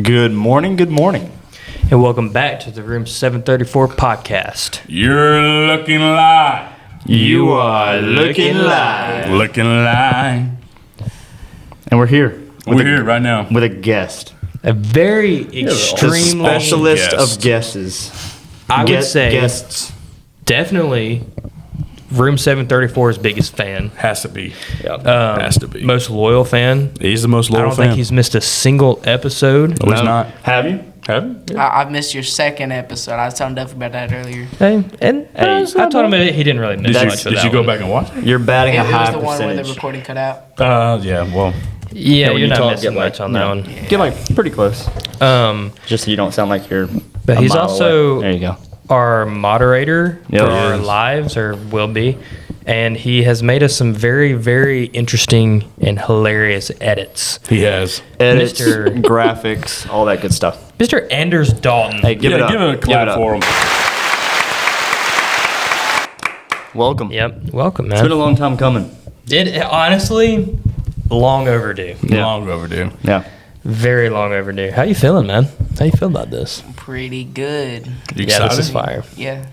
Good morning, And welcome back to the Room 734 podcast. You're looking live. You are looking live. Looking live. And we're here. We're here right now. With a guest. A very The extremely, specialist guest. of guesses. I would say, Guests. definitely Room 734's biggest fan. Has to be. Has to be. Most loyal fan. He's the most loyal I don't fan. think he's missed a single episode. No, he's not. Have you? Have you? I've missed your second episode. I was telling Duff about that earlier. Hey, I told him he didn't really miss Did much you, of that go one. back and watch it? You're batting It a was high the one where the percentage. recording cut out. Yeah, well. Yeah, when you're you not talk, missing get like- much on that one. Get like pretty close. Just so you don't sound like you're. But a he's mile also away. There you go. our moderator Yep. for He our is. lives, or will be. And he has made us some very, very interesting and hilarious edits. He has. Edits, Mr. graphics, all that good stuff. Mr. Anders Dalton. Hey, give it up. Give it a Give clap it up. for him. Welcome. Yep. Welcome, It's been a man. long time coming. It honestly, long overdue. Yeah. Long overdue. Yeah. Very long overdue. How you feeling, man? How you feel about this? Pretty good. You Yeah, excited? this is fire. Yeah,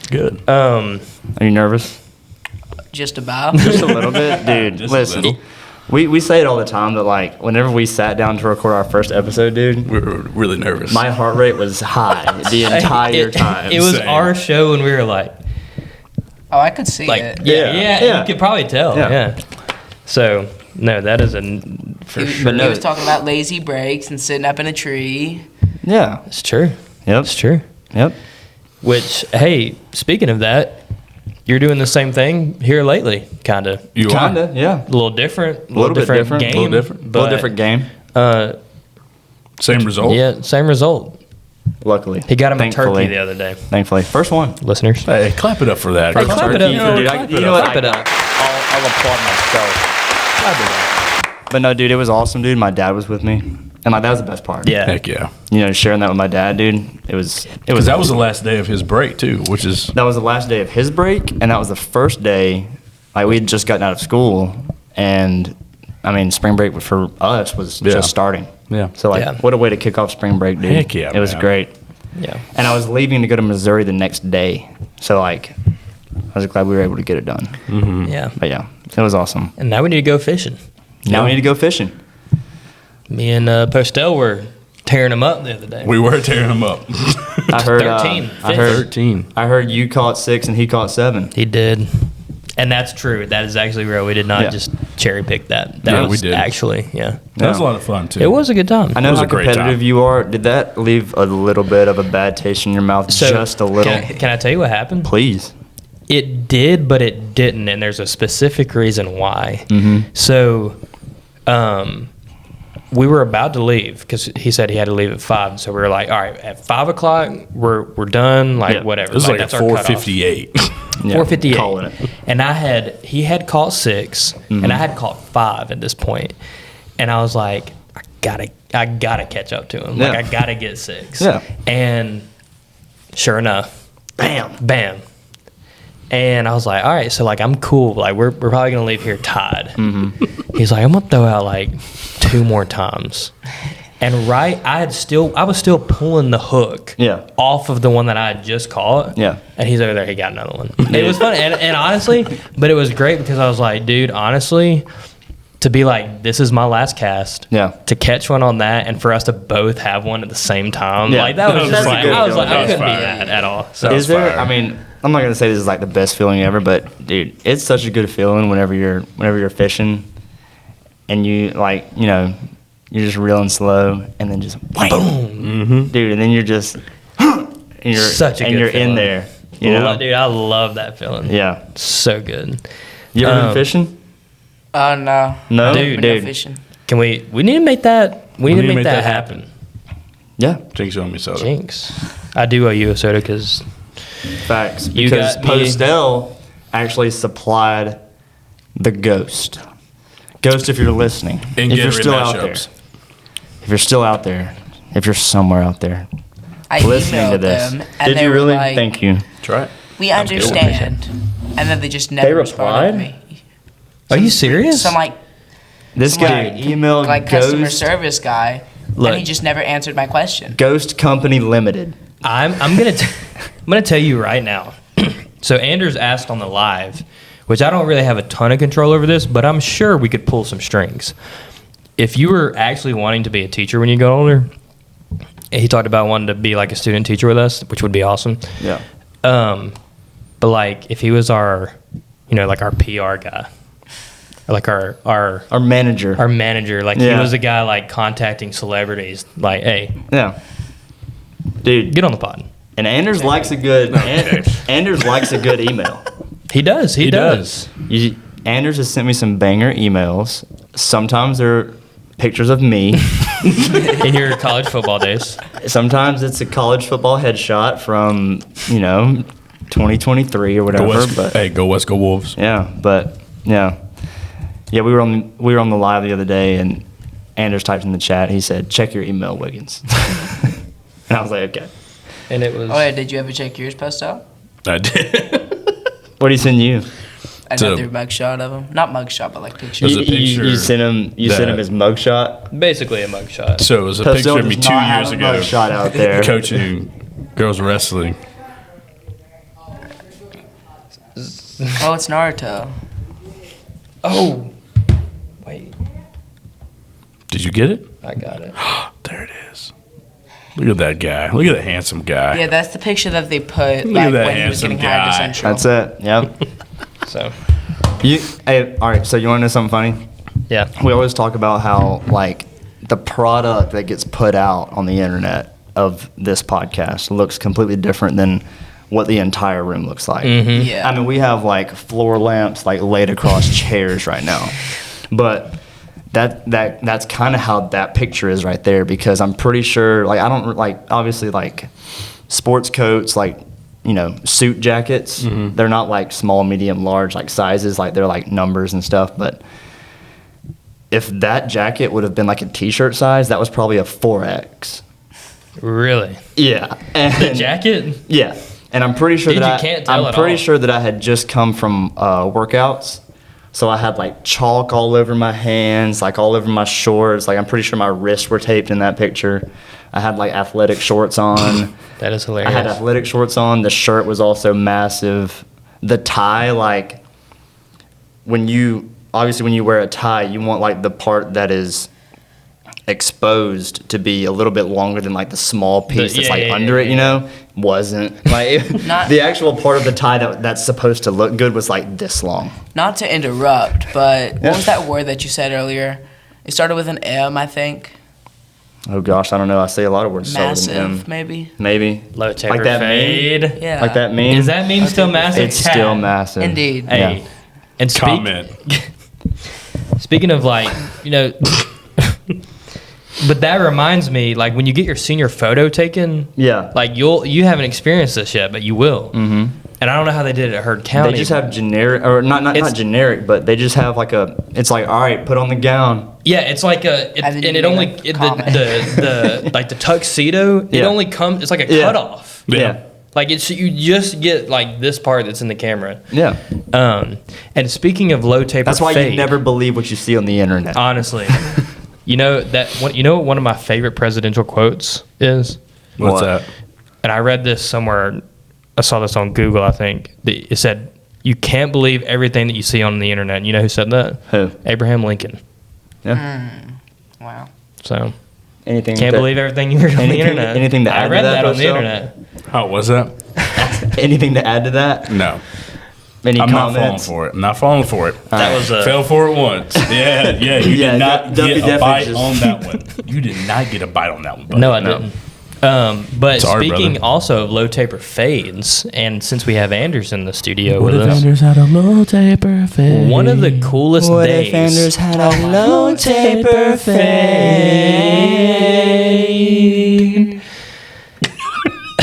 Good. Are you nervous? just about. Just a little bit, dude. Just a Listen, little. we say it all the time that like whenever we sat down to record our first episode, dude, We were really nervous. my heart rate was high the entire time. It was Same. our show, and we were like, Oh, I could see it. yeah, Yeah. you could probably tell. Yeah. Yeah. So, no, that is for He, sure. he was talking about lazy breaks and sitting up in a tree. Yeah. It's true. Yep. It's true. Yep. Which, hey, speaking of that, you're doing the same thing here lately, kind of. You Kinda. Yeah. A little different. A Little bit different. game. Little different. A little but, different game. Same result. Yeah, same result. Luckily, He got him a Thankfully. turkey the other day. Thankfully, first one. Listeners. Hey, clap it up for that. Hey, clap it up. Dude, Clap you know what? Clap it up. I'll applaud myself. But no, dude, it was awesome, dude. My dad was with me, and like that was the best part. Yeah. Heck yeah. You know, sharing that with my dad, dude. It was. Because that was the last day of his break, too, which is. That was the last day of his break, and that was the first day. Like we had just gotten out of school, and I mean, spring break for us was Yeah. just starting. Yeah. So like, Yeah. what a way to kick off spring break, dude. Heck yeah, It was man. great. Yeah. And I was leaving to go to Missouri the next day, so like, I was glad we were able to get it done. Yeah. But yeah, it was awesome. And now we need to go fishing. Now we need to go fishing. Me and Postelle were tearing them up the other day. We were tearing him up. I heard. 13, I heard. 13. I heard you caught 6 and he caught 7. He did. And that's true. That is actually real. We did not Yeah. just cherry pick that. That Yeah, was we did. actually, yeah. That was a Yeah. lot of fun, too. It was a good time. I know was how a great competitive time. you are. Did that leave a little bit of a bad taste in your mouth? Just a little. Can I tell you what happened? Please. It did, but it didn't, and there's a specific reason why. Mm-hmm. So, we were about to leave because he said he had to leave at 5. So we were like, all right, at 5 o'clock, we're done. Like Yeah. whatever. It was like that's at our cutoff. 4:58. Yeah, 4:58. calling it. And he had caught 6, and I had caught 5 at this point. And I was like, I gotta catch up to him. Like Yeah. I gotta get 6. Yeah. And sure enough, bam. And I was like, all right, so like I'm cool. Like we're probably gonna leave here tied. He's like, I'm gonna throw out like 2 more times. And I was still pulling the hook Yeah. off of the one that I had just caught. Yeah. And he's over there, he got another one. It was funny. And honestly, but it was great because I was like, dude, honestly, to be like, this is my last cast. Yeah. To catch one on that and for us to both have one at the same time. Yeah. Like that was That's just a like good I was like, feeling. I couldn't be That was mad at all. So Is there? fire. I mean, I'm not gonna say this is like the best feeling ever, but dude, it's such a good feeling whenever you're fishing, and you like you're just reeling slow, and then just boom, dude, and then you're just and you're Such a and good you're in feeling. there, you know. Dude, I love that feeling. Yeah. So good. You ever been Um, fishing? No. No, Dude. Been no dude. fishing. Can we need to make that we need to make that happen. Yeah, Jinx on me soda. Jinx. I do owe you a soda because facts. You Because got me. Postelle actually supplied the ghost. Ghost, if you're listening, And if you're Gatorade still out there, mashups. if you're still out there, if you're somewhere out there I listening to emailed this, them, and did they you were really? like, Thank you. Try it. We understand. And then they just never responded to me. Are you serious? Some like This guy emailed like customer Ghost service guy Look, And he just never answered my question. Ghost Company Limited. I'm gonna tell you right now. So Anders asked on the live, which I don't really have a ton of control over this, but I'm sure we could pull some strings. If you were actually wanting to be a teacher when you got older, he talked about wanting to be like a student teacher with us, which would be awesome. Yeah. But like if he was our, like our PR guy, like our manager. our manager, like he Yeah. was a guy like contacting celebrities, like, hey, Yeah. Dude. get on the pod. And Anders likes a good Anders likes a good email. He does. He does. Anders has sent me some banger emails. Sometimes they're pictures of me. In your college football days. Sometimes it's a college football headshot from, 2023 or whatever. Go West, go Wolves. Yeah, we were on the live the other day, and Anders typed in the chat. He said, "Check your email, Wiggins." And I was like, "Okay." And it was. Oh, yeah, did you ever check yours, Postelle? I did. What did he send you? Another mugshot of him. Not mugshot, but like picture. There's a picture You sent him. You sent him his mugshot. Basically a mugshot. So it was a Postelle picture of me does 2 not have years a ago mugshot out there. coaching girls wrestling. Oh, it's Naruto. Oh. Wait. Did you get it? I got it. There it is. Look at that guy. Look at that handsome guy. Yeah, that's the picture that they put Look at like that when he was handsome getting hired to guy. Central. That's it. Yep. So, Hey, all right. So you want to know something funny? yeah. We always talk about how like the product that gets put out on the internet of this podcast looks completely different than what the entire room looks like. Yeah. I mean, we have like floor lamps like laid across chairs right now, but that's kind of how that picture is right there, because I'm pretty sure like I don't like obviously like sports coats, like suit jackets, they're not like small, medium, large like sizes, like they're like numbers and stuff. But if that jacket would have been like a t-shirt size, that was probably a 4X. Really? Yeah. The jacket? Yeah. And I'm pretty sure Dude, that you can't tell I'm at pretty all. sure that I had just come from workouts. So I had like chalk all over my hands, like all over my shorts. Like I'm pretty sure my wrists were taped in that picture. I had like athletic shorts on. That is I hilarious. had athletic shorts on. The shirt was also massive. The tie, like when you wear a tie, you want like the part that is exposed to be a little bit longer than like the small piece that's like under it, wasn't like the actual part of the tie that's supposed to look good was like this long. Not to interrupt, but what was that word that you said earlier? It started with an M, I think. Oh gosh, I don't know. I say a lot of words start with an Massive, M. maybe. Maybe. Low taper Like that fade. meme? Yeah. Like that meme? Is that meme still massive? It's still massive. Indeed. Hey. Yeah. And Comment. speaking of like, but that reminds me, like when you get your senior photo taken, Yeah. like you haven't experienced this yet, but you will. Mm-hmm. And I don't know how they did it at Heard County. They just have generic, or not generic, but they just have like it's like, all right, put on the gown. Yeah, it's like And then you it make only a comment. the like the tuxedo. It Yeah. only comes. It's like a Yeah. cutoff. Yeah. Like you just get like this part that's in the camera. Yeah. And speaking of low taper, That's why fade, you never believe what you see on the internet. honestly, what one of my favorite presidential quotes is. What's What? that? And I read this somewhere. I saw this on Google, I think. It said, "You can't believe everything that you see on the internet." You know who said that? Who? Abraham Lincoln. Yeah. Wow. So Anything? can't believe everything you heard on the anything- internet. anything to add I to read that, that on the Postelle? internet. How was that? Anything to add to that? No. Any I'm not falling comments? for it. I'm not falling for it. That was a Fell for it once. Yeah. You Yeah, did not Duffy get a definitely bite just- on that one. You did not get a bite on that one. buddy. no, I didn't. But Sorry, speaking brother. also of low taper fades, and since we have Anders in the studio What with if us, Anders had a low taper fade? one of the coolest days. had a low taper fade?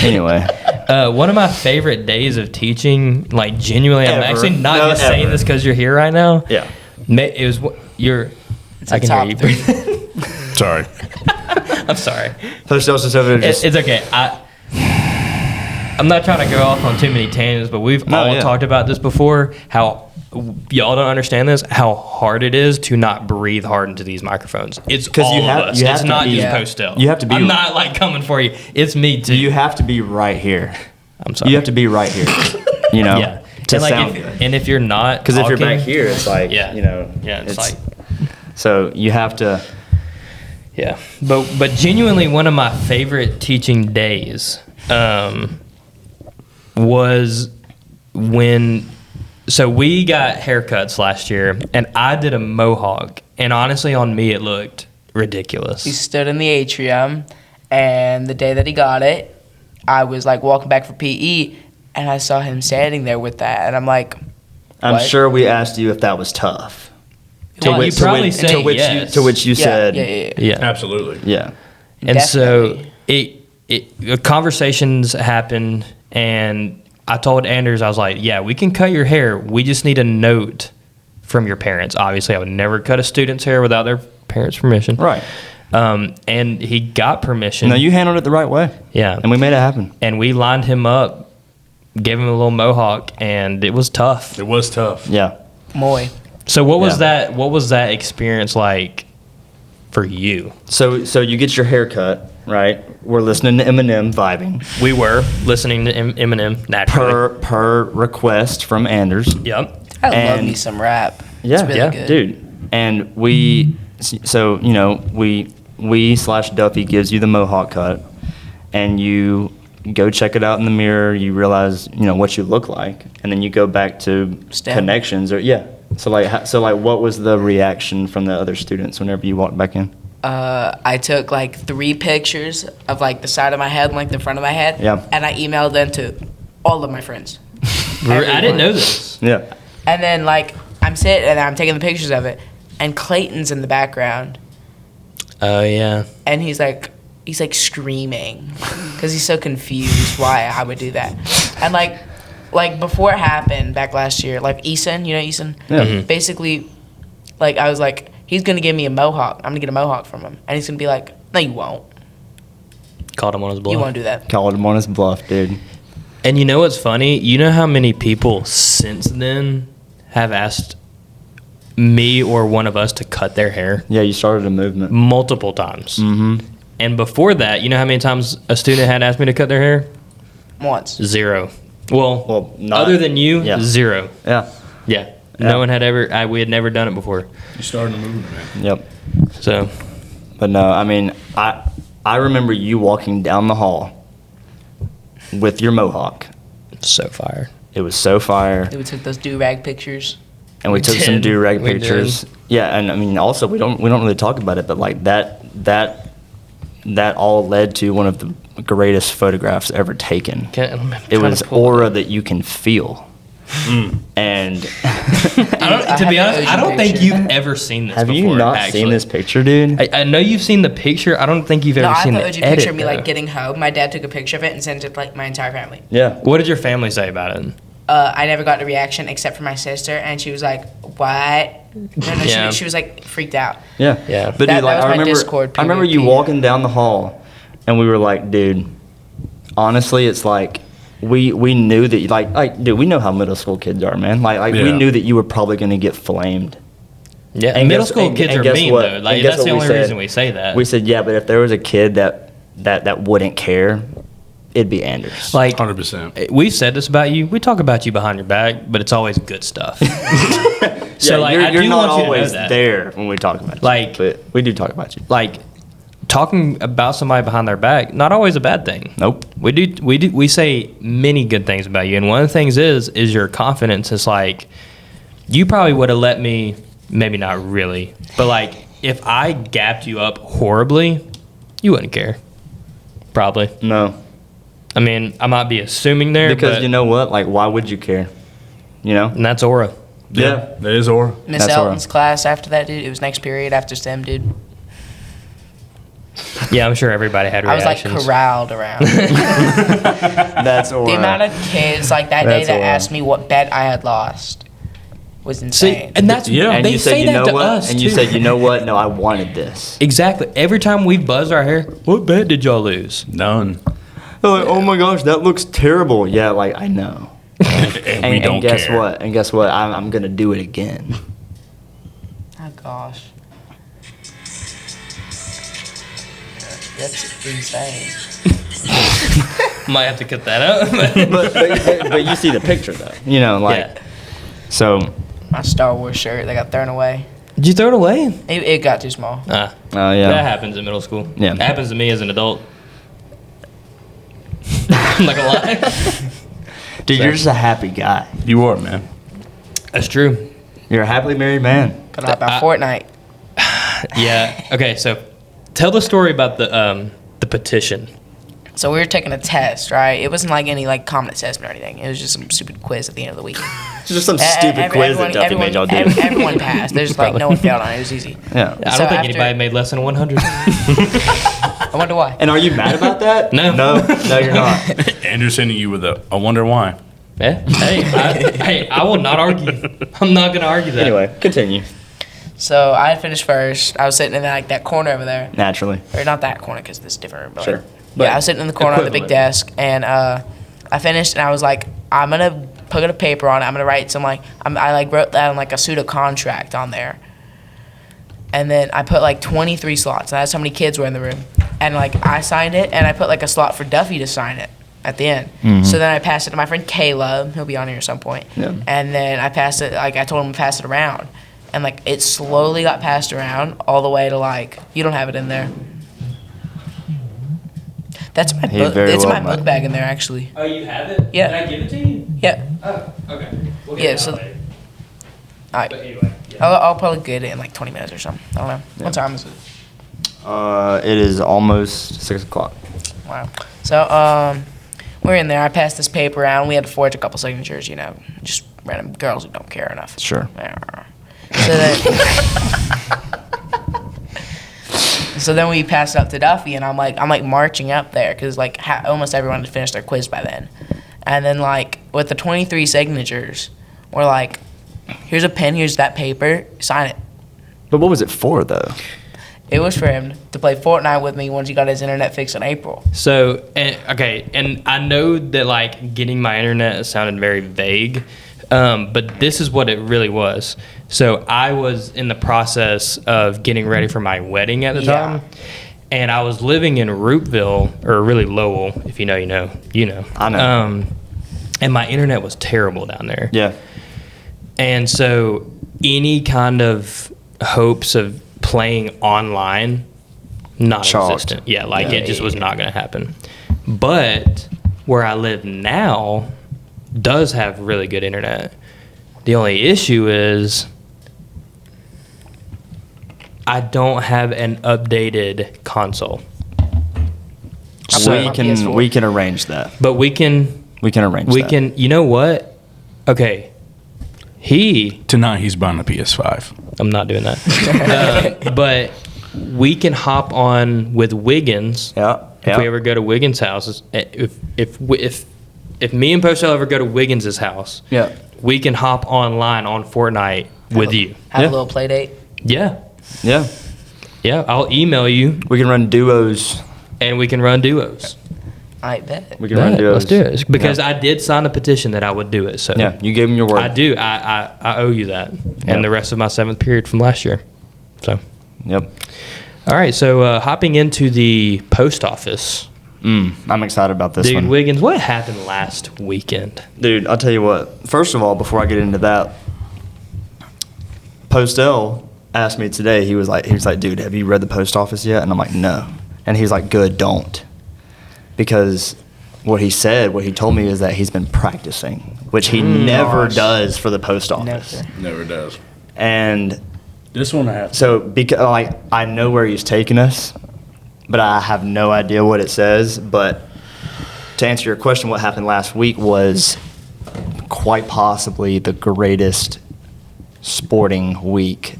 Anyway, One of my favorite days of teaching, like genuinely, I'm Ever. actually not No, just saying ever. this because you're here right now. yeah. It was your. I a can top hear you. Sorry. I'm sorry. Postelle just over there just It's okay. I'm not trying to go off on too many tangents, but we've No, all yeah. talked about this before. How y'all don't understand this, how hard it is to not breathe hard into these microphones. It's all you have- of us. you have It's to not be- just Yeah. Postelle. You have to be- I'm not like coming for you. It's me too. You have to be right here. I'm sorry. You have to be right here. You know, Yeah. to And, like, sound if, good. and if you're not, Because if you're talking- back here, it's like, Yeah. you know, Yeah, it's like- So you have to. Yeah, but genuinely, one of my favorite teaching days was when. So we got haircuts last year, and I did a mohawk, and honestly, on me, it looked ridiculous. He stood in the atrium, and the day that he got it, I was like walking back for PE, and I saw him standing there with that, and I'm like, I'm What? sure we asked you if that was tough. Yeah, you probably say to which yes. to which you yeah, said, yeah. Yeah, Absolutely. yeah. and so Definitely. conversations happened, and I told Anders, I was like, yeah, we can cut your hair. We just need a note from your parents. Obviously, I would never cut a student's hair without their parents' permission. Right. And he got permission. No, you handled it the right way. Yeah. And we made it happen. And we lined him up, gave him a little mohawk, and it was tough. It was tough. Yeah. Moy. So what was Yeah. that? What was that experience like for you? So you get your hair cut, right? We're listening to Eminem vibing We were listening to Eminem naturally. per request from Anders. Yep. I love And- me some rap. Yeah, it's really yeah, good. dude. And so you know, we / Duffy gives you the mohawk cut, and you go check it out in the mirror. You realize, you know, what you look like, and then you go back to Stem. connections or yeah. So like, what was the reaction from the other students whenever you walked back in? I took like 3 pictures of like the side of my head and like the front of my head. Yeah. And I emailed them to all of my friends. I didn't know this. Yeah. And then like I'm sitting and I'm taking the pictures of it, and Clayton's in the background, Oh yeah. and he's like screaming because he's so confused why I would do that. And like before it happened back last year, like Eason, you know Eason? Yeah. Basically, like I was like, he's gonna give me a mohawk. I'm gonna get a mohawk from him, and he's gonna be like, no, you won't. Called him on his bluff. You won't do that. Called him on his bluff, dude. And you know what's funny? You know how many people since then have asked me or one of us to cut their hair? Yeah, you started a movement. Multiple times. Mm-hmm. And before that, you know how many times a student had asked me to cut their hair? Once. 0. Well, not other than you, yeah. 0. Yeah. Yeah. Yeah. No one had ever, we had never done it before. You started a movement, man. Yep. So, But no, I mean, I remember you walking down the hall with your mohawk. so fire. It was so fire, We took those do-rag pictures. and we We took some did. do-rag We did. pictures. Yeah, and I mean, also we don't really talk about it, but like that all led to one of the greatest photographs ever taken. It was aura that you can feel. And To be honest, I don't think you've ever seen this have before. you not actually. seen this picture, dude? I know you've seen the picture. I don't think you've ever No, I seen thought the it was a edit. picture of me like though. getting home. My dad took a picture of it and sent it to like my entire family. Yeah. What did your family say about it? I never got a reaction except for my sister, and she was like, "What?" No, Yeah. she was like freaked out. Yeah. Yeah. But That- dude, like that was I my remember, Discord I remember PvP. you walking down the hall, and we were like, dude, honestly, it's like we knew that like dude, we know how middle school kids are, man. Like we Yeah. knew that you were probably gonna get flamed. Yeah, And middle guess- school and- kids and are guess mean what? though. Like And guess that's the what we only said? reason we say that. We said, yeah, but if there was a kid that wouldn't care, it'd be Anders. like 100%. we've said this about you. We talk about you behind your back, but it's always good stuff. So yeah, like you're, I you're do not want you to know always that. there when we talk about you. Like- but we do talk about you. Like talking about somebody behind their back, not always a bad thing. Nope. We say many good things about you, and one of the things is your confidence. Is like you probably would have let me, maybe not really, but like if I gapped you up horribly, you wouldn't care. Probably. No. I mean, I might be assuming there, Because but, you know what? Like, why would you care? You know? and that's aura. Yeah. That is aura. Miss That's all Elton's class after that, dude. It was next period after STEM, dude. Yeah, I'm sure everybody had I was like reactions. corralled around. That's The amount of kids like that day That's that aura. asked me what bet I had lost was See, insane. and that's Yeah. And they you said, say you that know to what? us And you too. said, you know what? No, I wanted this. Exactly. Every time we buzz our hair, what bet did y'all lose? None. They're like, oh my gosh, that looks terrible. Yeah, like, I know. And we don't and guess care. what? And guess what? I'm gonna do it again. Oh gosh. That's insane. Might have to cut that out. but you see the picture though. You know, like Yeah. so. My Star Wars shirt that got thrown away. Did you throw it away? It got too small. Oh Yeah. That happens in middle school. Yeah. It happens to me as an adult. I'm not gonna lie. Dude, you're just a happy guy. You are, man. That's true. You're a happily married man. Gonna hop out Fortnite. Yeah. Okay. So, tell the story about the petition. So we were taking a test, right? It wasn't like any like common assessment or anything. It was just some stupid quiz at the end of the week. It's just some stupid quiz that Duffy made y'all do. Everyone passed. There's like no one failed on it. It was easy. Yeah. I So don't think after- anybody made less than 100. I wonder why. And are you mad about that? No. No, you're not. Andrew's sending you with a, I wonder why. Yeah. Hey, I will not argue. I'm not gonna argue that. Anyway, continue. So I had finished first. I was sitting in that corner over there, Naturally. or not that corner because this is different. But Sure. like, But yeah, I was sitting in the corner on the big equivalent. desk, and I finished, and I was like, I'm gonna put a paper on it. I'm gonna write some I wrote that on like a pseudo contract on there. And then I put like 23 slots. And that's how many kids were in the room. And like I signed it, and I put like a slot for Duffy to sign it at the end. So then I passed it to my friend Caleb. He'll be on here at some point. Yeah. And then I passed it, like I told him to pass it around. And like it slowly got passed around all the way to like, you don't have it in there. That's my He book. very It's well my book might. bag in there actually. Oh, you have it? Yeah. Did I give it to you? Yeah. Oh, okay. We'll Yeah, get it so- out later. All right. But anyway. Yeah. I'll probably get it in like 20 minutes or something. I don't know. What time is it? It is almost 6 o'clock. Wow. So, we're in there. I passed this paper around. We had to forge a couple signatures, you know, just random girls who don't care enough. Sure. So then, so then we passed it up to Duffy, and I'm like marching up there because like almost everyone had finished their quiz by then. And then like with the 23 signatures, we're like, here's a pen, here's that paper, sign it. But what was it for, though? It was for him to play Fortnite with me once he got his internet fixed in April. So, and I know that like getting my internet sounded very vague, but this is what it really was. So I was in the process of getting ready for my wedding at the Yeah. time, and I was living in Rootville, or really Lowell, if you know, you know, you know. I know. And my internet was terrible down there. Yeah. And so any kind of hopes of playing online, not Chalked. existent. Yeah, like Yeah. it just was not going to happen. But where I live now does have really good internet. The only issue is I don't have an updated console. So, we can arrange that. but we can arrange that. you know what? Okay. Tonight he's buying a PS5. I'm not doing that. But we can hop on with Wiggins. Yeah. If we ever go to Wiggins' house, if me and Postelle ever go to Wiggins' house, Yeah. we can hop online on Fortnite with you. Have Yeah. a little play date. Yeah, Yeah. yeah. I'll email you We can run duos. and we can run duos. I bet. We can run Yeah, duos. let's do it. Because Yeah. I did sign a petition that I would do it. So Yeah, you gave him your word. I do. I owe you that, Yeah. and the rest of my 7th period from last year. So. Yep. All right, so hopping into the post office. I'm excited about this Dude, one. Wiggins, what happened last weekend? Dude, I'll tell you what. First of all, before I get into that, Postelle asked me today. He was like, dude, have you read the post office yet? And I'm like, no. And he was like, good, don't. Because what he told me is that he's been practicing, which he never does for the post office. Never. Never does. And This one I have. so, because like I know where he's taking us, but I have no idea what it says. But to answer your question, what happened last week was quite possibly the greatest sporting week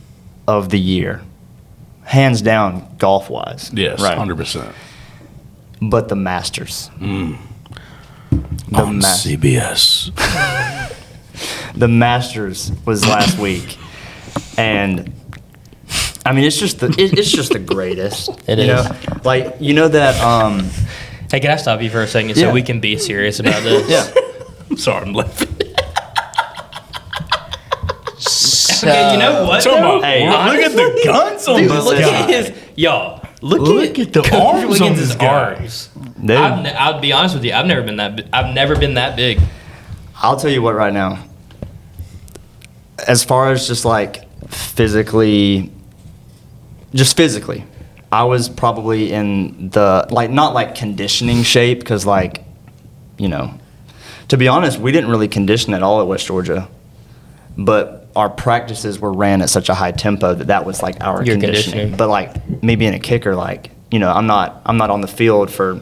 of the year, hands down, golf wise. Yes, right. 100%. But the Masters, On Ma- CBS. the Masters was last week, and I mean it's just the greatest. It you is. know? Like you know that Hey, can I stop you for a second Yeah. so we can be serious about this? yeah. Sorry, I'm laughing. So, Okay, you know what? Come though? on. Hey, Look at the guns on Dude, this look guy. at his y'all. Look at the Coach arms on Wiggins' this guy. arms. Dude, I'll be honest with you. I've never been that big. I'll tell you what right now. As far as just like physically, I was probably in the, like, not like conditioning shape, because, like, you know, to be honest, we didn't really condition at all at West Georgia. But our practices were ran at such a high tempo that was like our Your conditioning. conditioning. But like me being a kicker, like, you know, I'm not on the field for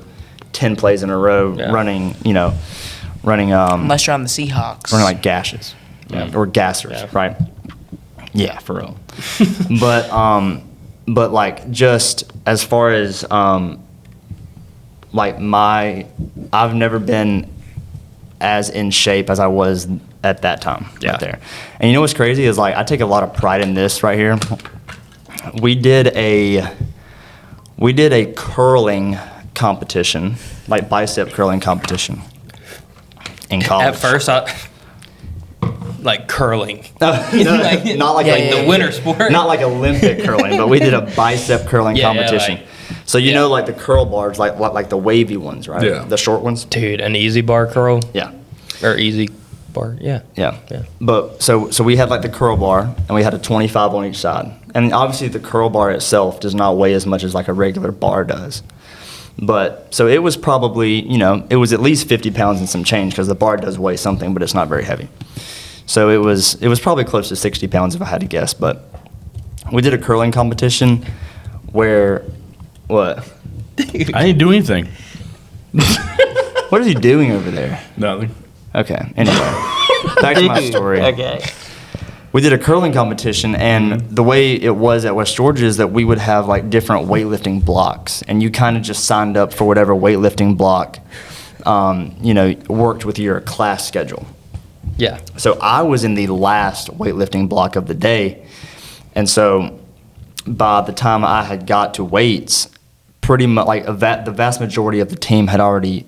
10 plays in a row Yeah. running unless you're on the Seahawks. running like gashes or gassers, Yeah. right? Yeah, for real. but like, just as far as like I've never been as in shape as I was at that time right there. And you know what's crazy is, like, I take a lot of pride in this right here. We did a curling competition, like bicep curling competition in college. At first, like curling. No, Like- not like Yeah, a, yeah, the winter sport. not like Olympic curling, but we did a bicep curling Yeah, yeah, competition. like- So you yeah. know, like the curl bars, like the wavy ones, right? Yeah. The short ones. Dude, an easy bar curl Yeah. or easy bar. Yeah. Yeah. Yeah. But so we had like the curl bar, and we had a 25 on each side. And obviously the curl bar itself does not weigh as much as like a regular bar does. But so it was probably, you know, it was at least 50 pounds and some change, because the bar does weigh something, but it's not very heavy. So it was probably close to 60 pounds if I had to guess. But we did a curling competition where, what? I didn't do anything. What is he doing over there? Nothing. Okay, anyway, back to my story. Okay. We did a curling competition, and the way it was at West Georgia is that we would have like different weightlifting blocks, and you kind of just signed up for whatever weightlifting block, you know, worked with your class schedule. Yeah. So I was in the last weightlifting block of the day, and so by the time I had got to weights, pretty much like the vast majority of the team had already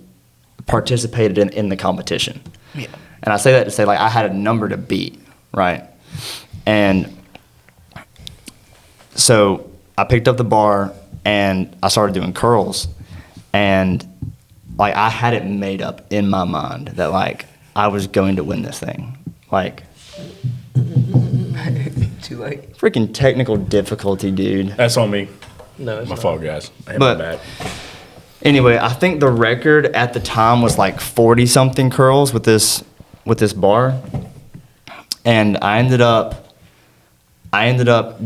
participated in the competition. Yeah. And I say that to say, like, I had a number to beat, right? And so I picked up the bar and I started doing curls, and like I had it made up in my mind that like I was going to win this thing. Like, Too late. freaking technical difficulty, dude. That's on me. No, it's My not. fault, guys. I hit But- my back. Anyway, I think the record at the time was like 40 something curls with this bar, and I ended up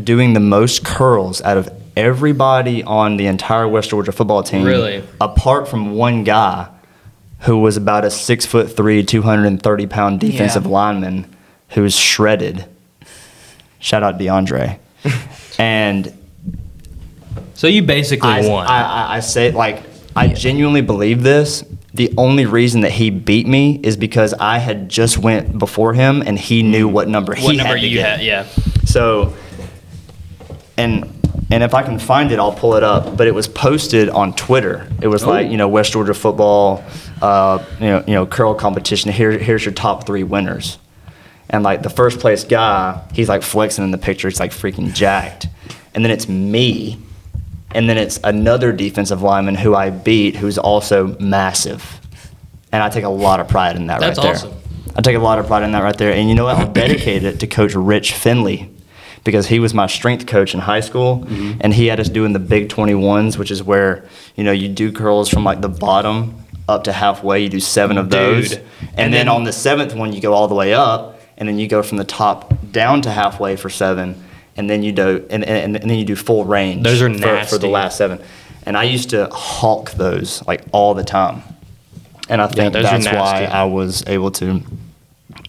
doing the most curls out of everybody on the entire West Georgia football team. Really? Apart from one guy who was about a 6'3", 230-pound defensive Yeah. lineman who was shredded. Shout out DeAndre. And So you basically won. I say, like, I genuinely believe this. The only reason that he beat me is because I had just went before him, and he knew what number he what number had to you get. had? Yeah. So, and if I can find it, I'll pull it up. But it was posted on Twitter. It was like, you know, West Georgia football, you know, curl competition. Here's your top 3 winners. And like the first place guy, he's like flexing in the picture. He's like freaking jacked. And then it's me. And then it's another defensive lineman who I beat, who's also massive. And I take a lot of pride in that That's right there. awesome. I take a lot of pride in that right there. And you know what? I'll dedicate it to Coach Rich Finley, because he was my strength coach in high school, and he had us doing the big 21s, which is where, you know, you do curls from like the bottom up to halfway. You do 7 of those. Dude. And then on the 7th one, you go all the way up, and then you go from the top down to halfway for 7. And then you do and then you do full range. Those are for the nasty. last 7. And I used to hawk those like all the time. And I think those are that's why nasty. I was able to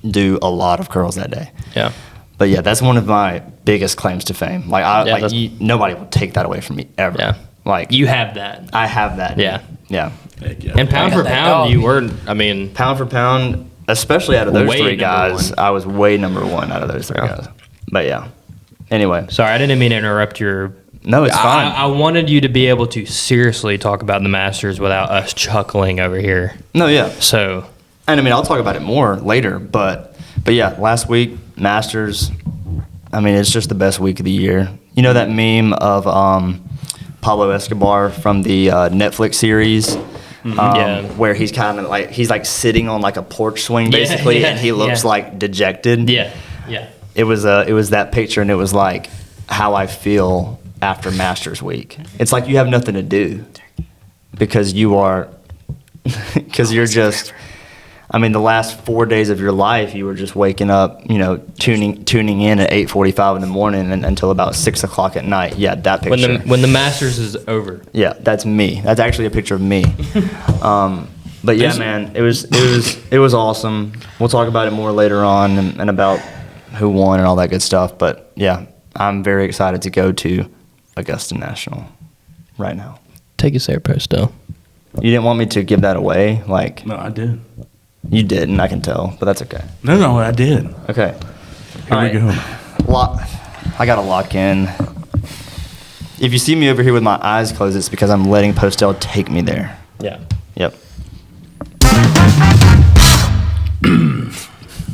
do a lot of curls that day. Yeah. But yeah, that's one of my biggest claims to fame. Like Yeah, that's- nobody will take that away from me ever. Yeah. Like You have that. I have that. Yeah. Yeah. Heck yeah. And pound got for that pound, dog. you were. I mean, Pound for pound, especially out of those Way 3 number guys, one. I was way number 1 out of those 3 Yeah. guys. But yeah. Anyway, sorry, I didn't mean to interrupt your. no, it's fine. I wanted you to be able to seriously talk about the Masters without us chuckling over here. No, yeah. So And I mean, I'll talk about it more later, but yeah, last week, Masters, I mean, it's just the best week of the year. You know that meme of Pablo Escobar from the Netflix series? Yeah. Where he's kind of like, he's like sitting on like a porch swing basically, and he looks like dejected. Yeah. It was that picture, and it was like how I feel after Masters week. It's like you have nothing to do because you're just, I mean, the last 4 days of your life, you were just waking up, tuning in at 8:45 in the morning and until about 6 o'clock at night. Yeah, that picture. When the Masters is over. Yeah, that's me. That's actually a picture of me. But yeah, man, it was awesome. We'll talk about it more later on and about who won and all that good stuff. But yeah, I'm very excited to go to Augusta National right now. Take us there, Postelle. You didn't want me to give that away, like No, I did. you didn't. I can tell, but that's okay. No, I did. Okay. Here we go. I gotta lock in. If you see me over here with my eyes closed, it's because I'm letting Postelle take me there. Yeah. Yep.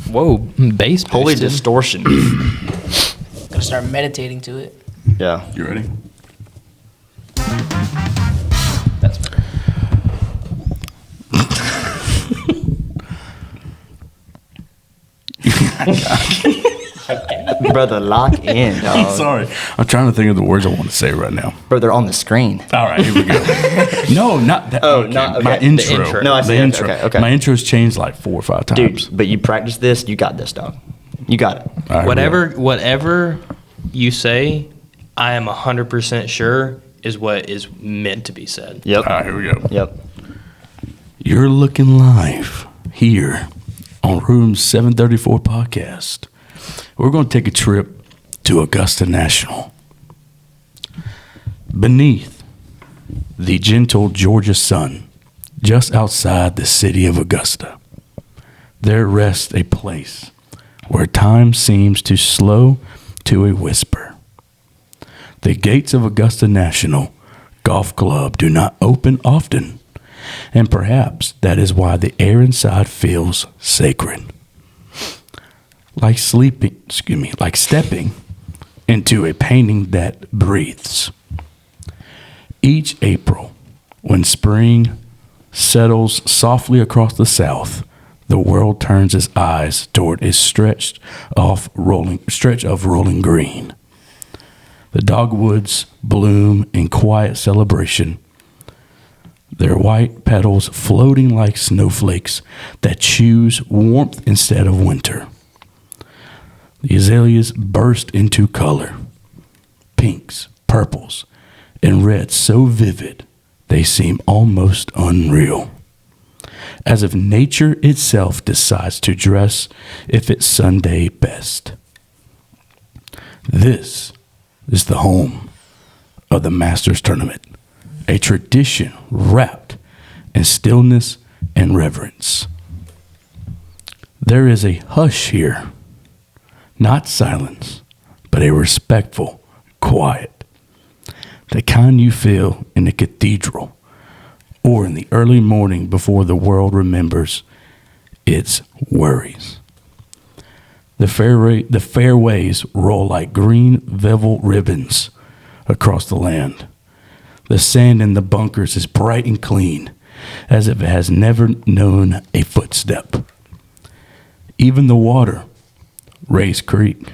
Whoa, bass. Holy boosted. distortion. Gonna start meditating to it. Yeah. You ready? That's Brother, lock in, dog. I'm sorry. I'm trying to think of the words I want to say right now. Bro, they're on the screen. All right, here we go. No, not that. Oh, not- okay. My The intro. intro. No, I see. The Okay, intro. okay. My intro's changed like 4 or 5 times. Dude, but you practice this, you got this, dog. You got it. All right, whatever you say, I am 100% sure is what is meant to be said. Yep. All right, here we go. Yep. You're looking live here on Room 734 podcast. We're going to take a trip to Augusta National. Beneath the gentle Georgia sun, just outside the city of Augusta, there rests a place where time seems to slow to a whisper. The gates of Augusta National Golf Club do not open often, and perhaps that is why the air inside feels sacred. Like stepping into a painting that breathes. Each April, when spring settles softly across the south, the world turns its eyes toward a stretch of rolling green. The dogwoods bloom in quiet celebration, their white petals floating like snowflakes that choose warmth instead of winter. The azaleas burst into color, pinks, purples, and reds so vivid they seem almost unreal, as if nature itself decides to dress its Sunday best. This is the home of the Masters Tournament, a tradition wrapped in stillness and reverence. There is a hush here, not silence, but a respectful quiet, the kind you feel in a cathedral or in the early morning before the world remembers its worries. The fairways roll like green velvet ribbons across the land. The sand in the bunkers is bright and clean, as if it has never known a footstep. Even the water, Ray's Creek,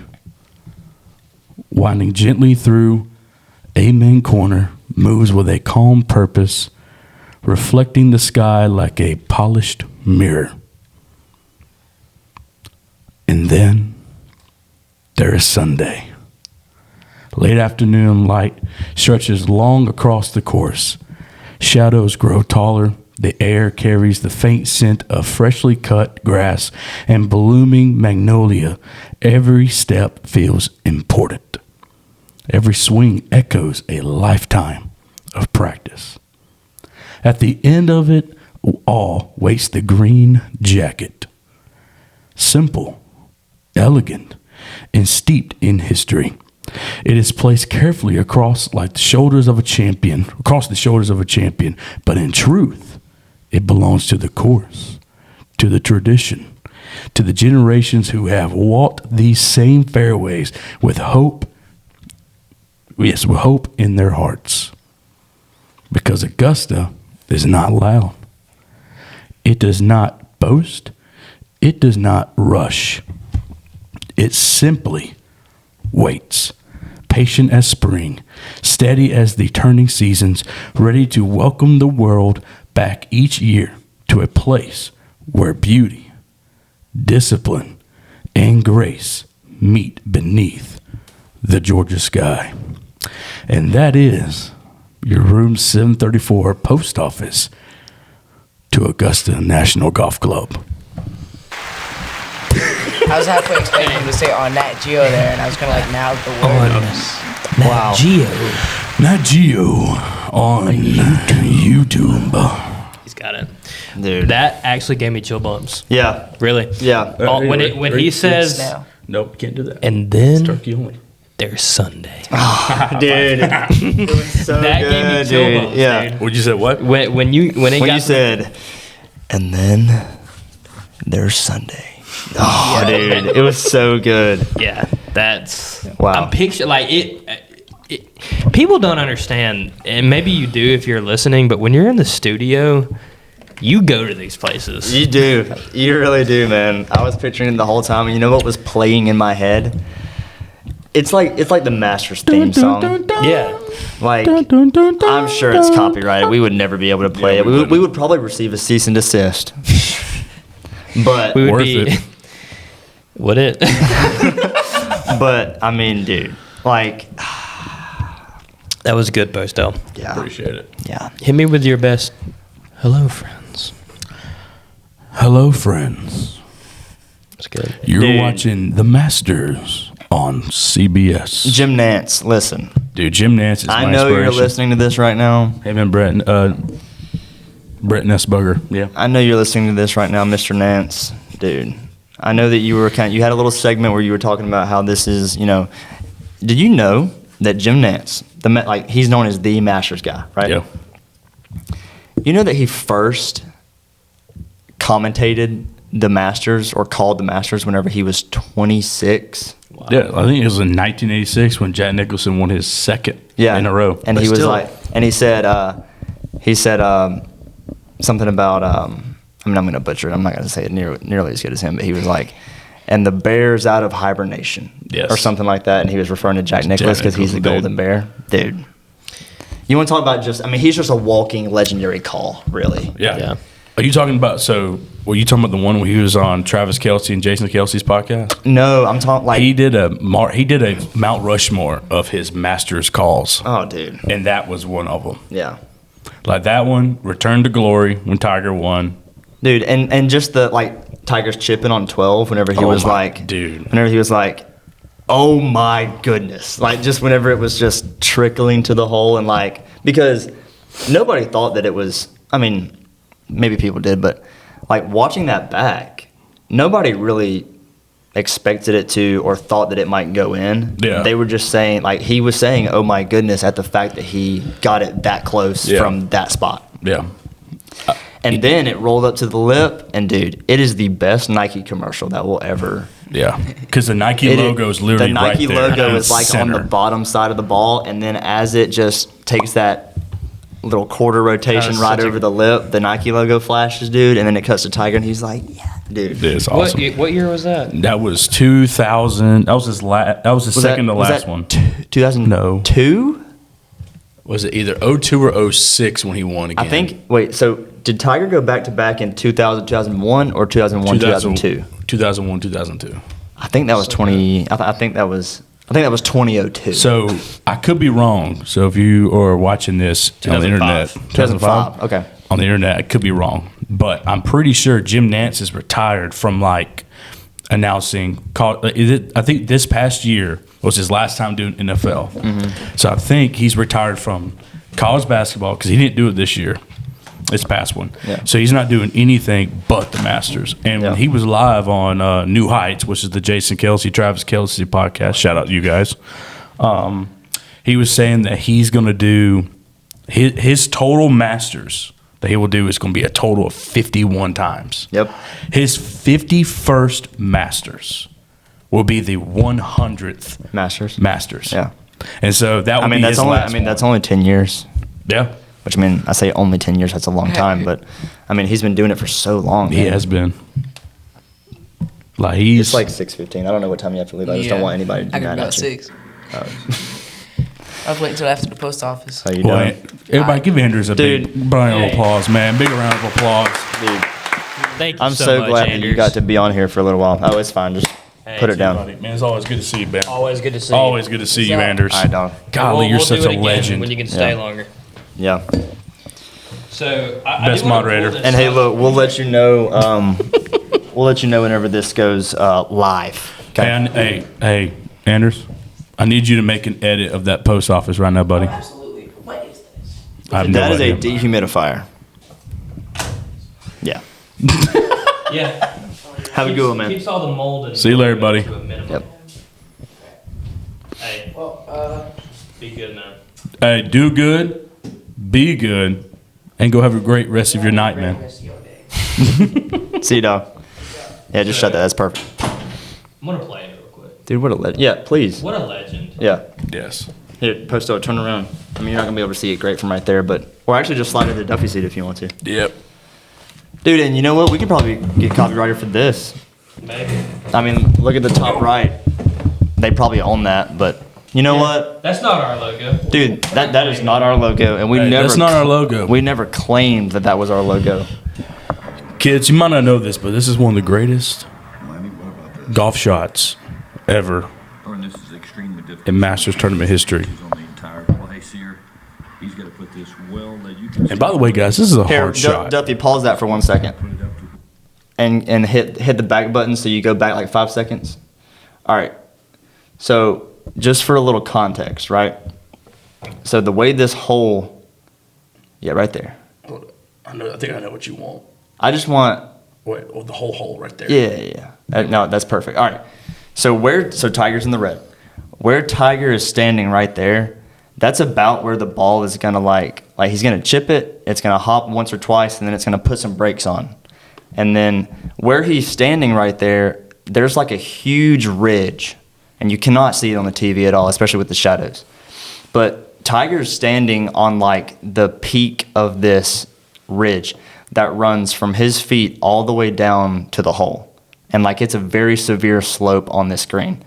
winding gently through Amen Corner, moves with a calm purpose, reflecting the sky like a polished mirror. And then there is Sunday. Late afternoon light stretches long across the course. Shadows grow taller. The air carries the faint scent of freshly cut grass and blooming magnolia. Every step feels important. Every swing echoes a lifetime of practice. At the end of it all waits the green jacket. Simple, elegant, and steeped in history. It is placed carefully across the shoulders of a champion, but in truth, it belongs to the course, to the tradition, to the generations who have walked these same fairways with hope. Yes, with hope in their hearts. Because Augusta is not loud. It does not boast. It does not rush. It simply waits, patient as spring, steady as the turning seasons, ready to welcome the world back each year to a place where beauty, discipline, and grace meet beneath the Georgia sky. And that is your room 734 post office to Augusta National Golf Club. I was halfway expecting him to say on Nat Geo there, and I was kind of like, mouth the word. Wow. Geo. Nat Geo on YouTube. He's got it. Dude. That actually gave me chill bumps. Yeah. Really. Yeah. When he says, Now. Nope, can't do that. and then Turkey only. there's Sunday. Dude. It was so That good, gave me chill dude. bumps, Yeah. dude. What'd you say? What? When you said, and then there's Sunday. Oh, dude. It was so good. Yeah, that's Wow. I'm picture like it. People don't understand, and maybe you do if you're listening. But when you're in the studio, you go to these places. You do. You really do, man. I was picturing it the whole time, and you know what was playing in my head? It's like the Masters theme song. Yeah, Like, I'm sure it's copyrighted. We would never be able to play it. We would probably receive a cease and desist. But we would Worth be. it. Would it? but I mean, dude, like, That was good, Postelle. yeah, Appreciate it. yeah. Hit me with your best. Hello, friends. Hello, friends. That's good. You're Dude. watching The Masters on CBS. Jim Nance, listen. Dude, Jim Nance is I my know you're inspiration. listening to this right now. Hey, man, Brett Nessbugger. Yeah. I know you're listening to this right now, Mr. Nance, dude. I know that you had a little segment where you were talking about how this is, did you know that Jim Nance, he's known as the Masters guy, right? Yeah. You know that he first commentated the Masters or called the Masters whenever he was 26? Wow. Yeah, I think it was in 1986 when Jack Nicholson won his second in a row. And But he was still- like, and he said something about, I'm going to butcher it. I'm not going to say it nearly as good as him, but he was like, and the bear's out of hibernation. Yes. Or something like that. And he was referring to Jack Nicklaus because he's the Nicholson, golden bear. Dude. You want to talk about he's just a walking legendary call, really. Yeah. Yeah. Are you talking about, were you talking about the one where he was on Travis Kelce and Jason Kelce's podcast? No, I'm talking like, He did a Mount Rushmore of his Masters calls, oh, dude. and that was one of them. Yeah. Like that one, Return to Glory when Tiger won. Dude, and just the, Tiger's chipping on 12 whenever he Oh was my- like, dude. whenever he was like, oh my goodness. Just whenever it was just trickling to the hole and because nobody thought that it was, maybe people did, but watching that back, nobody really expected it to or thought that it might go in. Yeah. They were just saying, he was saying, oh my goodness, at the fact that he got it that close Yeah. from that spot. Yeah. And then it rolled up to the lip, and dude, it is the best Nike commercial that will ever. Yeah. Because the Nike logo is literally the Nike right there logo in is the on the center. bottom side of the ball, and then as it just takes that little quarter rotation That's right such a- over the lip, the Nike logo flashes, dude, and then it cuts to Tiger, and he's like, "Yeah, dude." It's awesome. What year was that? That was 2000. That was his last. That was the second to last one. 2002. Was it either 02 or 06 when he won again? I think. Wait, so did Tiger go back to back in 2000, 2001, or 2001, 2002? 2001, 2002. I think that was 20. I think that was 2002. So I could be wrong. So if you are watching this on the 2005. internet, 2005. Okay. on the internet, I could be wrong, but I'm pretty sure Jim Nance is retired from announcing. I think this past year was his last time doing NFL. Mm-hmm. So I think he's retired from college basketball because he didn't do it this year. This past one. Yeah. So he's not doing anything but the Masters. And Yeah. when he was live on New Heights, which is the Jason Kelce, Travis Kelce podcast, shout out to you guys. He was saying that he's going to do his total Masters that he will do is going to be a total of 51 times. Yep. His 51st Masters will be the 100th Masters. Yeah. And so that will be that's his only. last That's only 10 years. Yeah. Which I say only 10 years. That's a long time, but he's been doing it for so long. He man. has been. Like he's It's like 6:15. I don't know what time you have to leave. I just don't want anybody to be I can mad about at you. 6. I was waiting until after the post office. How you Well, doing, everybody give Anders a Dude. big round of applause, man. Big round of applause. dude? Thank you I'm so so much, glad that Anders. you got to be on here for a little while. Oh, it's fine. Just put it down. Buddy. Man, it's always good to see you, Ben. Always good to see you. Always good to see you, up? Anders. All right, dog. Golly, you're We'll such do a it again legend. when you can stay Yeah. longer. Yeah. So, Best do wanna moderator. pull this And hey, up. look, we'll let you know. We'll let you know whenever this goes live. Okay. And hey, Anders, I need you to make an edit of that post office right now, buddy. Absolutely. What is this? I have no That is a idea. dehumidifier. Yeah. Yeah. Have a good one, man. Keeps all the mold and See you later, buddy. to a minimum. Yep. Hey, Well, be good, man. Hey, do good, be good, and go have a great rest of your night, man. See you, dog. Yeah, just shut that. That's perfect. I'm gonna play it real quick. Dude, what a legend. Yeah, please. What a legend. Yeah. Yes. Here, Postelle, turn around. You're not going to be able to see it great from right there, but... Or actually just slide it to the Duffy seat if you want to. Yep. Dude, and you know what? We could probably get copyrighted for this. Maybe. Look at the top right. They probably own that, but... You know what? That's not our logo. Dude, that is not our logo, and we Hey, never... that's not our logo. We never claimed that was our logo. Kids, you might not know this, but this is one of the greatest Miami, what about this? golf shots ever Or this is extremely difficult. in Masters tournament history. He's on the entire place here. He's got to put this well that you can And by the way, guys, this is a Here, hard shot. Duffy, pause that for 1 second. put it up to And hit the back button so you go back like 5 seconds. All right. So just for a little context, right? So the way this hole, yeah, right there. I think I know what you want. I just want, Wait, the whole hole right there. yeah. No, that's perfect. All right. So Tiger's in the red. Where Tiger is standing right there, that's about where the ball is gonna like he's gonna chip it. It's gonna hop once or twice, and then it's gonna put some brakes on. And then where he's standing right there, there's like a huge ridge, and you cannot see it on the TV at all, especially with the shadows. But Tiger's standing on like the peak of this ridge that runs from his feet all the way down to the hole. And like it's a very severe slope on this green.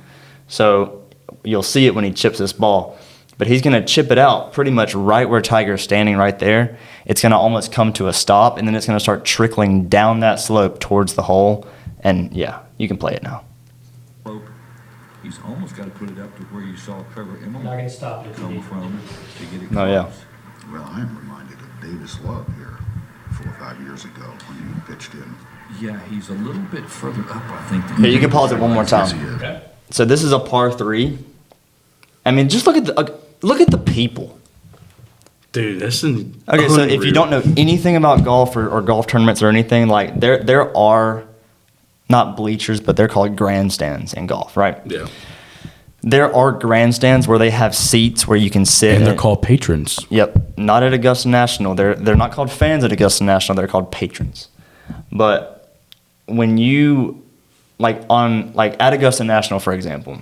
So you'll see it when he chips this ball. But he's going to chip it out pretty much right where Tiger's standing right there. It's going to almost come to a stop, and then it's going to start trickling down that slope towards the hole. And yeah, you can play it now. rope. He's almost got to put it up to where you saw Trevor Not Immel gonna stop it. come from to get it Oh, yeah. close. Well, I am reminded of Davis Love here 4 or 5 years ago when you pitched in. Yeah, he's a little bit further up, I think. than Here, you can pause it one more Is time. he a- Okay. So this is a par 3. Just look at the people. Dude, that's an Okay, so if you don't know anything about golf or golf tournaments or anything, like there are not bleachers, but they're called grandstands in golf, right? Yeah. There are grandstands where they have seats where you can sit. And they're called patrons. Yep, not at Augusta National. They're not called fans at Augusta National. They're called patrons. But when you at Augusta National, for example,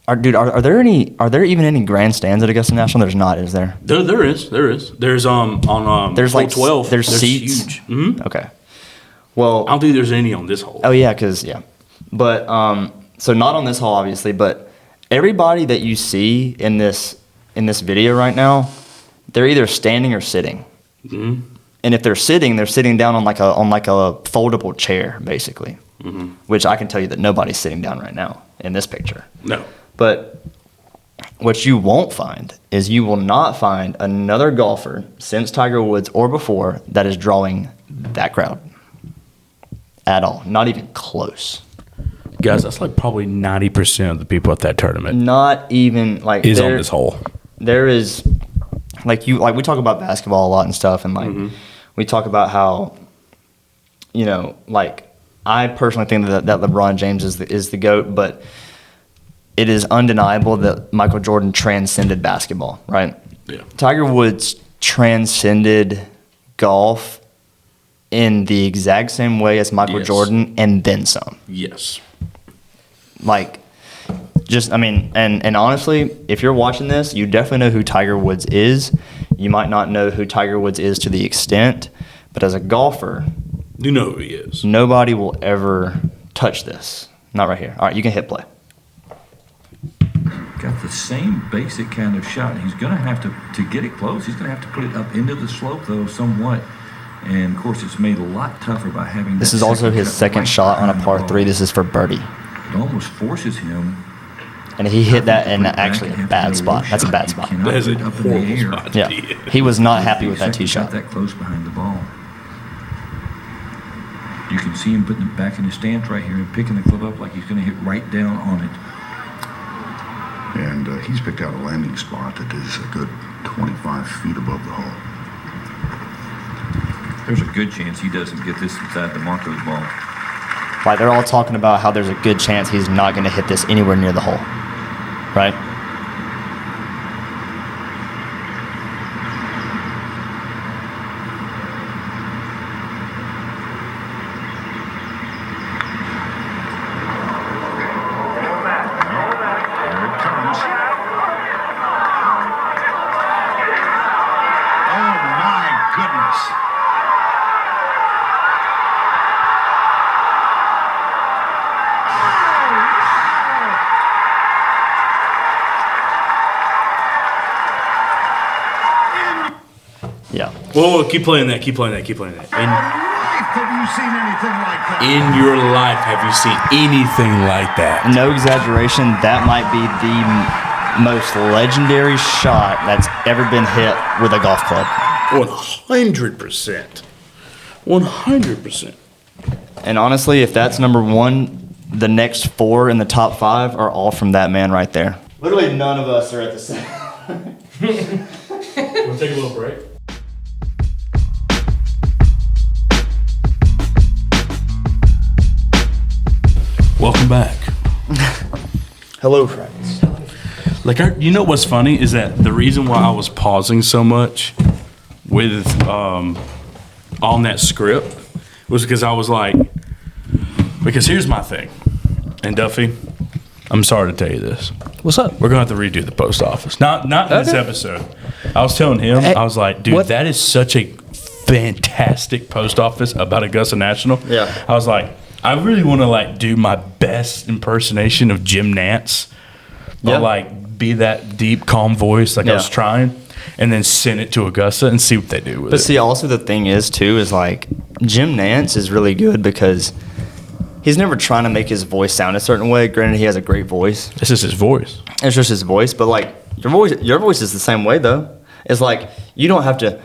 are there even any grandstands at Augusta National? There's not, is there? There is. There's on There's hole like 12. There's seats. Huge. Mm-hmm. Okay. Well, I don't think there's any on this hole. oh yeah, but so not on this hole obviously, but everybody that you see in this video right now, they're either standing or sitting. Mm-hmm. And if they're sitting down on like a foldable chair basically, Mm-hmm. which I can tell you that nobody's sitting down right now in this picture. No. But what you won't find is you will not find another golfer since Tiger Woods or before that is drawing that crowd at all. Not even close. Guys, that's like probably 90% of the people at that tournament Not even like is on this hole. There is we talk about basketball a lot and stuff, and we talk about how I personally think that LeBron James is the GOAT, but it is undeniable that Michael Jordan transcended basketball, right? Yeah. Tiger Woods transcended golf in the exact same way as Michael Yes. Jordan and then some. Yes. Like, just, I mean, and honestly, if you're watching this, you definitely know who Tiger Woods is. You might not know who Tiger Woods is to the extent, but as a golfer, You know who he is. nobody will ever touch this. Not right here. All right, you can hit play. Got the same basic kind of shot. He's going to have to get it close, he's going to have to put it up into the slope, though, somewhat. And, of course, it's made a lot tougher by having This that is also his cut second right shot on a behind the par ball. 3. This is for birdie. It almost forces him. And he hit that to in put it back actually and a have to bad hit spot. low That's a shot. bad You spot. cannot That is a put it up in the horrible air. spot. Yeah. He was not happy The with that second tee shot. Got that close behind the ball. You can see him putting it back in his stance right here and picking the club up like he's going to hit right down on it. And he's picked out a landing spot that is a good 25 feet above the hole. There's a good chance he doesn't get this inside the Marco's ball. Like, they're all talking about how there's a good chance he's not going to hit this anywhere near the hole. Right? Here it comes. Oh, my goodness. Yeah. Whoa, keep playing that. Keep playing that. Keep playing that. Have you seen anything like that? In your life, have you seen anything like that? No exaggeration, that might be the most legendary shot that's ever been hit with a golf club. 100%. 100%. And honestly, if that's number one, the next 4 in the top 5 are all from that man right there. Literally none of us are at the same. We'll take a little break. Welcome back. Hello, friends. Like, you know what's funny is that the reason why I was pausing so much with on that script was because I was like, because here's my thing, and Duffy, I'm sorry to tell you this. What's up? We're gonna have to redo the post office. Not in this Okay. episode. I was telling him, Hey, I was like, dude, what- that is such a fantastic post office about Augusta National. Yeah. I was like, I really want to like do my best impersonation of Jim Nantz, but Yeah. like be that deep, calm voice, like I was Yeah. trying, and then send it to Augusta and see what they do with But it. see, also the thing is, too, is like Jim Nantz is really good because he's never trying to make his voice sound a certain way. Granted, he has a great voice. This is his voice. It's just his voice, but like your voice is the same way though. It's like you don't have to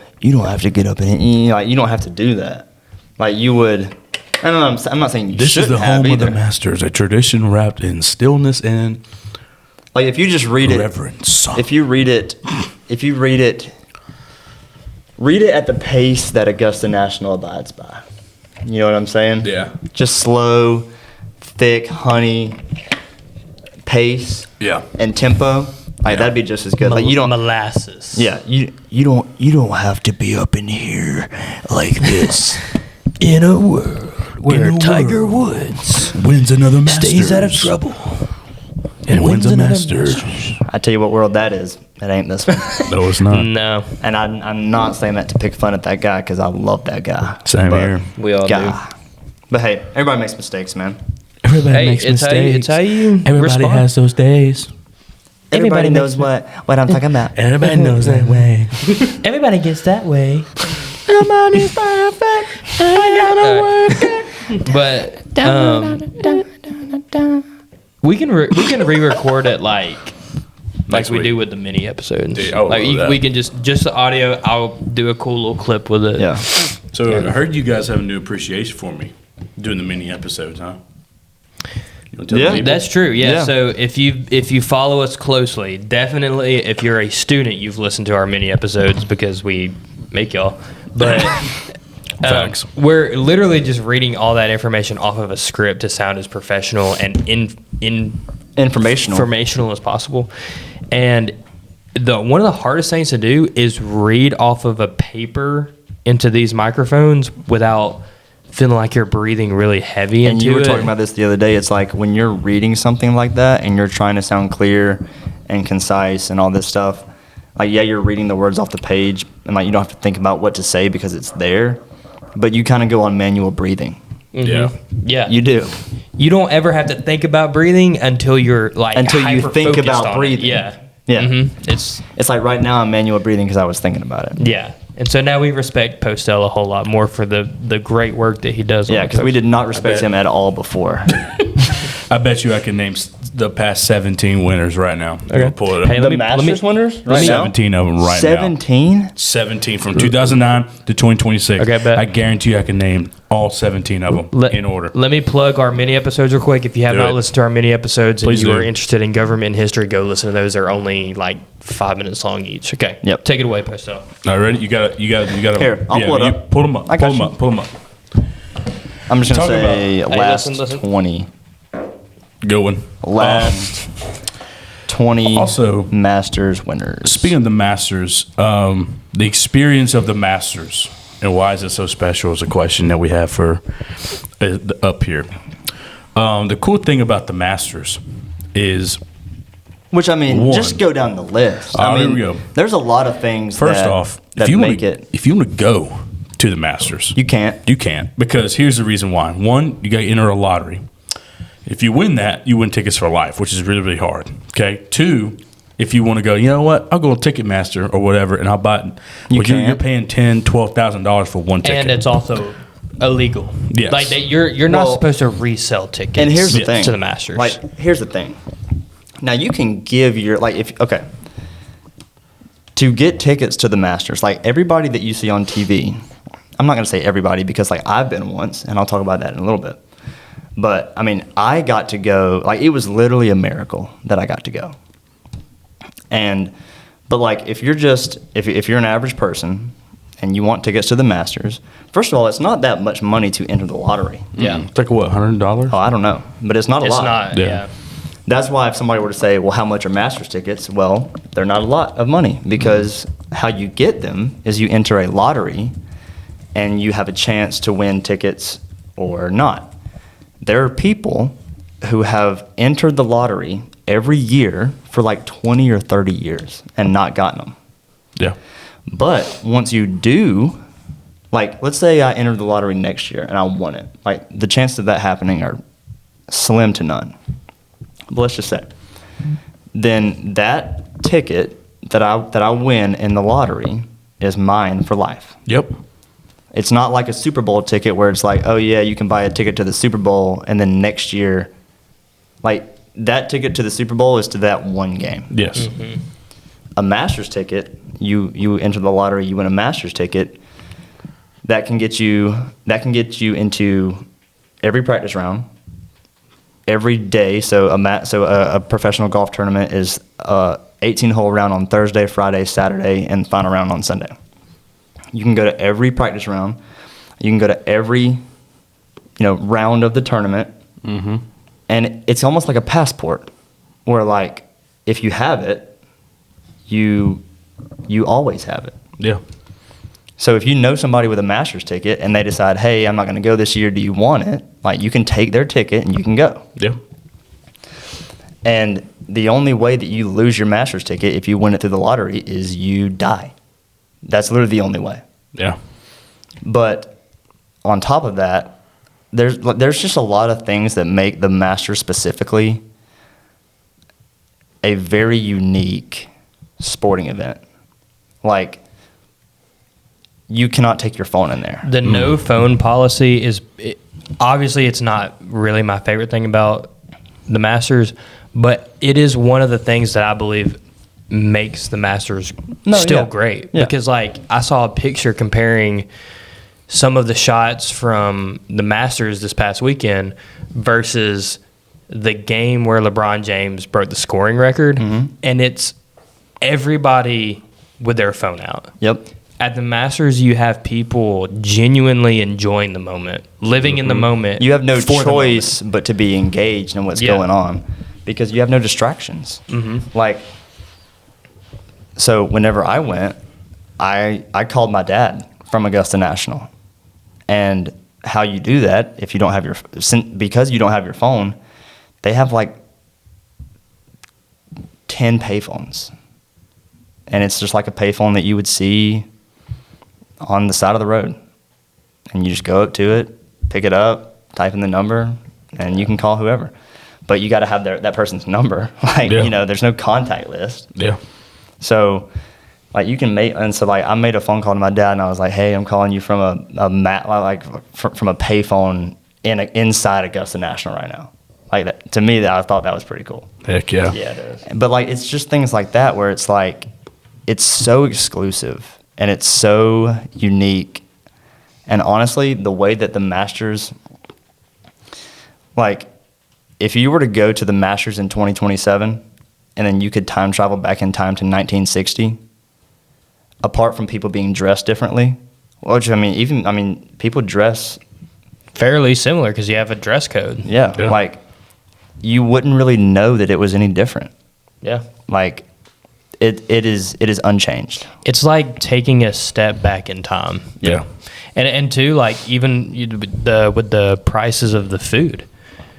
get up and you don't have to do that. Like you would. I don't know. I'm not saying you This is shouldn't the have home of either. the masters, a tradition wrapped in stillness and Like if you just read it, reverence. if you read it, read it at the pace that Augusta National abides by. You know what I'm saying? Yeah. Just slow, thick, honey pace Yeah. and tempo. Like that'd be just as good. Like you don't. molasses. Yeah, you don't have to be up in here like this. In a world where In a Tiger world. Woods Wins another Masters. stays out of trouble. And wins a another Masters. I tell you what world that is. It ain't this one. No, it's not. No, And I'm not saying that to pick fun at that guy because I love that guy. Same But here. we all do. God. But hey, everybody makes mistakes, man. Everybody Hey, makes it's how mistakes. you- it's how you Everybody respond. has those days. Everybody Everybody knows makes what I'm talking about. Everybody knows that way. Everybody gets that way. Nobody's perfect. I gotta work it. But we can re-record it like Next we week. do with the mini episodes. Yeah, I would like love that. we can just the audio. I'll do a cool little clip with it. Yeah. So I heard you guys have a new appreciation for me doing the mini episodes, huh? You wanna tell Yeah, the people? That's true. Yeah. Yeah. So if you follow us closely, definitely if you're a student, you've listened to our mini episodes because we make y'all. But Facts. we're literally just reading all that information off of a script to sound as professional and Informational. as possible. And one of the hardest things to do is read off of a paper into these microphones without feeling like you're breathing really heavy And into you were it. talking about this the other day. It's like when you're reading something like that and you're trying to sound clear and concise and all this stuff, like, yeah, you're reading the words off the page and like you don't have to think about what to say because it's there, but you kind of go on manual breathing. Yeah. Yeah. You do. You don't ever have to think about breathing until you're like Until you think hyper-focused about on it. breathing. Yeah. Yeah. It's It's like right now I'm manual breathing because I was thinking about it. yeah. And so now we respect Postelle a whole lot more for the great work that he does. Yeah, because we did not respect bet. him at all before. I bet you I can name the past 17 winners right now. Okay. Pull it up. Hey, let me- winners? let me- 17 of them right now. 17? 17 from 2009 to 2026. Okay, bet. I guarantee you I can name all 17 of them in order. Let me plug our mini episodes real quick. If you have Do not it. listened to our mini episodes Please and you do. are interested in government and history, go listen to those. They're only like 5 minutes long each. Okay. Yep. Take it away, Postelle. All right, ready? You got to. Here, I'll pull it up. Pull them up. I got Pull them you. up. Pull them up. I'm just going to Talking say about- last listen. 20. Good one. Last 20 also, Masters winners. Speaking of the Masters, the experience of the Masters and why is it so special is a question that we have for up here. The cool thing about the Masters is, Which, I mean, One. just go down the list. Oh, I here mean, we go. There's a lot of things first that, off, that if you make want it. to go to the Masters, You can't. You can't, because here's the reason why. One, you got to enter a lottery. If you win that, you win tickets for life, which is really, really hard. Okay. Two, if you want to go, you know what? I'll go to Ticketmaster or whatever, and I'll buy it. You Well, you're can't. paying $10,000, $12,000 for one ticket. And it's also illegal. Yes. Like you're not Well, supposed to resell tickets. And here's the Yes. thing. to the Masters. Like, here's the thing. Now, you can give your, like, if, okay. To get tickets to the Masters, like, everybody that you see on TV, I'm not going to say everybody because, like, I've been once, and I'll talk about that in a little bit. But, I mean, I got to go, like, it was literally a miracle that I got to go. But, like, if you're just, if you're an average person and you want tickets to the Masters, first of all, it's not that much money to enter the lottery. yeah. It's like what, $100? Oh, I don't know. But it's not a It's lot. not. Yeah. Yeah. That's why if somebody were to say, well, how much are Masters tickets? Well, they're not a lot of money because how you get them is you enter a lottery and you have a chance to win tickets or not. There are people who have entered the lottery every year for like 20 or 30 years and not gotten them. Yeah. But once you do, like, let's say I entered the lottery next year and I won it. Like, the chances of that happening are slim to none. But let's just say, then that ticket that I win in the lottery is mine for life. Yep. It's not like a Super Bowl ticket where it's like, oh yeah, you can buy a ticket to the Super Bowl and then next year, like, that ticket to the Super Bowl is to that one game. Yes. A Masters ticket, you enter the lottery, you win a Masters ticket, that can get you into every practice round, every day. So a professional golf tournament is 18-hole round on Thursday, Friday, Saturday, and final round on Sunday. You can go to every practice round. You can go to every round of the tournament. Mm-hmm. And it's almost like a passport where, like, if you have it, you always have it. Yeah. So if you know somebody with a Masters ticket and they decide, hey, I'm not going to go this year, do you want it? Like, you can take their ticket and you can go. Yeah. And the only way that you lose your Masters ticket if you win it through the lottery is you die. That's literally the only way. Yeah. But on top of that, there's just a lot of things that make the Masters specifically a very unique sporting event. Like, you cannot take your phone in there. The no phone policy is obviously it's not really my favorite thing about the Masters, but it is one of the things that I believe makes the Masters still yeah. great. Yeah. Because, like, I saw a picture comparing some of the shots from the Masters this past weekend versus the game where LeBron James broke the scoring record, and it's everybody with their phone out. Yep. At the Masters, you have people genuinely enjoying the moment, living in the moment. You have no for the choice but to be engaged in what's Yeah. going on because you have no distractions. Mm-hmm. Like, so whenever I went, I called my dad from Augusta National. And how you do that, if you don't have because you don't have your phone, they have like 10 payphones. And it's just like a payphone that you would see on the side of the road. And you just go up to it, pick it up, type in the number, and you can call whoever. But you got to have that person's number. Like, Yeah. you know, there's no contact list. Yeah. So, like, you can make, and so, like, I made a phone call to my dad, and I was like, hey, I'm calling you from from a payphone inside Augusta National right now. Like, that, to me, I thought that was pretty cool. Heck yeah. Yeah, it is. But, like, it's just things like that where it's like, it's so exclusive and it's so unique. And honestly, the way that the Masters, like, if you were to go to the Masters in 2027 and then you could time travel back in time to 1960, apart from people being dressed differently, which, I mean, people dress, Fairly similar because you have a dress code. Yeah. like, you wouldn't really know that it was any different. Yeah. Like, it is unchanged. It's like taking a step back in time. Yeah. And two, like even with the prices of the food.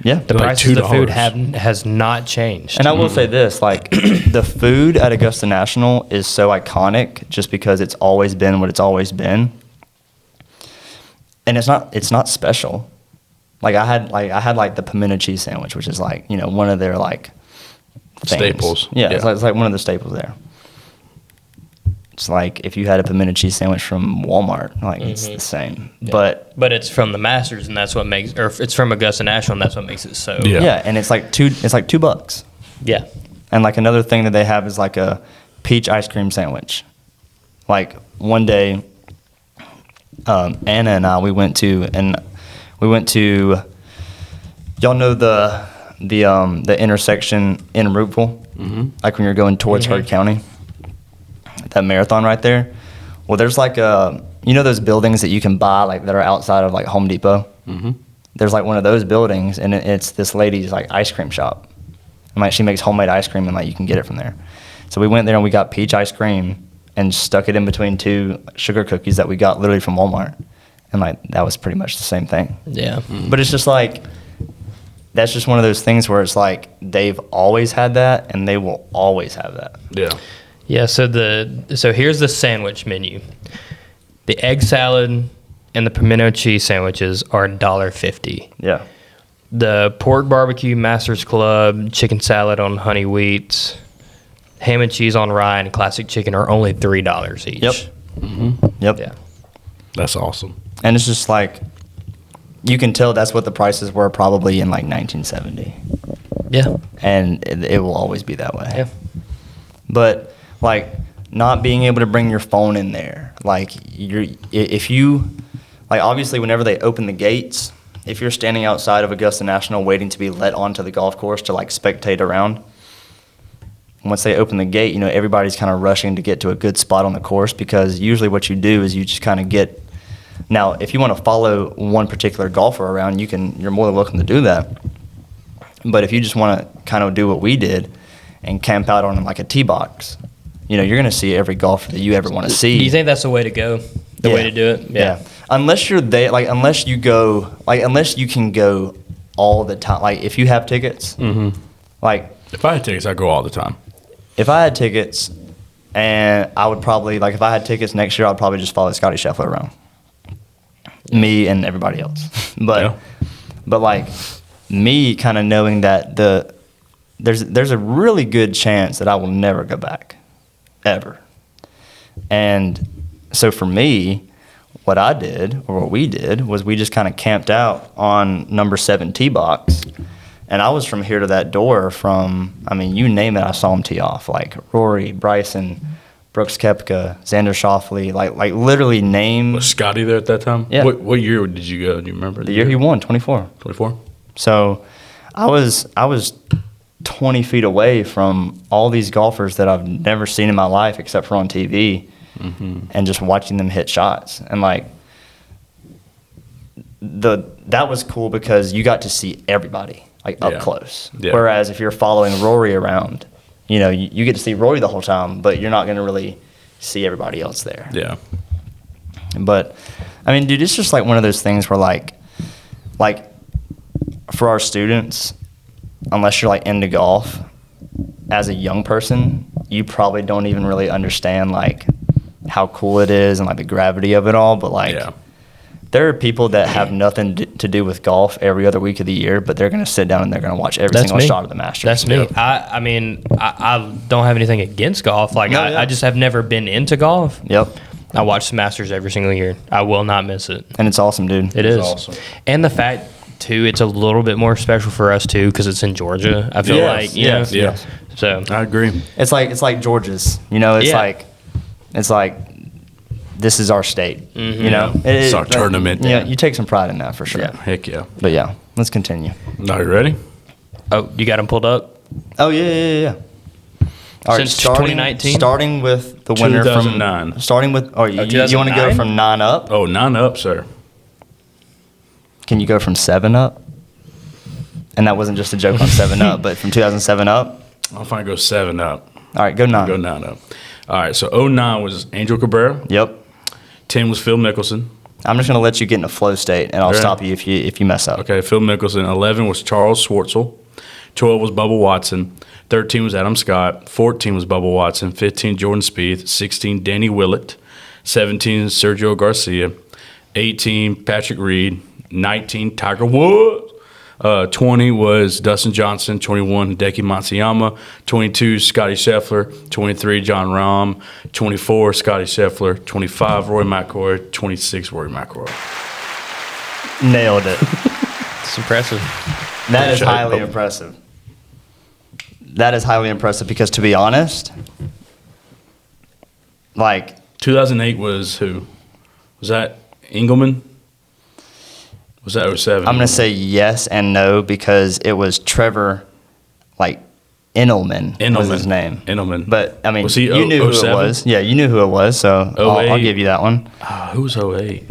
Yeah. The Like prices of the food $2. has not changed. And I will say this, like, the food at Augusta National is so iconic just because it's always been what it's always been. And it's not special. Like, I had the pimento cheese sandwich, which is like, you know, one of their like things. Staples. Yeah, Yeah. It's like one of the staples there. It's like if you had a pimento cheese sandwich from Walmart, like it's the same. But it's from the Masters, and that's what makes, or it's from Augusta National, and that's what makes it so. Yeah. yeah, and it's like $2. Yeah. And like another thing that they have is like a peach ice cream sandwich. Like one day, Anna and I we went to y'all know the intersection in Roopville, like when you're going towards Heard County, that marathon right there. Well, there's like those buildings that you can buy like that are outside of like Home Depot. There's like one of those buildings, and it's this lady's like ice cream shop. And like she makes homemade ice cream, and like you can get it from there. So we went there and we got peach ice cream and stuck it in between two sugar cookies that we got literally from Walmart. And like that was pretty much the same thing. Yeah. But it's just like, that's just one of those things where it's like they've always had that and they will always have that. Yeah. Yeah, so here's the sandwich menu. The egg salad and the pimento cheese sandwiches are $1.50. Yeah. The pork barbecue Masters Club, chicken salad on honey wheat, ham and cheese on rye, and classic chicken are only $3 each. Yep. Yep. Yeah. That's awesome. And it's just like, you can tell that's what the prices were probably in like 1970. Yeah. And it will always be that way. Yeah. But like not being able to bring your phone in there, like if you, like obviously whenever they open the gates, if you're standing outside of Augusta National waiting to be let onto the golf course to like spectate around, once they open the gate, you know, everybody's kind of rushing to get to a good spot on the course, because usually what you do is you just kind of get, now if you want to follow one particular golfer around, you're more than welcome to do that. But if you just want to kind of do what we did and camp out on like a tee box, you know, you're going to see every golfer that you ever want to see. Do you think that's the way to go? The way to do it? Yeah. Unless you're there, like unless you can go all the time. Like if you have tickets, like If I had tickets, I'd go all the time. if I had tickets, and I would probably, like if I had tickets next year, I'd probably just follow Scotty Scheffler around. Me and everybody else. But like me kind of knowing that there's a really good chance that I will never go back, ever. And so for me, what I did, or what we did, was we just kind of camped out on number 7 tee box. And I was from here to that door from, I mean, you name it, I saw him tee off. Like Rory, Bryson, Brooks Koepka, Xander Schauffele, like literally name. Was Scotty there at that time? Yeah. What year did you go? Do you remember? The year he won, 24. 24? So I was 20 feet away from all these golfers that I've never seen in my life except for on TV, and just watching them hit shots. And like that was cool because you got to see everybody like up close. Yeah. Whereas if you're following Rory around, you know, you get to see Rory the whole time, but you're not going to really see everybody else there. Yeah. But I mean, dude, it's just like one of those things where like for our students, unless you're like into golf, as a young person, you probably don't even really understand like how cool it is and like the gravity of it all. But like, there are people that have nothing to do with golf every other week of the year, but they're going to sit down and they're going to watch every single shot of the Masters. That's me. I mean, I don't have anything against golf. Like, I just have never been into golf. Yep. I watch the Masters every single year. I will not miss it. And it's awesome, dude. It is awesome. And the fact, too, it's a little bit more special for us, too, because it's in Georgia. I feel like, you know. Yeah. So I agree. It's like Georgia's, you know, it's like this is our state, you know. It's our tournament. Yeah, you take some pride in that for sure. Heck yeah. But yeah, let's continue. Are you ready? Oh, you got them pulled up? Oh yeah. All right, Since 2019? Starting with the winner 2009. from starting with. Oh, you want to 2009? go from 9 up? Oh, 9 up, sir. Can you go from 7 up? And that wasn't just a joke on 7 up, but from 2007 up. I'll find go 7 up. All right, go 9. Go 9 up. All right, so 09 was Angel Cabrera. Yep. 10 was Phil Mickelson. I'm just gonna let you get in a flow state, and I'll Right. stop you if you mess up. Okay, Phil Mickelson. 11 was Charles Schwartzel. 12 was Bubba Watson. 13 was Adam Scott. 14 was Bubba Watson. 15, Jordan Spieth. 16, Danny Willett. 17, Sergio Garcia. 18, Patrick Reed. 19, Tiger Woods. 20 was Dustin Johnson. 21, Hideki Matsuyama. 22, Scotty Scheffler. 23, John Rahm. 24, Scotty Scheffler. 25, Rory McIlroy. 26, Rory McIlroy. Nailed it. It's impressive. That is highly impressive. That is highly impressive because, to be honest, like 2008 was who? Was that Engelman? Was that 07? I'm gonna say yes and no because it was Trevor, like Engelman was his name. Engelman. But I mean, Was he you knew who it 07? was. Yeah, you knew who it was. So I'll 08? give you that one. Who was 08?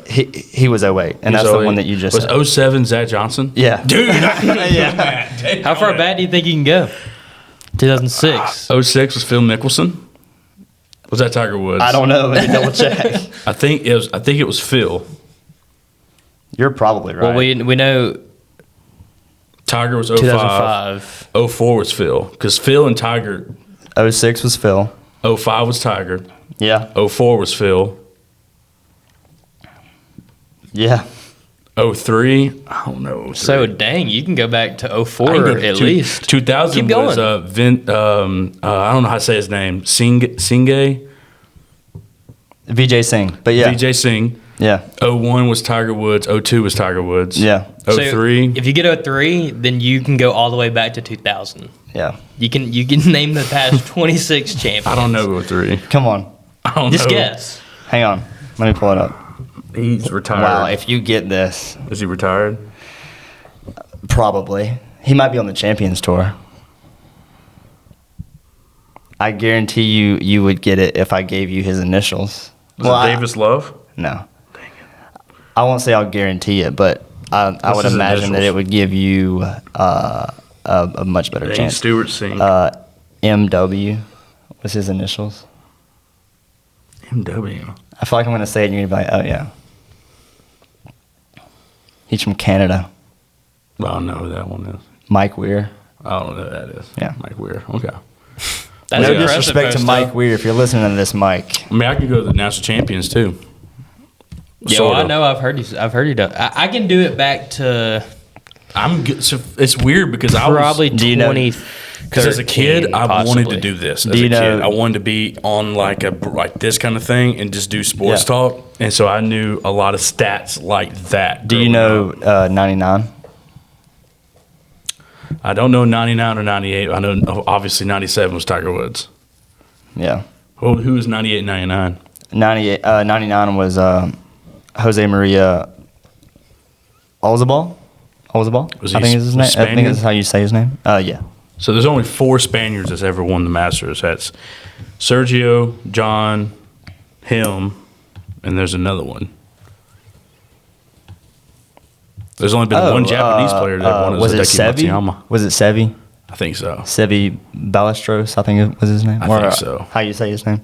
He was 08, and that's the one that you just said. Was 07 Zach Johnson? Yeah. Dude, Yeah. How far back do you think you can go? 2006. 06 was Phil Mickelson. Was that Tiger Woods? I don't know. Let me double check. I think it was Phil. You're probably right. Well, we know Tiger was 05. 2005. 04 was Phil. Because Phil and Tiger, 06 was Phil. 05 was Tiger. Yeah. 04 was Phil. Yeah. 03, I don't know. 03. So dang, you can go back to I 04 can go at to least. 2000 Keep going. was I don't know how to say his name. Singh. Vijay Singh. But yeah. Vijay Singh. Yeah. 01 was Tiger Woods. 02 was Tiger Woods. Yeah. 03. So if you get 03, then you can go all the way back to 2000. Yeah. You can name the past 26 champions. I don't know 03. Come on. I don't Just know. guess. Hang on. Let me pull it up. He's retired. Wow. If you get this, Is he retired? probably. He might be on the Champions Tour. I guarantee you would get it if I gave you his initials. Was it Davis Love? No. I won't say I'll guarantee it, but I would his imagine that initials? it would give you a much better Dane chance. Stewart Singh. MW was his initials. MW. I feel like I'm going to say it and you're going to be like, oh, yeah. He's from Canada. I don't know who that one is. Mike Weir. I don't know who that is. Yeah. Mike Weir. Okay. That's No Yeah. disrespect to Postelle. Mike Weir if you're listening to this, Mike. I mean, I could go to the national champions too. Yo, Sorta. I know. I've heard he does. I can do it back to I'm good. So it's weird because I probably was, Do you know- 2013. because as a kid I wanted to possibly. do this. As Do a you know- kid, I wanted to be on like this kind of thing and just do sports Yeah. talk. And so I knew a lot of stats like that. Do you growing know up. 99? I don't know 99 or 98. I know obviously 97 was Tiger Woods. Yeah. Well, who was 98 and 99? 99 was Jose Maria Olazabal. Was I he think is his name. I think Spaniard? that's how you say his name. Yeah. So there's only 4 Spaniards that's ever won the Masters. That's Sergio, John, him, and there's another one. There's only been one Japanese player that won. Was it Hideki Sevi? Matsuyama. Was it Sevi? I think so. Sevi Ballesteros, I think it was his name. I think so. How you say his name?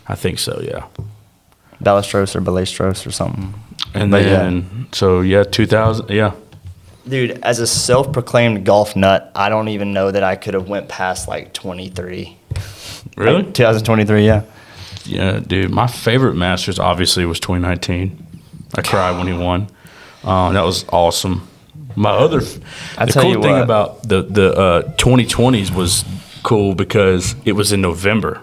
I think so. Yeah. Ballesteros or Ballesteros or something. And But then, 2000, yeah. Dude, as a self-proclaimed golf nut, I don't even know that I could have went past like 23. Really? Like 2023, yeah. Yeah, dude. My favorite Masters obviously was 2019. I cried when he won. That was awesome. My other, the tell cool you thing what. about the 2020s was cool because it was in November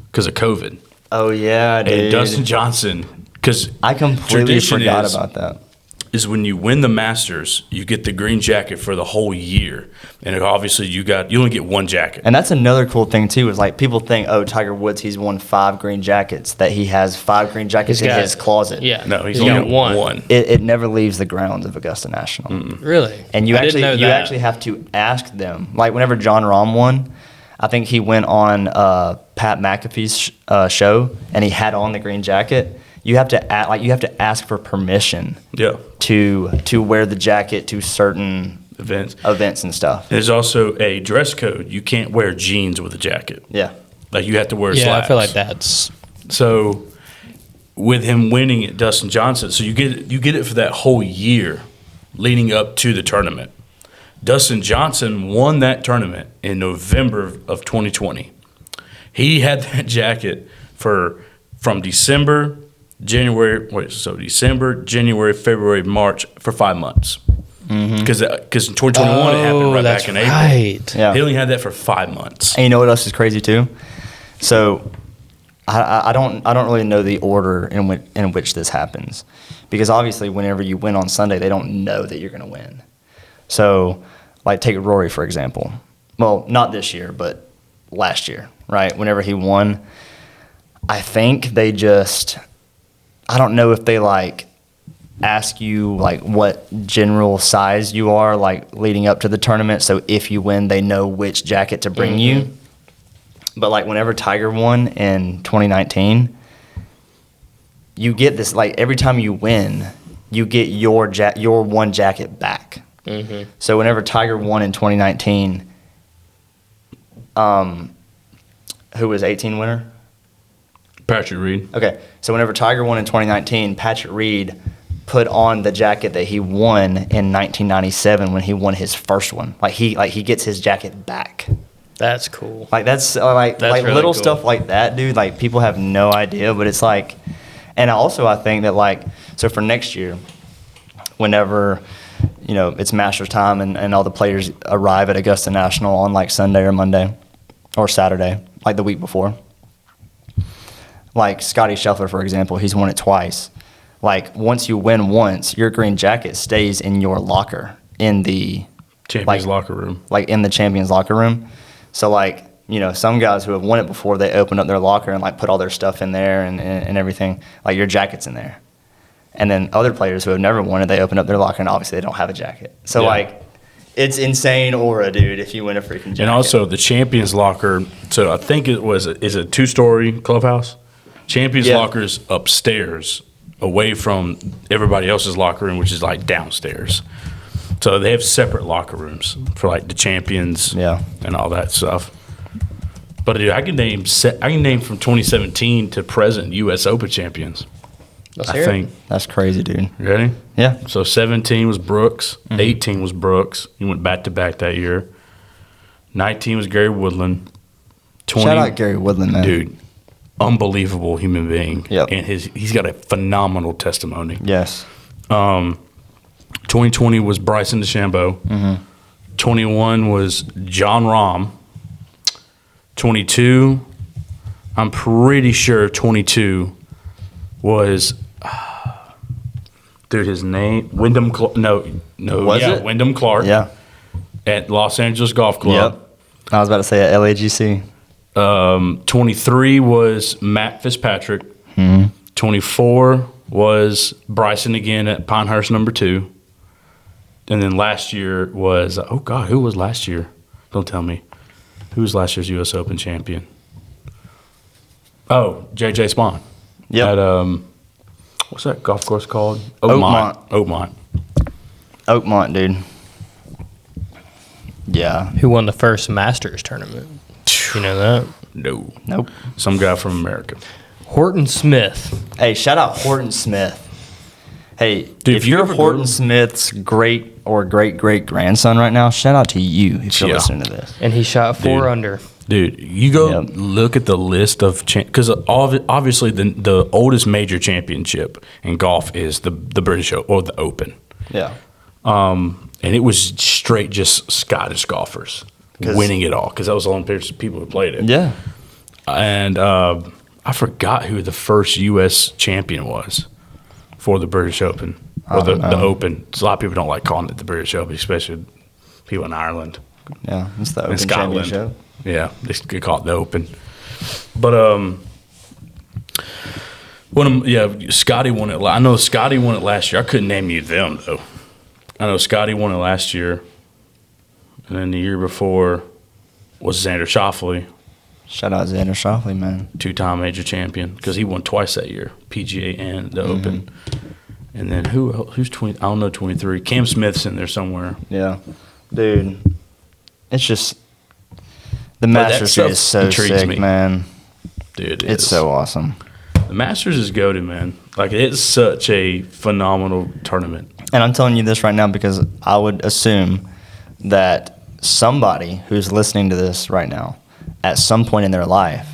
because of COVID. Oh yeah, dude. And Dustin Johnson, because I completely forgot about that. Is when you win the Masters, you get the green jacket for the whole year, and obviously you only get one jacket. And that's another cool thing too. Is like people think, oh, Tiger Woods, he's won 5 green jackets. That he has 5 green jackets in his closet. Yeah. No, he's got only one. It never leaves the grounds of Augusta National. Really? And you I didn't know actually that. have to ask them. Like whenever John Rahm won, I think he went on Pat McAfee's show and he had on the green jacket. You have to ask for permission. Yeah. To wear the jacket to certain Events. and stuff. There's also a dress code. You can't wear jeans with a jacket. Yeah. Like you have to wear Yeah, slacks. I feel like that's So with him winning at Dustin Johnson, so you get it for that whole year leading up to the tournament. Dustin Johnson won that tournament in November of 2020. He had that jacket from December, January, February, March for 5 months. Because in 2021 it happened right that's back in April. right. Yeah. He only had that for 5 months. And you know what else is crazy too? So I don't really know the order in which this happens, because obviously whenever you win on Sunday, they don't know that you're going to win. So, like take Rory for example. Well, not this year, but last year, right? Whenever he won, I think they just, I don't know if they like ask you like what general size you are like leading up to the tournament, so if you win, they know which jacket to bring you. But like whenever Tiger won in 2019, you get this, like every time you win, you get your one jacket back. So whenever Tiger won in 2019, who was 18 winner? Patrick Reed. Okay, so whenever Tiger won in 2019, Patrick Reed put on the jacket that he won in 1997 when he won his first one. Like he gets his jacket back. That's cool. Like that's That's really little cool. stuff like that, dude. Like people have no idea, but it's like, and also I think that like, so for next year, whenever, you know, it's Masters time and all the players arrive at Augusta National on like Sunday or Monday or Saturday, like the week before. Like Scotty Scheffler, for example, he's won it twice. Like once you win once, your green jacket stays in your locker in the Champions locker room. like in the champions locker room. So like, you know, some guys who have won it before, they open up their locker and like put all their stuff in there and everything. Like your jacket's in there. And then other players who have never won it, they open up their locker and obviously they don't have a jacket. So Yeah. like, it's insane aura, dude, if you win a freaking jacket. And also the Champions locker. So I think is a 2-story clubhouse. Champions Yeah. locker's upstairs, away from everybody else's locker room, which is like downstairs. So they have separate locker rooms for like the champions, Yeah. and all that stuff. But dude, I can name from 2017 to present U.S. Open champions. Let's I hear it. think. That's crazy, dude. You ready? Yeah. So 17 was Brooks, 18 was Brooks. He went back to back that year. 19 was Gary Woodland. 20, Shout out Gary Woodland, man. dude, unbelievable human being. Yep. And he's got a phenomenal testimony. Yes. 2020 was Bryson DeChambeau. 21 was John Rahm. 22, I'm pretty sure 22 was, dude, his name, Wyndham Clark. No, Was it? Wyndham Clark. Yeah. At Los Angeles Golf Club. Yep. I was about to say at LAGC. 23 was Matt Fitzpatrick. 24 was Bryson again at Pinehurst number 2. And then last year was, oh God, who was last year? Don't tell me. Who was last year's U.S. Open champion? Oh, J.J. Spawn. Yep. At, what's that golf course called? Oakmont. Oakmont. Oakmont, dude. Yeah. Who won the first Masters tournament? You know that? No. Nope. Some guy from America. Horton Smith. Hey, shout out Horton Smith. Hey, Dude, if if you you're ever Horton go- Smith's great or great grandson right now, shout out to you if you're Yeah. listening to this. And he shot 4 Dude. under. Dude, you go Yep. look at the list of because obviously the oldest major championship in golf is the British or the Open, Yeah. and it was straight just Scottish golfers 'Cause- winning it all because that was the only people who played it. Yeah. And I forgot who the first U.S. champion was for the British Open or the Open. A lot of people don't like calling it the British Open, especially people in Ireland. Yeah. It's the Open In Scotland. Championship. Yeah, they could call it the Open. But Scotty won it. I know Scotty won it last year. I couldn't name you them though. I know Scotty won it last year, and then the year before was Xander Schauffele, Shout out Xander Schauffele, man. 2-time major champion because he won twice that year, PGA and the Open. And then who's 20? I don't know 23. Cam Smith's in there somewhere. Yeah. Dude, it's just the that Masters stuff is so intrigues sick, me. man. Dude, It's so awesome. The Masters is goated, man. Like it's such a phenomenal tournament. And I'm telling you this right now because I would assume that somebody who's listening to this right now, at some point in their life,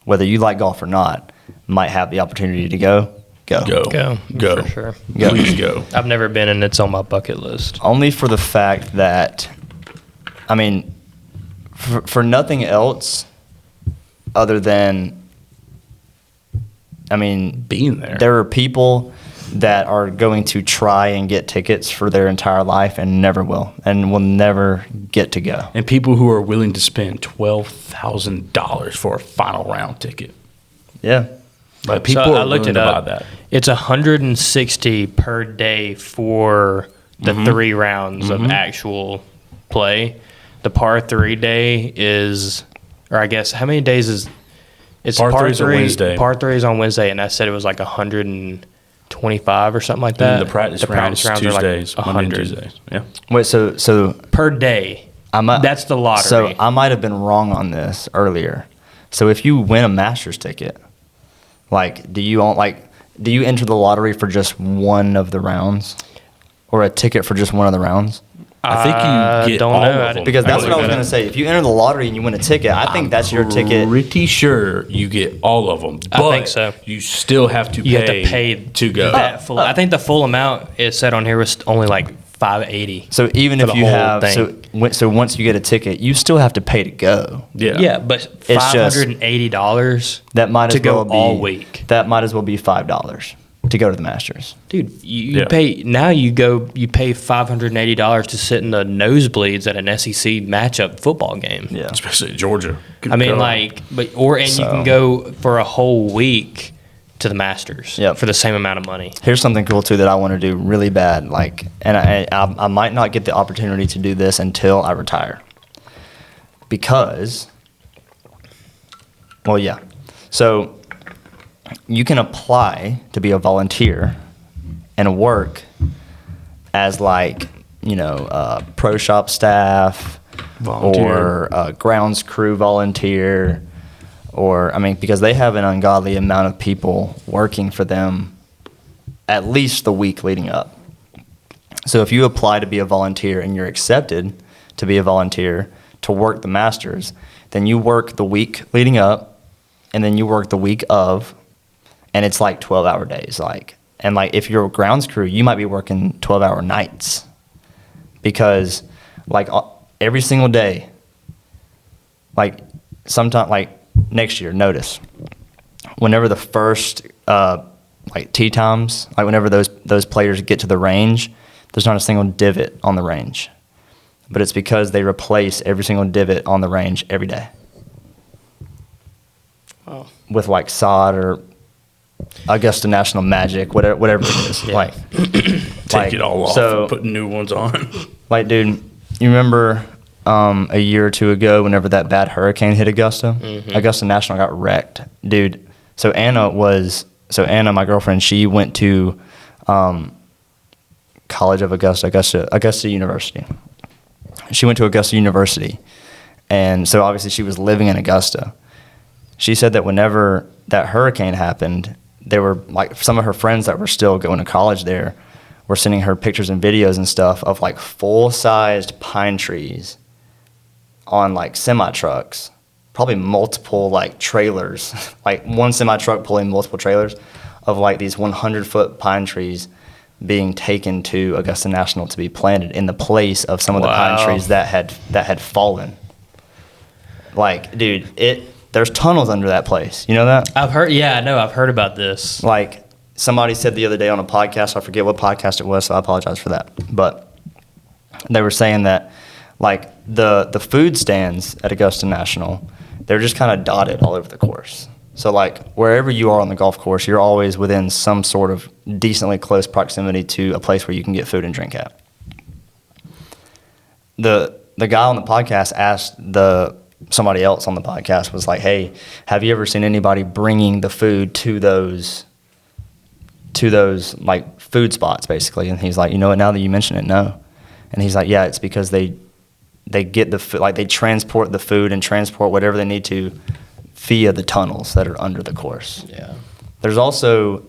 whether you like golf or not, might have the opportunity to go. Go. For sure. Go. Please go. I've never been, and it's on my bucket list. Only for the fact that, I mean, for nothing else other than, I mean, Being there. there are people that are going to try and get tickets for their entire life and never will never get to go. And people who are willing to spend $12,000 for a final round ticket. Yeah. Like people So are I looked willing it to buy up. that. It's $160 per day for the 3 rounds of actual play. The par 3 day is, or I guess how many days is? It's Par 3's on Wednesday. Par 3 is on Wednesday, and I said it was like 125 or something like that. And the practice rounds Tuesdays, are like Monday and 100 Tuesdays. Yeah. Wait, so per day. That's the lottery. So I might have been wrong on this earlier. So if you win a Masters ticket, like, do you enter the lottery for just one of the rounds, or a ticket for just one of the rounds? I think you get don't all know. of I them. didn't- Because that's what I was looked going it to up. say. If you enter the lottery and you win a ticket, I think that's your ticket. Pretty sure you get all of them. I But think so. you still have to You pay, have to pay to go. that full. I think the full amount it said on here was only like $580. So even for if the you whole have thing. so once you get a ticket, you still have to pay to go. Yeah. Yeah, but It's just- $580 That might to as well go be all week. That might as well be $5 to go to the Masters. Dude, you Yeah. pay now. You pay $580 to sit in the nosebleeds at an SEC matchup football game. Yeah. Especially Georgia. I mean, God. like, you So- can go for a whole week to the Masters Yep. for the same amount of money. Here's something cool too that I want to do really bad. Like, and I might not get the opportunity to do this until I retire. Because, well, yeah. So you can apply to be a volunteer and work as like, pro shop staff Volunteer. or grounds crew volunteer. Or, I mean, because they have an ungodly amount of people working for them at least the week leading up. So if you apply to be a volunteer and you're accepted to be a volunteer to work the Masters, then you work the week leading up and then you work the week of, and it's like 12-hour days. And if you're a grounds crew, you might be working 12-hour nights because every single day, sometime next year, notice, whenever the first tee times, whenever those players get to the range, there's not a single divot on the range. But it's because they replace every single divot on the range every day. Oh. With sod or Augusta National Magic, whatever it is. Yeah. Take it all off so, and put new ones on. Dude, you remember a year or two ago whenever that bad hurricane hit Augusta? Mm-hmm. Augusta National got wrecked. Dude, so Anna, my girlfriend, she went to College of Augusta University. She went to Augusta University. And so obviously she was living in Augusta. She said that whenever that hurricane happened, they were like some of her friends that were still going to college there were sending her pictures and videos and stuff of like full-sized pine trees on like semi trucks, probably multiple like trailers, like one semi truck pulling multiple trailers of like these 100-foot pine trees being taken to Augusta National to be planted in the place of some of the pine trees that had fallen. Like, dude, there's tunnels under that place. You know that? I've heard about this. Like, somebody said the other day on a podcast, I forget what podcast it was, so I apologize for that. But they were saying that, like, the food stands at Augusta National, they're just kind of dotted all over the course. So, like, wherever you are on the golf course, you're always within some sort of decently close proximity to a place where you can get food and drink at. The guy on the podcast asked somebody else on the podcast, was like, hey, have you ever seen anybody bringing the food to those like food spots, basically? And he's like, you know what, now that you mention it, no. And he's like, yeah, it's because they get the food, like they transport the food and transport whatever they need to via the tunnels that are under the course. Yeah. There's also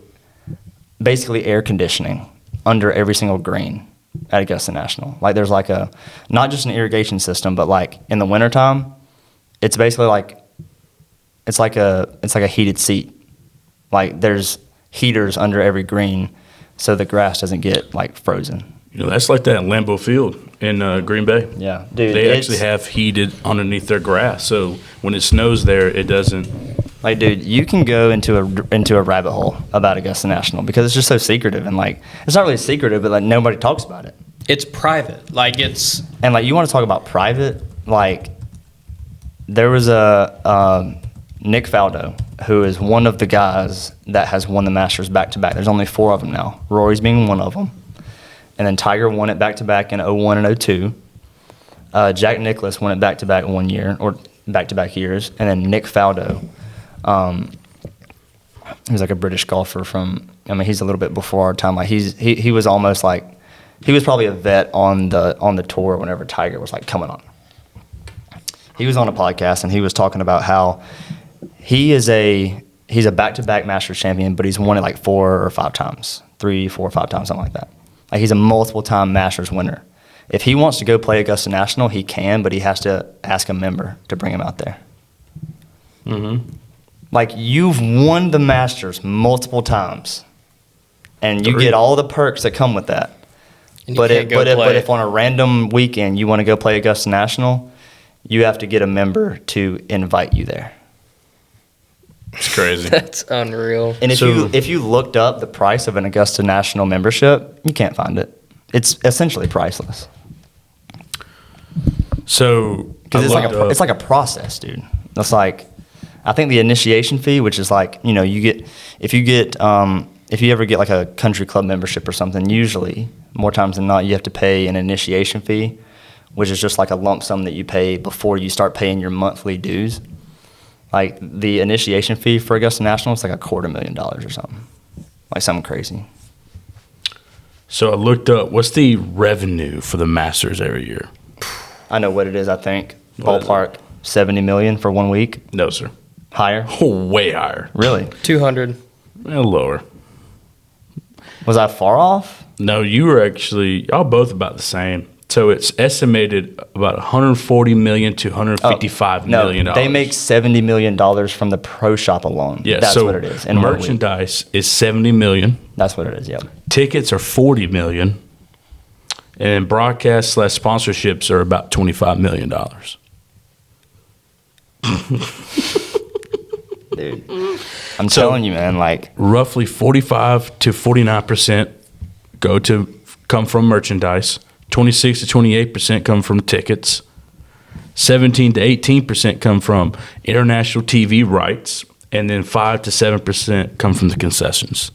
basically air conditioning under every single green at Augusta National. Like there's like not just an irrigation system, but like in the wintertime, it's basically like it's like a heated seat. Like there's heaters under every green so the grass doesn't get like frozen. You know, that's like that in Lambeau Field in Green Bay. Yeah, dude. They actually have heated underneath their grass, so when it snows there, it doesn't. Like, dude, you can go into a rabbit hole about Augusta National because it's just so secretive, and like it's not really secretive, but like nobody talks about it. It's private. Like it's. And like you want to talk about private, like there was a Nick Faldo, who is one of the guys that has won the Masters back to back. There's only 4 of them now. Rory's being one of them. And then Tiger won it back-to-back in 01 and 02. Jack Nicklaus won it back-to-back 1 year, or back-to-back years. And then Nick Faldo, he's like a British golfer he's a little bit before our time. Like he was almost like, he was probably a vet on the tour whenever Tiger was like coming on. He was on a podcast and he was talking about how he's a back-to-back Masters champion, but he's won it like 4 or 5 times, 3, 4, 5 times, something like that. Like he's a multiple-time Masters winner. If he wants to go play Augusta National, he can, but he has to ask a member to bring him out there. Mm-hmm. Like you've won the Masters multiple times, and you 3. get all the perks that come with that. But if on a random weekend you want to go play Augusta National, you have to get a member to invite you there. It's crazy. That's unreal. And if you looked up the price of an Augusta National membership, you can't find it. It's essentially priceless. So Because it's like a process, dude. It's like, I think the initiation fee, which is like, you know, if you ever get like a country club membership or something, usually more times than not, you have to pay an initiation fee, which is just like a lump sum that you pay before you start paying your monthly dues. Like the initiation fee for Augusta National is like $250,000 or something, like something crazy. So I looked up, what's the revenue for the Masters every year? I know what it is. I think What is ballpark $70 million for 1 week. No, sir. Higher? Oh, way higher. Really? 200. Lower. Was I far off? No, you were actually, y'all both about the same. So it's estimated about $140 million to $155 million. They make $70 million from the pro shop alone. Yeah, that's so what it is. In 1 week. merchandise is $70 million. That's what it is. Yep. Tickets are $40 million. And broadcast / sponsorships are about $25 million. Dude, I'm telling you, man. Like Roughly 45 to 49% come from merchandise. 26 to 28% come from tickets. 17 to 18% come from international TV rights, and then 5 to 7% come from the concessions.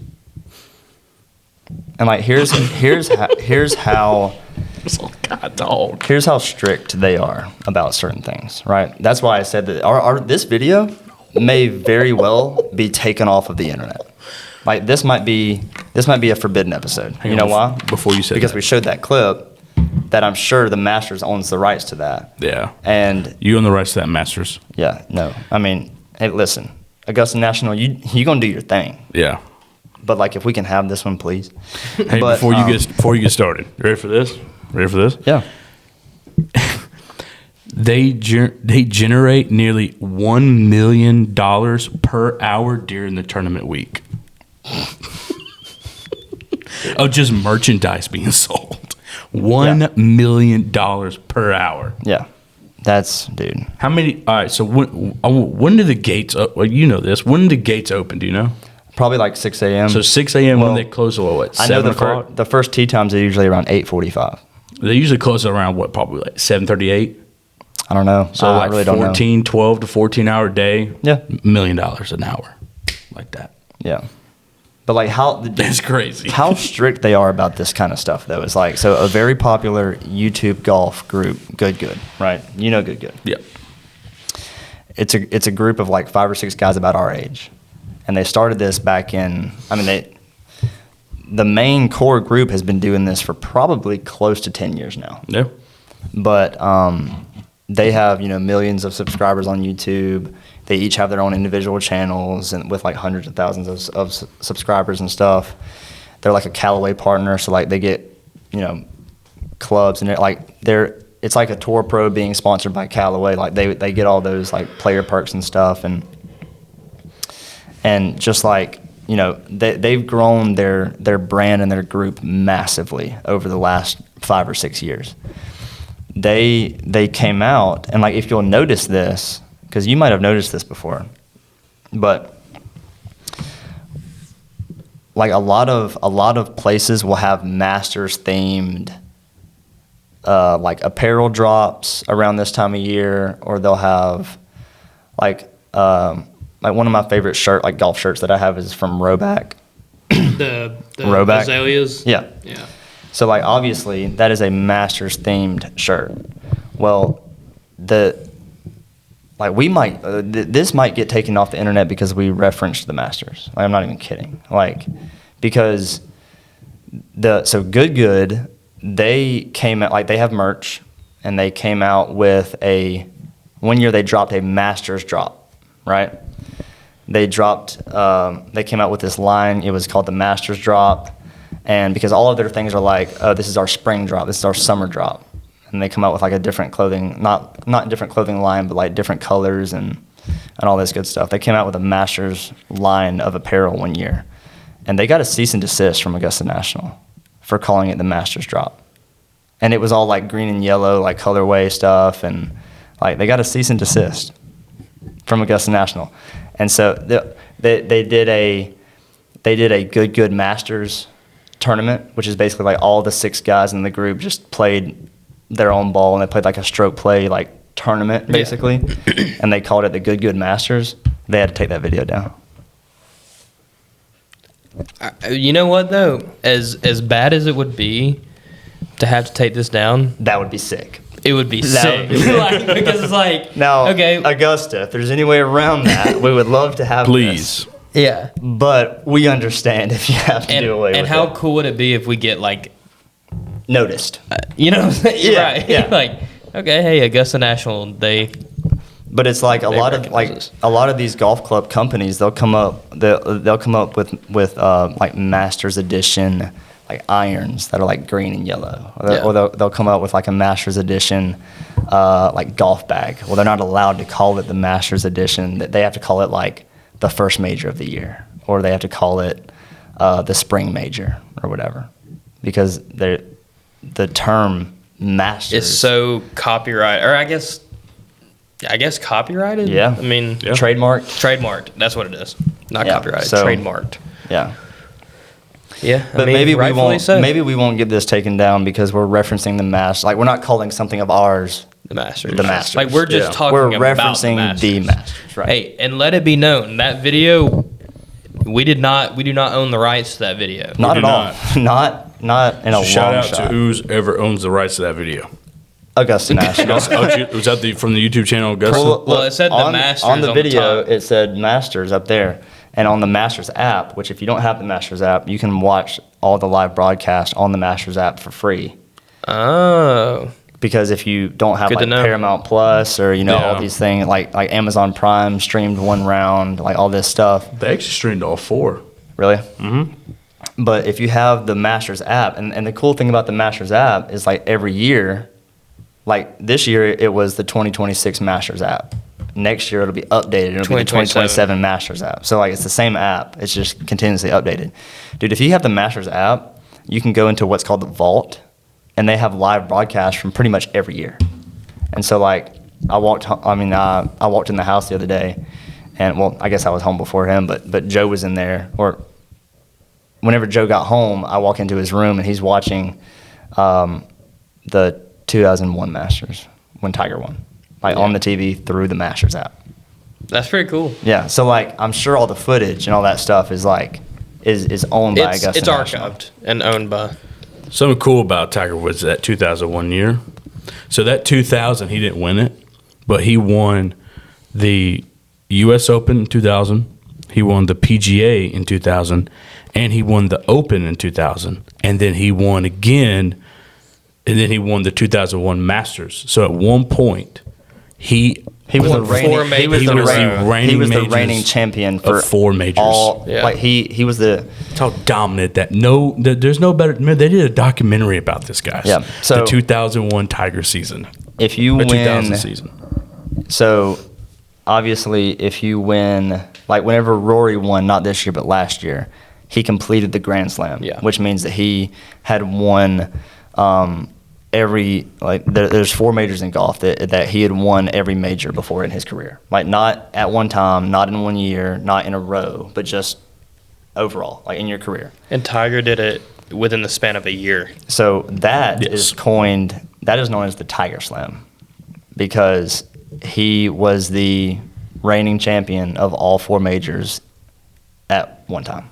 And like here's how God, dog. here's how strict they are about certain things, right? That's why I said that this video may very well be taken off of the internet. Like this might be a forbidden episode. You know why? Before you said because that. we showed that clip that I'm sure the Masters owns the rights to that. Yeah. And You own the rights to that Masters. yeah, no. I mean, hey, listen. Augusta National, you gonna do your thing. Yeah. But like, if we can have this one, please. Hey, But, before you get started, you ready for this? Yeah. They generate nearly $1 million per hour during the tournament week. Oh, just merchandise being sold. $1 million per hour. Yeah. That's, dude. How many? All right. So when do the gates? Well, you know this. When do the gates open? Do you know? Probably like 6 a.m. So 6 a.m. Well, when they close. What? I know 7 o'clock. the first tee times are usually around 8:45. They usually close around what? Probably like 7:38. I don't know. So I like really don't know. 12 to 14 hour day. Yeah. $1 million an hour, like that. Yeah. But like how That's crazy. how strict they are about this kind of stuff though is like, so a very popular YouTube golf group, Good, right? You know Good. Yeah. It's a group of like 5 or 6 guys about our age, and they started this back in. I mean, the main core group has been doing this for probably close to 10 years now. Yeah. But they have millions of subscribers on YouTube. They each have their own individual channels and with like hundreds of thousands of subscribers and stuff. They're like a Callaway partner, so like they get clubs and it's like a Tour Pro being sponsored by Callaway. Like they get all those like player perks and stuff, and just like they've grown their brand and their group massively over the last 5 or 6 years. They came out, and like, if you'll notice this, because you might have noticed this before, but like a lot of places will have Masters themed like apparel drops around this time of year, or they'll have like one of my favorite golf shirts that I have is from Roback. The Roback. azaleas. Yeah. Yeah. So like, obviously that is a Masters themed shirt. Well, this might get taken off the internet because we referenced the Masters. Like, I'm not even kidding. Like, because Good, they came out, like, they have merch, and they came out with one year they dropped a Masters drop, right? They came out with this line. It was called the Masters drop. And because all of their things are like, oh, this is our spring drop, this is our summer drop. And they come out with like a different clothing, not different clothing line, but like different colors and all this good stuff. They came out with a Masters line of apparel one year. And they got a cease and desist from Augusta National for calling it the Masters drop. And it was all like green and yellow, like colorway stuff. And like, they got a cease and desist from Augusta National. And so they did a Good Masters tournament, which is basically like all the 6 guys in the group just played their own ball, and they played like a stroke play like tournament basically. And they called it the Good Masters. They had to take that video down. You know what though? As bad as it would be to have to take this down, That would be sick. it would be That sick. would be sick. Like, because it's like, Now, okay, Augusta, if there's any way around that, we would love to have Please. this. yeah. But we understand if you have to do away with And how it. cool would it be if we get like, Noticed. you know what I'm saying? Yeah, Right. yeah. Like, okay, hey, Augusta National, they But it's like a They lot of recognize us. a lot of these golf club companies, they'll come up with like Masters edition like irons that are like green and yellow, or they'll come up with like a Masters edition like golf bag. Well, they're not allowed to call it the Masters edition. They have to call it like the first major of the year, or they have to call it the spring major or whatever, because the term Masters is so copyright, or I guess copyrighted. Yeah. I mean, trademarked. That's what it is. Not Yeah, copyrighted. so- Trademarked. Yeah. Yeah. But maybe we won't get this taken down because we're referencing the Masters. Like, we're not calling something of ours the Masters. the Masters. Like, we're just talking we're about referencing the Masters, right? Hey, and let it be known that video, we do not own the rights to that video. Not do at all. Not in a Shout long out shot. to who's ever owns the rights to that video. Augusta National. Was that from the YouTube channel Augusta? Well, it said the Masters on the on the video. top. It said Masters up there, and on the Masters app. Which, if you don't have the Masters app, you can watch all the live broadcasts on the Masters app for free. Oh. because if you don't have Good to like know. Paramount Plus or Yeah. all these things like Amazon Prime streamed one round, like all this stuff. They actually streamed all 4. Really? Mm-hmm. But if you have the Masters app, and the cool thing about the Masters app is like every year, like this year it was the 2026 Masters app. Next year it'll be updated. It'll be the 2027 Masters app. So like it's the same app. It's just continuously updated. Dude, if you have the Masters app, you can go into what's called the Vault, and they have live broadcasts from pretty much every year. And so like I walked in the house the other day, and well, I guess I was home before him, but Joe was in there. Or whenever Joe got home, I walk into his room and he's watching the 2001 Masters when Tiger won, like on the TV through the Masters app. That's pretty cool. Yeah, so like I'm sure all the footage and all that stuff is like is owned by Augusta It's National. archived and owned by. Something cool about Tiger Woods that 2001 year. So that 2000, he didn't win it, but he won the U.S. Open in 2000. He won the PGA in 2000, and he won the Open in 2000, and then he won again, and then he won the 2001 Masters. So at one point, he was won the reigning, four he was majors the in a reigning, row. he was the majors reigning champion for of 4 majors. all. Yeah. Like he was the. That's how dominant that. There's no better. Man, they did a documentary about this guy. Yeah, so- the 2001 Tiger season, If you the win, 2000 season. so obviously if you win, like whenever Rory won, not this year but last year, he completed the Grand Slam, Yeah. which means that he had won every there's 4 majors in golf that he had won every major before in his career, like not at one time, not in one year, not in a row, but just overall, like in your career. And Tiger did it within the span of a year. So that Yes. is known as the Tiger Slam, because he was the reigning champion of all 4 majors at one time.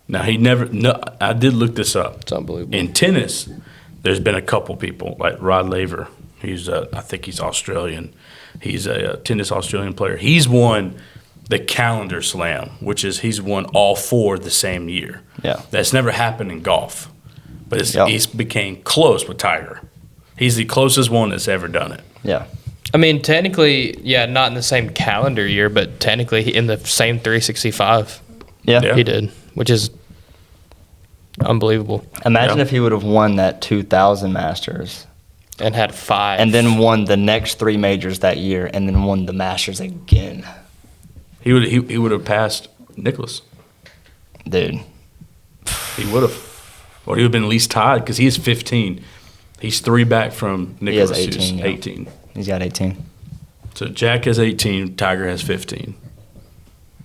Now he never. No, I did look this up. It's unbelievable. In tennis, there's been a couple people like Rod Laver. He's I think he's Australian. He's a tennis Australian player. He's won the calendar slam, which is he's won all 4 the same year. Yeah. That's never happened in golf, but Yep. he's became close with Tiger. He's the closest one that's ever done it. Yeah. I mean, technically, yeah, not in the same calendar year, but technically in the same 365 Yeah. Yeah. he did, which is unbelievable. Imagine Yeah. if he would have won that 2000 Masters And had 5. and then won the next 3 majors that year and then won the Masters again. He would have passed Nicklaus. Dude. He would have. Or he would have been at least tied because he is 15. He's 3 back from He has Nicklaus, 18, who's yeah. 18. He's got 18. So Jack has 18, Tiger has 15.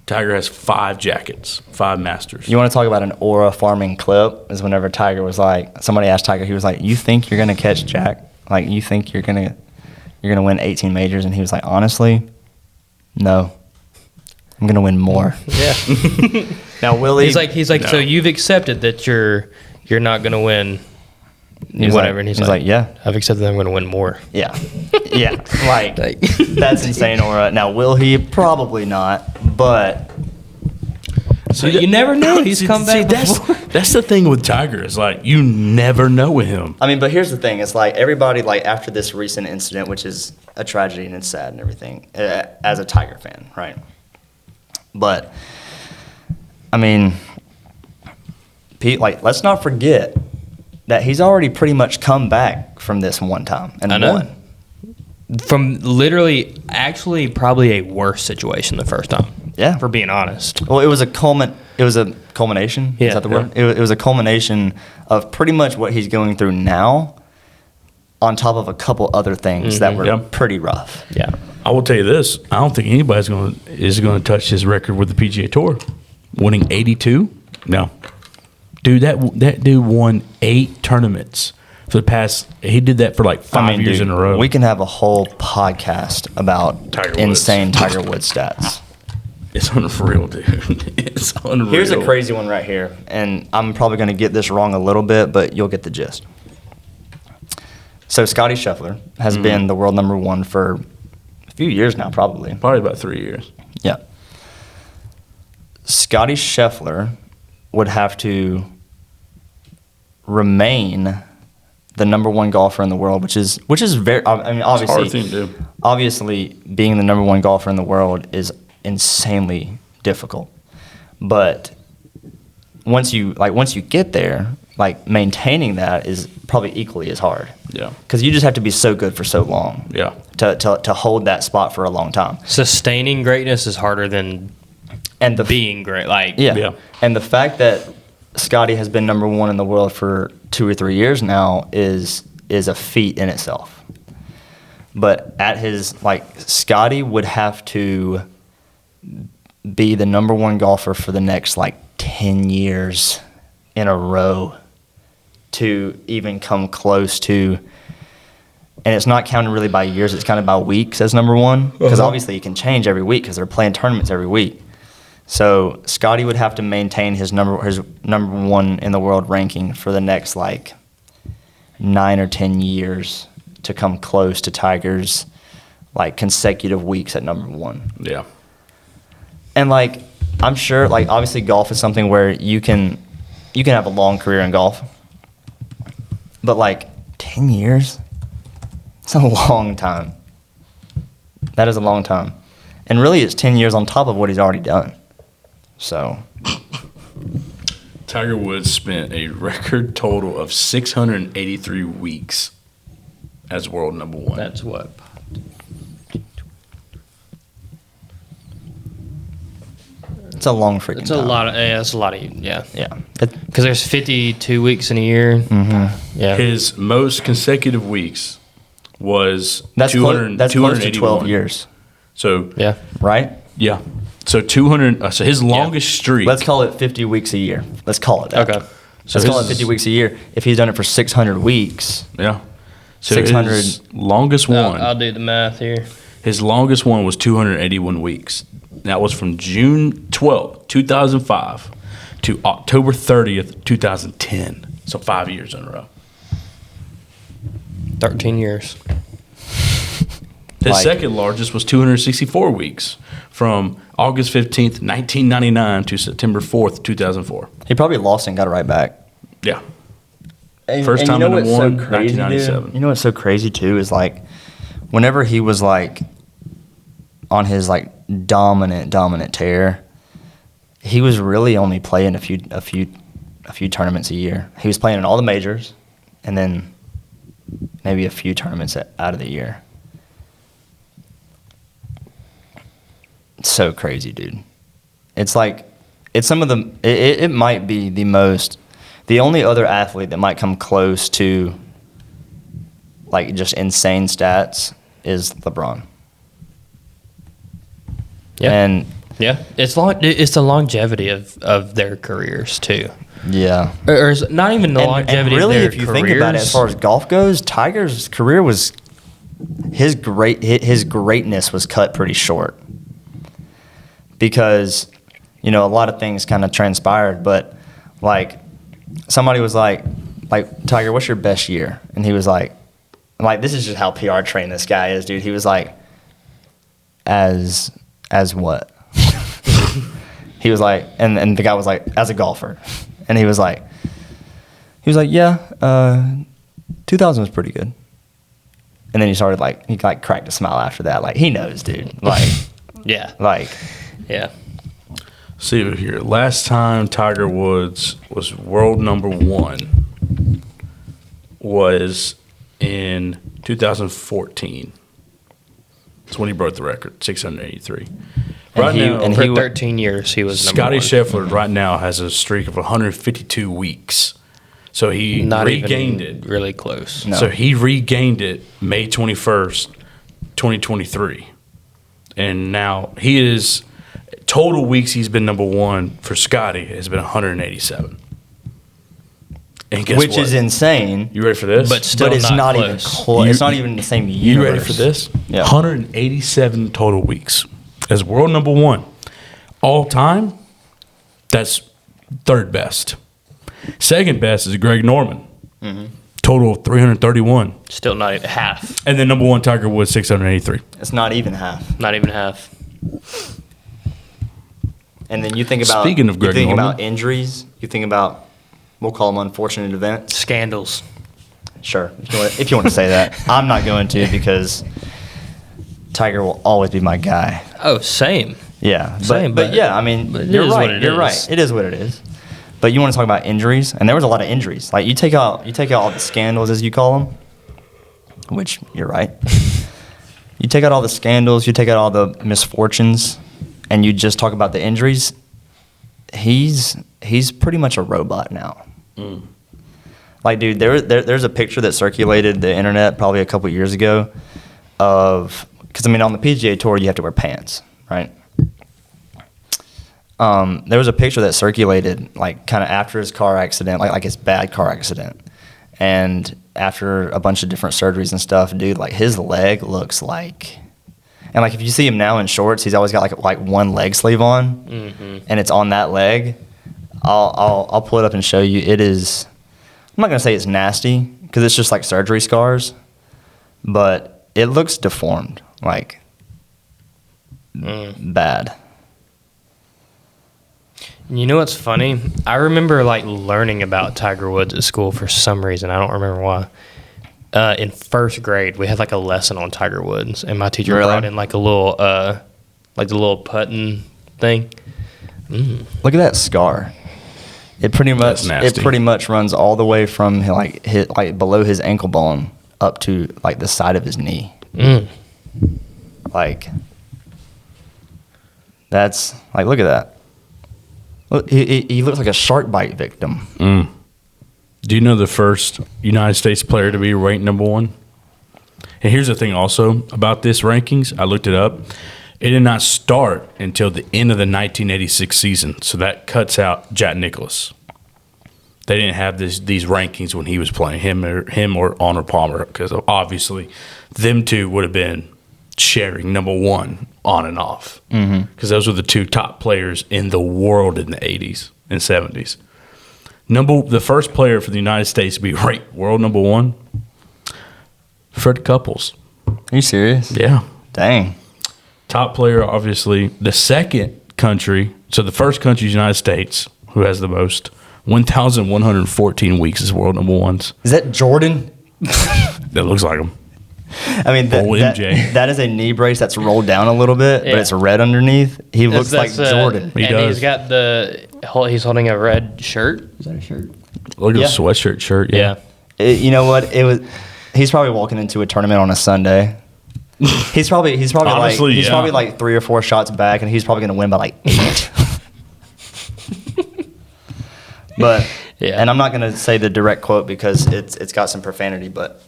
Tiger has 5 jackets, 5 Masters. You want to talk about an aura farming clip? Is whenever Tiger was like, somebody asked Tiger, he was like, "You think you're gonna catch Jack? Like, you think you're gonna win 18 majors?" And he was like, "Honestly, no. I'm gonna win more." yeah. Now, Willie, He's like, No. so you've accepted that you're not going to win he was whatever. like, And he's he was like, "Yeah, I've accepted that I'm going to win more. yeah, yeah." Like, Like- that's insane aura. Now, will he? Probably not. But So you never know. He's come back before. That's the thing with Tiger is like you never know with him. I mean, but here's the thing: it's like everybody, like after this recent incident, which is a tragedy and it's sad and everything, as a Tiger fan, right? But I mean, Pete, like let's not forget that he's already pretty much come back from this one time and I know. won. From literally, actually, probably a worse situation the first time. Yeah. For being honest. Well, it was a culmination. Yeah, Is that the yeah. word? It was a culmination of pretty much what he's going through now, on top of a couple other things that were Yeah. pretty rough. Yeah. I will tell you this: I don't think anybody's going to touch his record with the PGA Tour, winning 82. No, dude, that dude won 8 tournaments for the past. He did that for like 5 years dude, in a row. We can have a whole podcast about Tiger Woods. insane Tiger Woods stats. It's unreal, dude. It's unreal. Here's a crazy one right here, and I'm probably going to get this wrong a little bit, but you'll get the gist. So Scotty Scheffler has been the world number 1 for a few years now, probably. Probably about 3 years. Yeah. Scotty Scheffler would have to remain the number one golfer in the world, which is very. I mean, obviously, hard thing to do. Obviously, being the number one golfer in the world is insanely difficult. But once you get there, like maintaining that is probably equally as hard. Yeah. Because you just have to be so good for so long. Yeah. To hold that spot for a long time. Sustaining greatness is harder than And the being great. Like, Yeah. And the fact that Scotty has been number one in the world for 2 or 3 years now is a feat in itself. But at his, like, Scotty would have to be the number one golfer for the next, like, 10 years in a row to even come close to, and it's not counted really by years, it's counted by weeks as number one, because obviously it can change every week because they're playing tournaments every week. So Scotty would have to maintain his number one in the world ranking for the next like 9 or 10 years to come close to Tiger's like consecutive weeks at number one. Yeah. And like I'm sure like obviously golf is something where you can have a long career in golf. But like 10 years? It's a long time. That is a long time. And really it's 10 years on top of what he's already done. So Tiger Woods spent a record total of 683 weeks as world number one. that's what. it's a long freaking It's a time. lot of, yeah, that's a lot of, yeah. Yeah. Because there's 52 weeks in a year. Mm-hmm. Yeah. His most consecutive weeks was That's 200, close to 12 281. years, So Yeah. right? yeah, so 200. So his longest streak. Let's call it 50 weeks a year. Let's call it that. Okay. So Let's call it his- 50 weeks a year. If he's done it for 600 weeks, Yeah. So 600 his longest one. I'll do the math here. His longest one was 281 weeks. That was from June 12th, 2005 to October 30th, 2010. So 5 years in a row. 13 years. His Like- second largest was 264 weeks from August 15th, 1999 to September 4th, 2004. he probably lost and got it right back. Yeah. And, First and time you know in a what's one, so crazy, 1997. dude? You know what's so crazy too is like, whenever he was like on his like dominant tear, he was really only playing a few tournaments a year. He was playing in all the majors, and then maybe a few tournaments out of the year. It's so crazy, dude. It's like it's some of the. It might be the only other athlete that might come close to like just insane stats is LeBron. Yeah. And Yeah. It's the longevity of their careers, too. yeah. Or is not even the And longevity really, of their if you think about it, as far as golf goes, Tiger's career was his greatness was cut pretty short because a lot of things kind of transpired. But like somebody was like Tiger, what's your best year? And he was like this is just how PR trained this guy is, dude. He was like, as what? He was like, and the guy was like, as a golfer, and he was like, yeah, 2000 was pretty good. And then he started he cracked a smile after that. Like he knows, dude. Yeah. Yeah. See here. Last time Tiger Woods was world number one was in 2014. That's when he broke the record, 683. Right now, and For he 13 years, he was number Scotty one. Scheffler right now has a streak of 152 weeks. So he Not regained even it. really close. No. So he regained it May 21st, 2023. And now he is total weeks he's been number one for Scotty has been 187. And guess which what? is insane. You ready for this? But still But it's not even close. close. It's not even the same universe. You ready for this? Yeah. 187 total weeks as world number one all time. That's third best. Second best is Greg Norman. Total of 331. Still not even half. And then number one, Tiger Woods, 683. It's not even half. Not even half. And then you think about Speaking of Greg you think Norman. about injuries. You think about we'll call them unfortunate events. Scandals. Sure, if you want to say that. I'm not going to because Tiger will always be my guy. Oh, same. Yeah, Same, but yeah, I mean, but it you're is what right. it You're is. right. It is what it is. But you want to talk about injuries, and there was a lot of injuries. Like you take out all the scandals, as you call them, which you're right. You take out all the scandals, you take out all the misfortunes, and you just talk about the injuries. He's pretty much a robot now. Like, dude, there's a picture that circulated the internet probably a couple years ago of, because I mean on the PGA Tour you have to wear pants, right? There was a picture that circulated like kind of after his car accident, like his bad car accident, and after a bunch of different surgeries and stuff, dude, like his leg looks like, and like if you see him now in shorts, he's always got like one leg sleeve on, and it's on that leg. I'll pull it up and show you. It is. I'm not gonna say it's nasty because it's just like surgery scars, but it looks deformed, like bad. You know what's funny? I remember like learning about Tiger Woods at school for some reason. I don't remember why. In first grade, we had like a lesson on Tiger Woods, and my teacher Really? brought in like a little, like the little putting thing. Look at that scar. It pretty much runs all the way from like below his ankle bone up to like the side of his knee. Like that's like, look at that. Look, he looks like a shark bite victim. Do you know the first United States player to be ranked number 1? And here's the thing also about this rankings. I looked it up. It did not start until the end of the 1986 season. So that cuts out Jack Nicklaus. They didn't have these rankings when he was playing, him or Arnold Palmer, because obviously them two would have been sharing number 1 on and off. Because those were the 2 top players in the world in the 80s and 70s. The first player for the United States to be ranked world number 1, Fred Couples. Are you serious? Yeah. Dang. Top player, obviously. The second country, so the first country is the United States, who has the most, 1,114 weeks as world number 1s. Is that Jordan? That looks like him. I mean, MJ. that is a knee brace that's rolled down a little bit, Yeah. but it's red underneath. He looks like Jordan. He and does. he's got he's holding a red shirt. Is that a shirt? Look at Yeah. the sweatshirt shirt. Yeah. You know what? He's probably walking into a tournament on a Sunday. He's probably Honestly, he's yeah. probably like 3 or 4 shots back, and he's probably going to win by like 8. But Yeah. and I'm not going to say the direct quote because it's got some profanity, but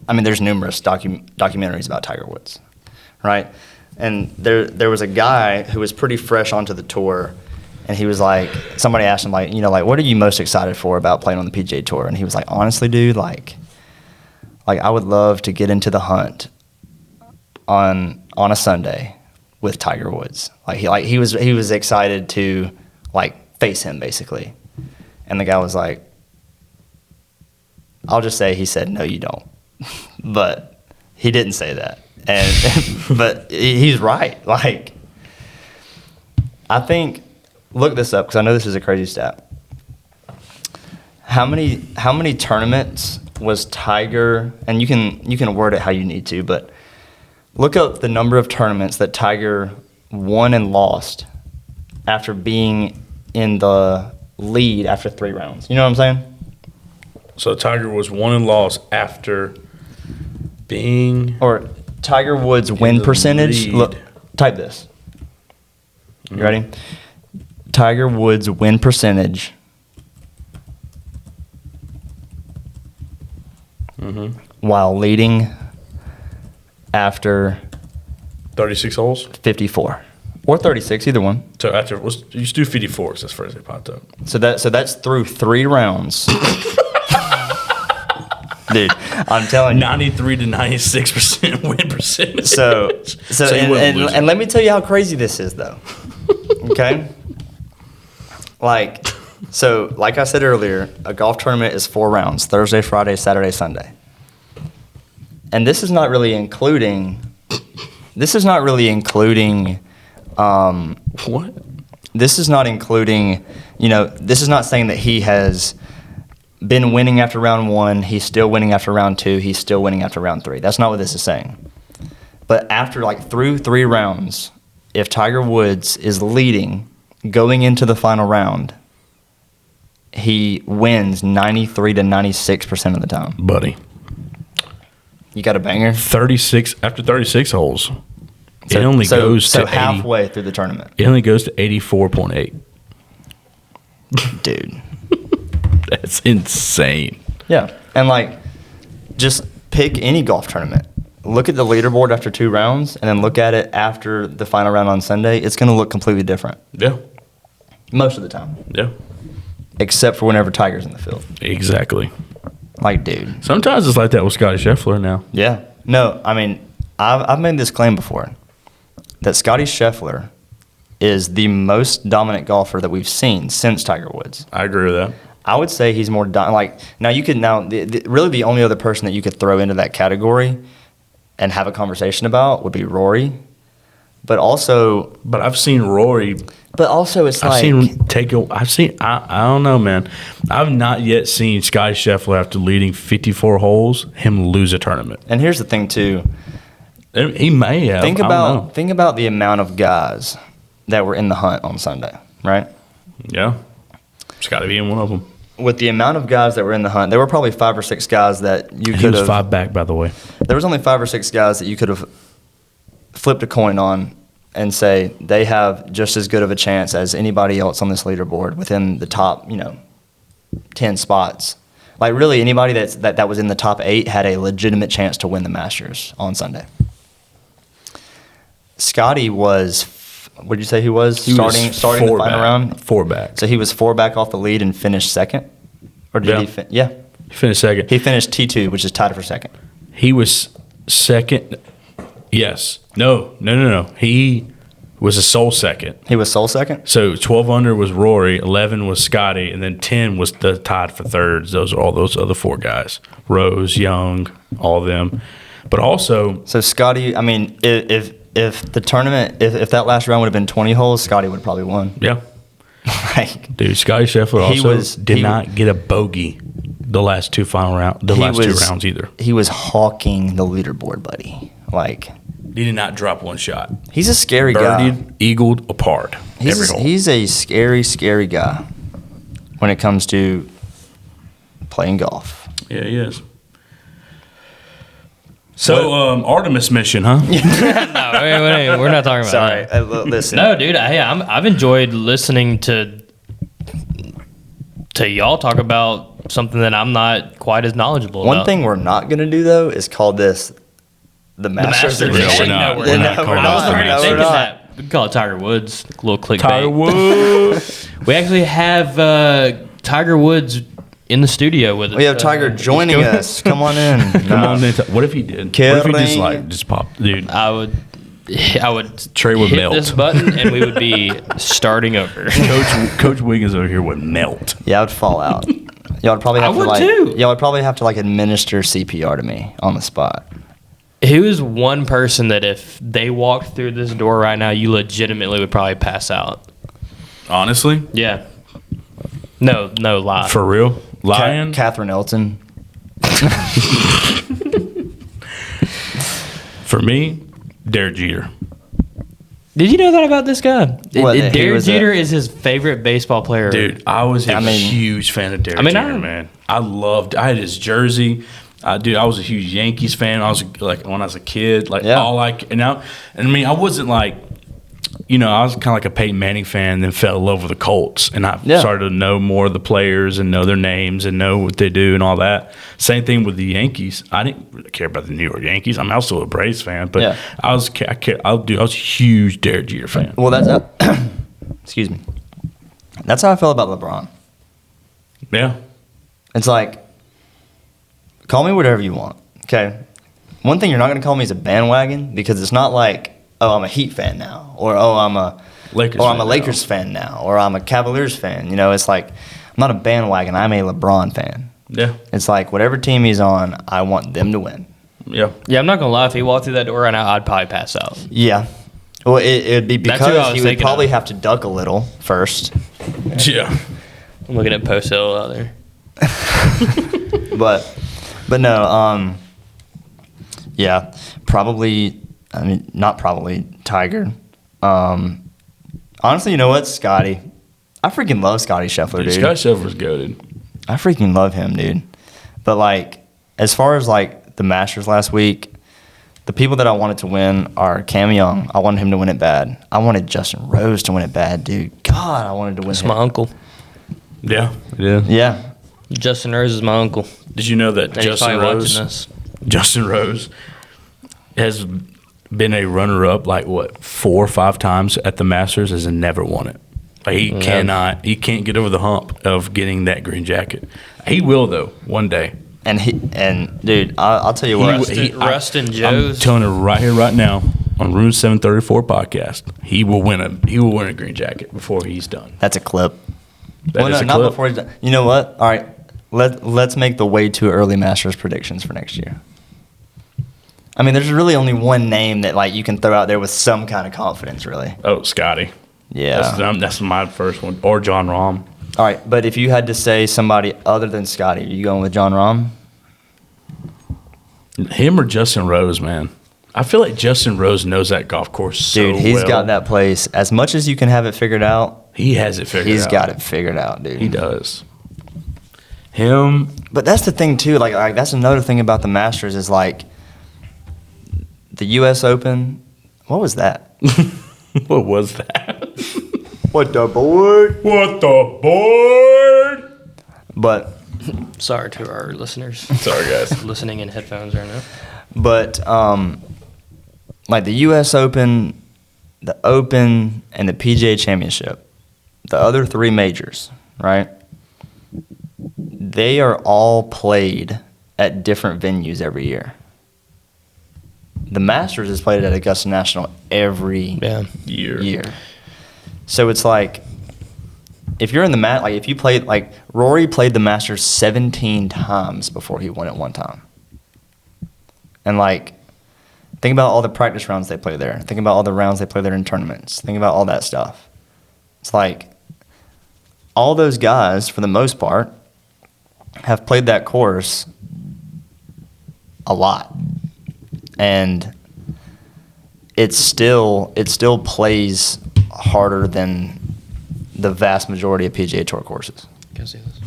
I mean there's numerous documentaries about Tiger Woods, right? And there was a guy who was pretty fresh onto the tour, and he was like, somebody asked him like, what are you most excited for about playing on the PGA Tour? And he was like, honestly, dude, like I would love to get into the hunt on a Sunday with Tiger Woods. He was excited to like face him basically. And the guy was like, I'll just say he said, no, you don't. But he didn't say that. And but he's right. Like, I think, look this up because I know this is a crazy stat. How many tournaments was Tiger? And you can word it how you need to, but look up the number of tournaments that Tiger won and lost after being in the lead after 3 rounds. You know what I'm saying? So Tiger was won and lost after being Or Tiger Woods win the percentage. lead. Look, type this. You ready? Tiger Woods win percentage. While leading after 36 holes. 54 or 36, either one. So after you just do 54 because that's first they popped up. So that's through 3 rounds. Dude, I'm telling you. 93 to 96% win percentage. So you wouldn't lose it. and let me tell you how crazy this is, though. Okay? Like I said earlier, a golf tournament is 4 rounds: Thursday, Friday, Saturday, Sunday. And this is not really including. What? This is not including. This is not saying that he has been winning after round 1. He's still winning after round 2. He's still winning after round 3. That's not what this is saying. But after through 3 rounds, if Tiger Woods is leading going into the final round, he wins 93 to 96% of the time. Buddy. You got a banger? 36 after 36 holes. So, it only goes to halfway through the tournament. It only goes to 84.8. Dude. That's insane. Yeah. And just pick any golf tournament. Look at the leaderboard after 2 rounds and then look at it after the final round on Sunday. It's going to look completely different. Yeah. Most of the time. Yeah. Except for whenever Tiger's in the field. Exactly. Dude. Sometimes it's like that with Scotty Scheffler now. Yeah. No, I mean, I've made this claim before that Scotty Scheffler is the most dominant golfer that we've seen since Tiger Woods. I agree with that. I would say he's more now you could really the only other person that you could throw into that category and have a conversation about would be Rory. But I've seen Rory. But also it's I don't know, man. I've not yet seen Scotty Scheffler after leading 54 holes, him lose a tournament. And here's the thing too. He may have. Think about the amount of guys that were in the hunt on Sunday, right? Yeah. Scotty being one of them. With the amount of guys that were in the hunt, there were probably 5 or 6 guys that you could have. He was 5 back, by the way. There was only 5 or 6 guys that you could have flipped a coin on and say they have just as good of a chance as anybody else on this leaderboard within the top, 10 spots. Really, anybody that was in the top 8 had a legitimate chance to win the Masters on Sunday. Scotty was, what did you say he was? Starting the final round? 4 back. So he was 4 back off the lead and finished second? Or did he? Yeah. He finished second. He finished T2, which is tied for second. He was second. Yes. No. He was a sole second. He was sole second? So 12 under was Rory, 11 was Scotty, and then 10 was the tied for thirds. Those are all those other 4 guys. Rose, Young, all of them. But also... So Scotty, I mean, if the tournament, if that last round would have been 20 holes, Scotty would have probably won. Yeah. Dude, Scotty Scheffler also did not get a bogey the last 2 rounds either. He was hawking the leaderboard, buddy. He did not drop one shot. He's a scary guy. Birdied, eagled, apart. Every hole. He's a scary, scary guy when it comes to playing golf. Yeah, he is. So, Artemis mission, huh? No, we're not talking about Sorry, that. Listen. No, dude, I've enjoyed listening to y'all talk about something that I'm not quite as knowledgeable about. One thing we're not going to do, though, is call this the Masters Edition. No, we're not calling I was this the already Masters. thinking that. We can call it Tiger Woods. A little clickbait. Tiger Woods. We actually have Tiger Woods in the studio with us. We have Tiger joining us. Come on in. Come on in. What if he did? What if he just popped? Dude. I would Trey would hit melt. this button and we would be starting over. Coach Wiggins over here would melt. Yeah, I would fall out. Y'all would probably have I would too. Y'all would probably have to administer CPR to me on the spot. Who's one person that if they walked through this door right now, you legitimately would probably pass out? Honestly? Yeah. No lie. For real? Lion? Catherine Elton. For me, Derek Jeter. Did you know that about this guy? What, that he Derek was Jeter is his favorite baseball player. Dude, I was a huge fan of Derek Jeter, man. I had his jersey. I was a huge Yankees fan. I was when I was a kid, I wasn't I was kind of like a Peyton Manning fan, then fell in love with the Colts, and I started to know more of the players and know their names and know what they do and all that. Same thing with the Yankees. I didn't really care about the New York Yankees. I mean, I was still a Braves fan, but I was a huge Derek Jeter fan. Well, that's excuse me. That's how I feel about LeBron. Yeah, it's call me whatever you want. Okay, one thing you're not going to call me is a bandwagon because it's not like, oh, I'm a Heat fan now, or I'm a Lakers fan now, or I'm a Cavaliers fan. It's I'm not a bandwagon. I'm a LeBron fan. Yeah. It's whatever team he's on, I want them to win. Yeah. Yeah, I'm not gonna lie. If he walked through that door right now, I'd probably pass out. Yeah. Well, it'd be because he would probably have to duck a little first. Yeah. I'm looking at Postelle out there. but no, yeah, probably. I mean, not probably Tiger. Honestly, you know what, Scotty? I freaking love Scotty Scheffler, dude. Scotty Scheffler's goated. I freaking love him, dude. But like, as far as like the Masters last week, the people that I wanted to win are Cam Young. I wanted him to win it bad. I wanted Justin Rose to win it bad, dude. God, I wanted to win That's him. my uncle. Yeah, it is. Yeah. Justin Rose is my uncle. Did you know that And he's probably watching this. Justin Rose has been a runner-up like what 4 or 5 times at the Masters, has never won it. Like, he can't get over the hump of getting that green jacket. He will though one day. And dude, I'll tell you what. Rustin I'm Joe's. telling you right here, right now, on Room 734 podcast, he will win a green jacket before he's done. That's a clip. That is a not clip. before he's done. You know what? All right, let's make the way too early Masters predictions for next year. I mean, there's really only one name that like you can throw out there with some kind of confidence, really. Oh, Scotty. Yeah. That's my first one. Or John Rahm. All right, but if you had to say somebody other than Scotty, are you going with John Rahm? Him or Justin Rose, man. I feel like Justin Rose knows that golf course so Dude, he's well. got that place. As much as you can have it figured out, He has it figured out. he's got it figured out, dude. He does. Him. But that's the thing too. Like that's another thing about the Masters is like the U.S. Open. What was that? What was that? What the board? What the board? But Sorry to our listeners Sorry, guys. listening in headphones right now. But like the U.S. Open, the Open, and the PGA Championship, the other 3 majors, right? They are all played at different venues every year. The Masters is played at Augusta National every year. So it's like, if you're in the like if you played, like Rory played the Masters 17 times before he won it one time. And like, think about all the practice rounds they play there. Think about all the rounds they play there in tournaments. Think about all that stuff. It's like, all those guys, for the most part, have played that course a lot. And it still plays harder than the vast majority of PGA Tour courses. Can I see this?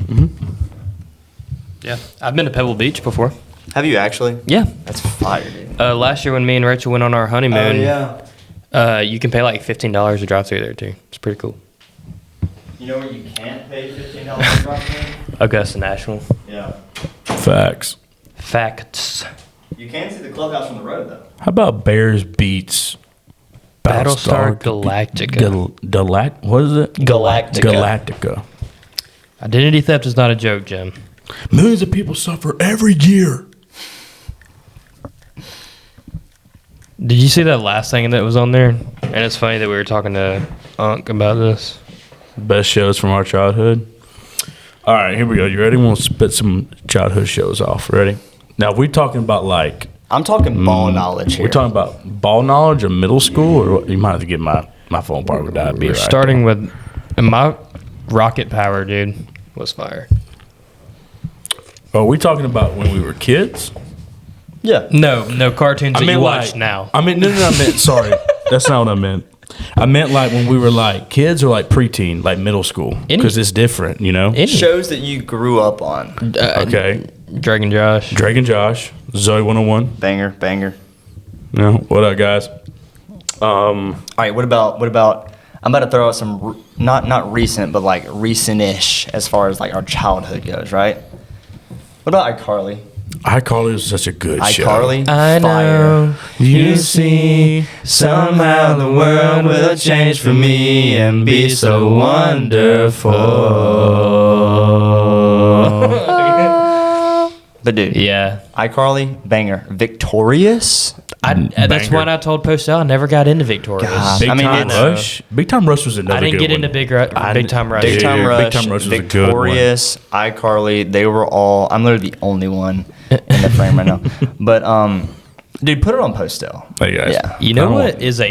Yeah, I've been to Pebble Beach before. Have you actually? Yeah. That's fire, dude. Last year when me and Rachel went on our honeymoon, you can pay like $15 to drive through there too. It's pretty cool. You know where you can't pay $15 to drive through? Augusta National. Yeah. Facts. Facts. You can see the clubhouse from the road, though. How about Bears beats Battlestar Galactica. What is it? Galactica. Identity theft is not a joke, Jim. Millions of people suffer every year. Did you see that last thing that was on there? And it's funny that we were talking to Unc about this. Best shows from our childhood. All right, here we go. You ready? We'll spit some childhood shows off. Ready? Now, we're talking about like... I'm talking ball knowledge here. We're talking about ball knowledge of middle school, or what? You might have to get my phone part with that. We're starting with... And my rocket power, dude, was fire. Are we talking about when we were kids? Yeah. No cartoons that you watch like, now. I mean, no, I meant, sorry. That's not what I meant. I meant like when we were like kids or like preteen, like middle school. Because it's different, you know? Shows that you grew up on. Okay. Drake and Josh. Zoe 101. Banger. No, what up, guys? All right, what about, I'm about to throw out some, not recent, but like recent-ish as far as like our childhood goes, right? What about iCarly? iCarly was such a good show. iCarly? I know. You see, somehow the world will change for me and be so wonderful. But dude, Yeah. iCarly, banger. Victorious? That's Banger. what I told Postelle. I never got into Victorious. God. Big I mean, Time it's- Rush. Big Time Rush was another I didn't good get one. into Big Time Rush. Big Time Dude, Rush, Big Time Rush was a good one. Victorious, iCarly, they were all, I'm literally the only one in the frame right now. But, dude, put it on Postelle. Hey, guys. Yeah. You know I don't- what is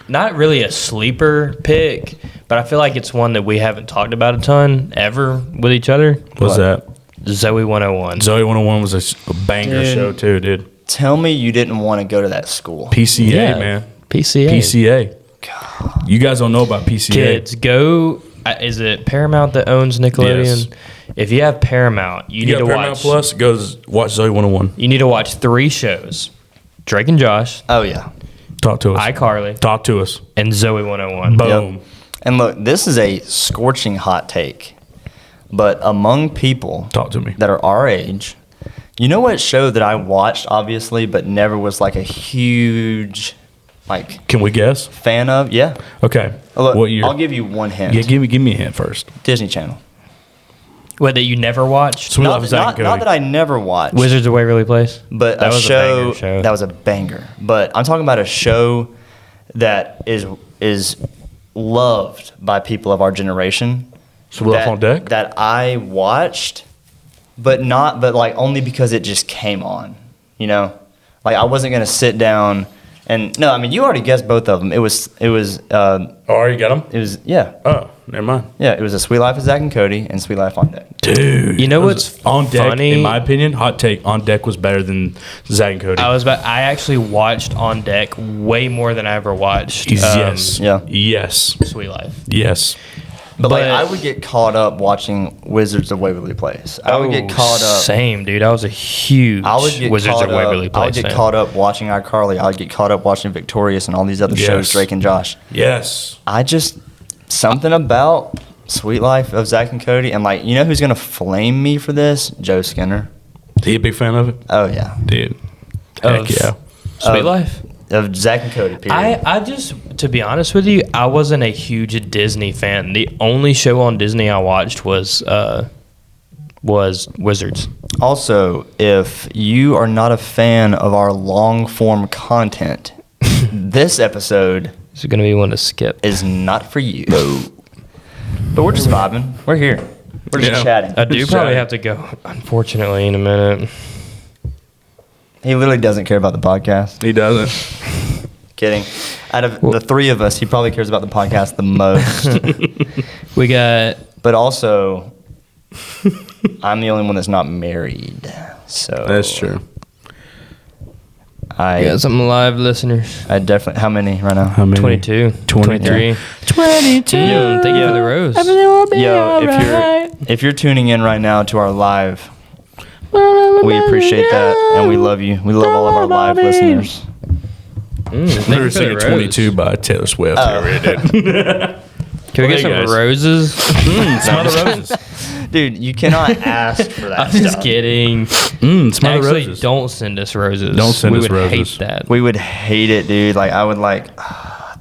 not really a sleeper pick, but I feel like it's one that we haven't talked about a ton ever with each other. What's that? Zoe 101. Zoe 101 was a banger Dude. show too, dude. Tell me you didn't want to go to that school. PCA, Yeah. man. PCA. PCA. You guys don't know about PCA. Kids, go. Is it Paramount that owns Nickelodeon? Yes. If you have Paramount, you need got to Paramount watch. Plus, watch Zoe 101. You need to watch 3 shows: Drake and Josh, Oh yeah. Talk to us. iCarly, Talk to us. and Zoe 101. Boom. Yep. And look, this is a scorching hot take, but among people Talk to me. that are our age, you know what show that I watched, obviously, but never was like a huge, like, Can we guess? fan of? Yeah. Okay. Look, What year? I'll give you one hint. Yeah, give me a hint first. Disney Channel. What, that you never watched? Sweet Life Not, of Zack and Cody. not that I never watched, Wizards of Waverly Place. but That a was a show, banger show. that was a banger. But I'm talking about a show that is loved by people of our generation. Sweet Life that- on Deck? That I watched, but like only because it just came on. You know, like I wasn't gonna sit down and no. I mean, you already guessed both of them. It was Oh, you got them? it was yeah. Oh, never mind. Yeah, it was A Sweet Life of Zack and Cody and Sweet Life on Deck. Dude. You know it was what's on deck, funny? in my opinion, hot take, On Deck was better than Zack and Cody. I actually watched On Deck way more than I ever watched. Yes. Yeah. Yes. Sweet Life. Yes. But like But- I would get caught up watching Wizards of Waverly Place. I would get caught up. Same, dude. I was a huge I would get Wizards caught of Waverly up. Place I would get fan. caught up watching iCarly. I would get caught up watching Victorious and all these other shows, Yes. Drake and Josh. Yes. I just something about Sweet Life of Zack and Cody, and like you know who's gonna flame me for this? Joe Skinner. He a big fan of it? Oh yeah, Dude. Heck Of- yeah. Sweet Life. of Zack and Cody. Period. I just, to be honest with you, I wasn't a huge Disney fan. The only show on Disney I watched was Wizards. Also, if you are not a fan of our long form content, this episode It's going to be one to skip. is not for you. But we're just vibing. We're here. We're just Yeah. chatting. I do Just probably chatting. have to go, unfortunately, in a minute. He literally doesn't care about the podcast. He doesn't. Kidding. Out of the three of us, he probably cares about the podcast the most. We got, But also, I'm the only one that's not married. So That's true. we got some live listeners. I definitely. How many right now? How many? 22, 23. 23. Yo, thank you for the rose. Yo, if you're tuning in right now to our live, we appreciate that and we love you. We love all of our live listeners. Thank We you were for the singing rose. 22 by Taylor Swift. Oh. We did. Can we get Hey, some guys. roses? Smell the roses. Dude, you cannot ask for that I'm just stuff. kidding. Smell the Actually, roses. don't send us roses. Don't send we us would roses. hate that. We would hate it, dude. Like, I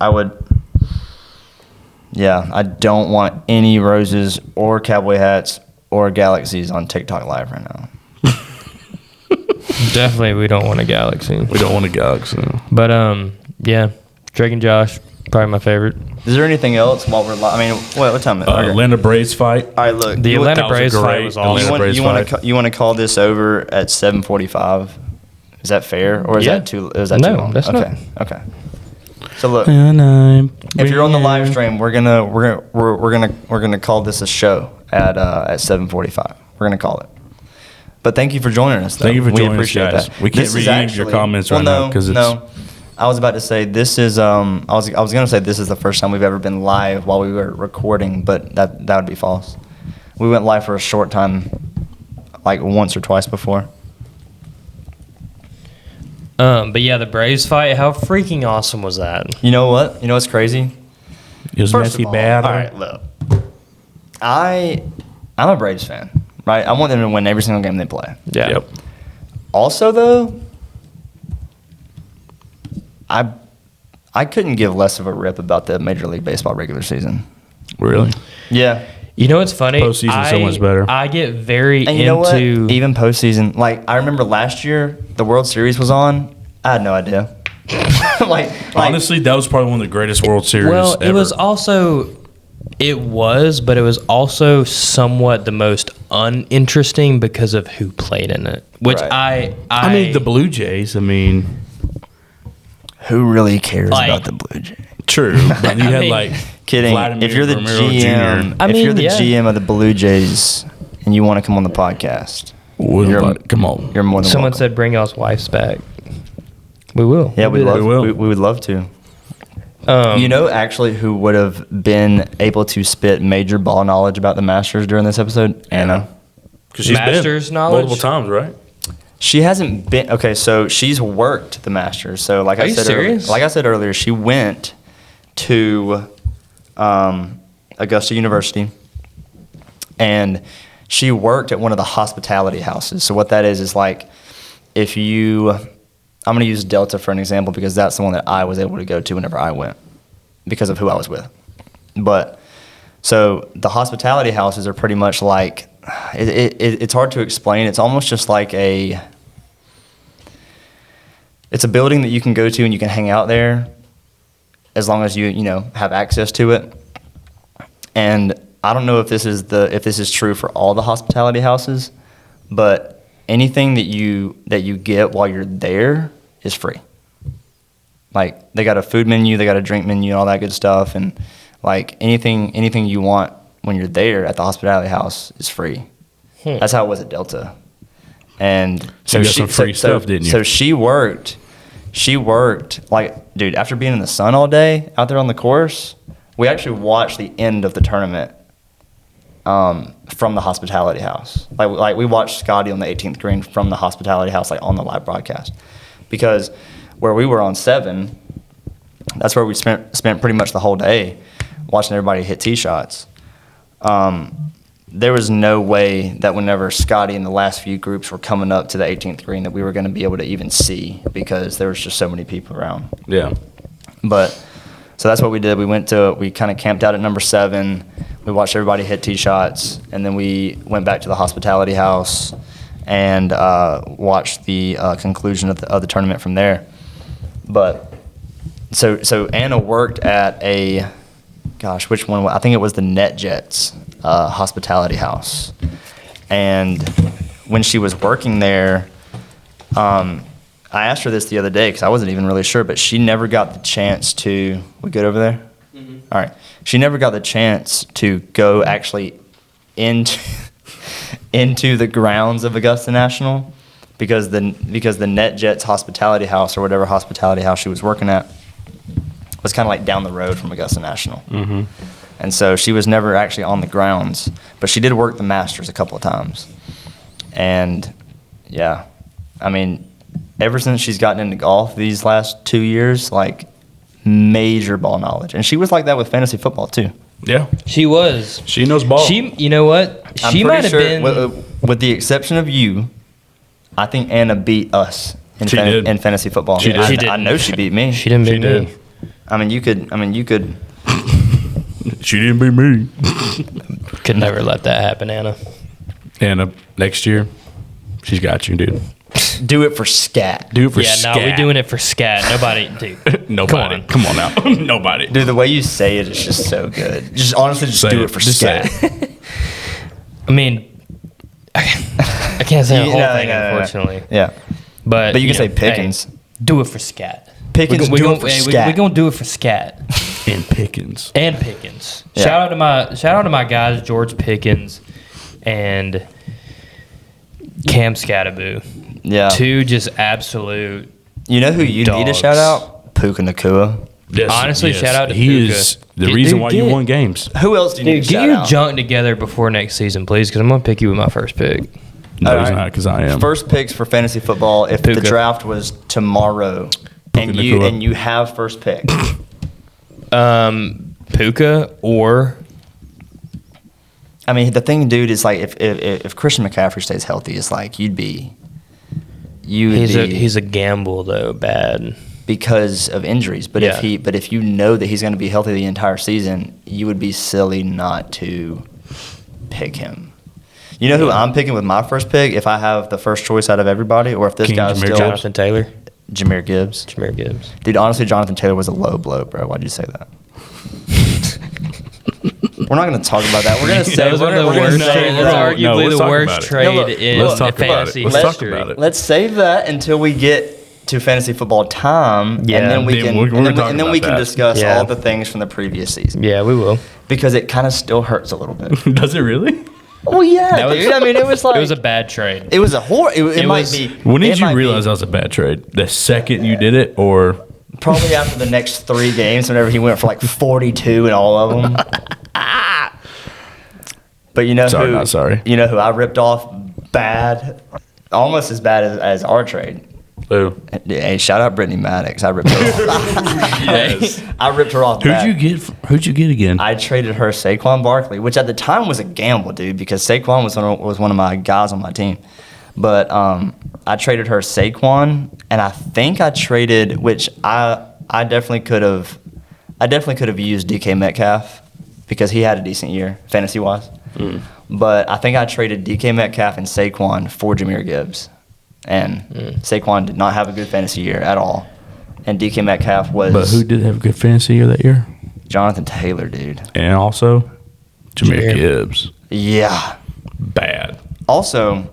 would. Yeah, I don't want any roses or cowboy hats or galaxies on TikTok Live right now. Definitely, we don't want a galaxy. We don't want to galaxy. But yeah, Drake and Josh, probably my favorite. Is there anything else while we're live? I mean, what time is it? Okay. Atlanta Braves fight. All right, look. The you, Atlanta that was a Braves fight great was Atlanta awesome. Braves fight. you want to call this over at 7:45? Is that fair, or is Yeah. that too? Is that No, too long? that's okay. not. Okay. So look, And if you're on the live stream, we're gonna call this a show at 7:45. We're gonna call it. But thank you for joining us. Though. Thank you for We joining us, appreciate guys. that. We can't This is read your comments right now 'cause it's- no. I was about to say this is I was gonna say this is the first time we've ever been live while we were recording, but that would be false. We went live for a short time, like once or twice before. But yeah, the Braves fight. How freaking awesome was that? You know what? You know what's crazy? It was First messy of all, bad. all right, look. I'm a Braves fan, right? I want them to win every single game they play. Yeah. Yep. Also, though, I couldn't give less of a rip about the Major League Baseball regular season. Really? Yeah. You know what's funny? Postseason's so much better. I get very And you know what? into. Even postseason, like I remember last year, the World Series was on. I had no idea. like Honestly, that was probably one of the greatest World Series Well, ever. it was also. It was, but it was also somewhat the most uninteresting because of who played in it. Which Right. I mean, the Blue Jays. I mean, who really cares Like- about the Blue Jays? true. But you had mean, like Kidding. Vladimir If you're the Guerrero GM, Jr. I if mean, you're the yeah. GM of the Blue Jays, and you want to come on the podcast, Come on. you're more than Someone welcome. said bring y'all's wives back. We will. Yeah, We'll do that. will. we would love to. Um, You know, actually, who would have been able to spit major ball knowledge about the Masters during this episode? Anna. Because she's Masters been knowledge? multiple times, right? She hasn't been okay. So she's worked the Masters. So like Are I you said, serious? like I said earlier, she went to Augusta University, and she worked at one of the hospitality houses. So what that is like, if you, I'm going to use Delta for an example because that's the one that I was able to go to whenever I went because of who I was with. But so the hospitality houses are pretty much like, it's hard to explain. It's almost just like it's a building that you can go to and you can hang out there as long as you have access to it. And I don't know if this is true for all the hospitality houses, but anything that you get while you're there is free. Like they got a food menu, they got a drink menu, all that good stuff, and like anything you want when you're there at the hospitality house is free. That's how it was at Delta. And So you got some free stuff, didn't you? So she worked like, dude, after being in the sun all day out there on the course, we actually watched the end of the tournament from the hospitality house. Like we watched Scotty on the 18th green from the hospitality house, like on the live broadcast, because where we were on 7, that's where we spent pretty much the whole day watching everybody hit tee shots. There was no way that whenever Scotty and the last few groups were coming up to the 18th green that we were going to be able to even see because there was just so many people around. Yeah. But so that's what we did. We kind of camped out at number 7. We watched everybody hit tee shots, and then we went back to the hospitality house and watched the conclusion of the tournament from there. But so Anna worked at which one? I think it was the NetJets hospitality house. And when she was working there, I asked her this the other day because I wasn't even really sure, but she never got the chance to. We good over there? Mm-hmm. All right. She never got the chance to go actually into the grounds of Augusta National because the NetJets hospitality house or whatever hospitality house she was working at was kind of like down the road from Augusta National. Mm-hmm. And so she was never actually on the grounds, but she did work the Masters a couple of times. And yeah, I mean, ever since she's gotten into golf these last 2 years, like major ball knowledge. And she was like that with fantasy football too. Yeah. She was. She knows ball. You know what? I'm She pretty might have sure, been. with the exception of you, I think Anna beat us in fantasy football. She did. She I didn't. know she beat me. She didn't beat She did. me. I mean, you could. She didn't beat me. Could never let that happen, Anna. And next year, she's got you, dude. Do it for scat. Do it for Yeah, scat. no, we're doing it for scat. Nobody, dude. Nobody. Come on now. Nobody. Dude, the way you say it is just so good. Just honestly, just Say do it. it for Just say scat. I mean, I can't say the whole thing, unfortunately. Yeah. But you can say know, Pickens. hey, do it for scat. Pickens, We're do gonna- it for hey, scat. We're gonna do it for scat And Pickens. and Pickens. Yeah. Shout out to my guys, George Pickens and Cam Scattaboo. Yeah. Two just absolute. You know who you need to Dogs. shout out? Puka Nakua. Yes, Honestly, shout out to He Puka. is the Dude, reason why you get- won games. Who else do you need Dude, to get shout your out? junk together before next season, please, because I'm gonna pick you with my first pick. No, All he's right. not, because I am. First picks for fantasy football. If the Puka. draft was tomorrow, and Nakua. you have first pick, Puka or I mean, the thing, dude, is like if Christian McCaffrey stays healthy, it's like he's a gamble though, bad. because of injuries. But Yeah. if you know that he's going to be healthy the entire season, you would be silly not to pick him. You know who I'm picking with my first pick if I have the first choice out of everybody, or if this King guy's Jameer still Jonathan Taylor, Jameer Gibbs. Jameer Gibbs. Dude, honestly, Jonathan Taylor was a low blow, bro. Why'd you say that? We're not going to talk about that. We're going to say Those are we're the gonna worst. say It's that. No, arguably let's the talk worst about it. trade No, look, in let's talk about it. fantasy Let's talk history. about it. Let's save that until we get to fantasy football time, Yeah, and then we then can we're gonna and talk then about we can that. discuss Yeah. all the things from the previous season Yeah, we will. because it kind of still hurts a little bit. Does it really? Well, yeah, That was- dude. I mean, it was like It was a bad trade. it was a horror. It might was- be. When did it you might realize be that was a bad trade? The second you did it, or probably after the next 3 games, whenever he went for like 42 in all of them. But you know Sorry, who? not sorry. You know who I ripped off bad, almost as bad as our trade. who? Hey, shout out Brittany Maddox. I ripped her off. Yes. I ripped her off. Who'd bad. you get? Who'd you get again? I traded her Saquon Barkley, which at the time was a gamble, dude, because Saquon was one of my guys on my team. But I traded her Saquon, and I think I traded, which I definitely could have used DK Metcalf because he had a decent year fantasy wise. But I think I traded DK Metcalf and Saquon for Jahmyr Gibbs, and Saquon did not have a good fantasy year at all, and DK Metcalf was But who did have a good fantasy year that year? Jonathan Taylor, dude. And also, Jahmyr Jahmyr. Gibbs. Yeah. Bad. Also,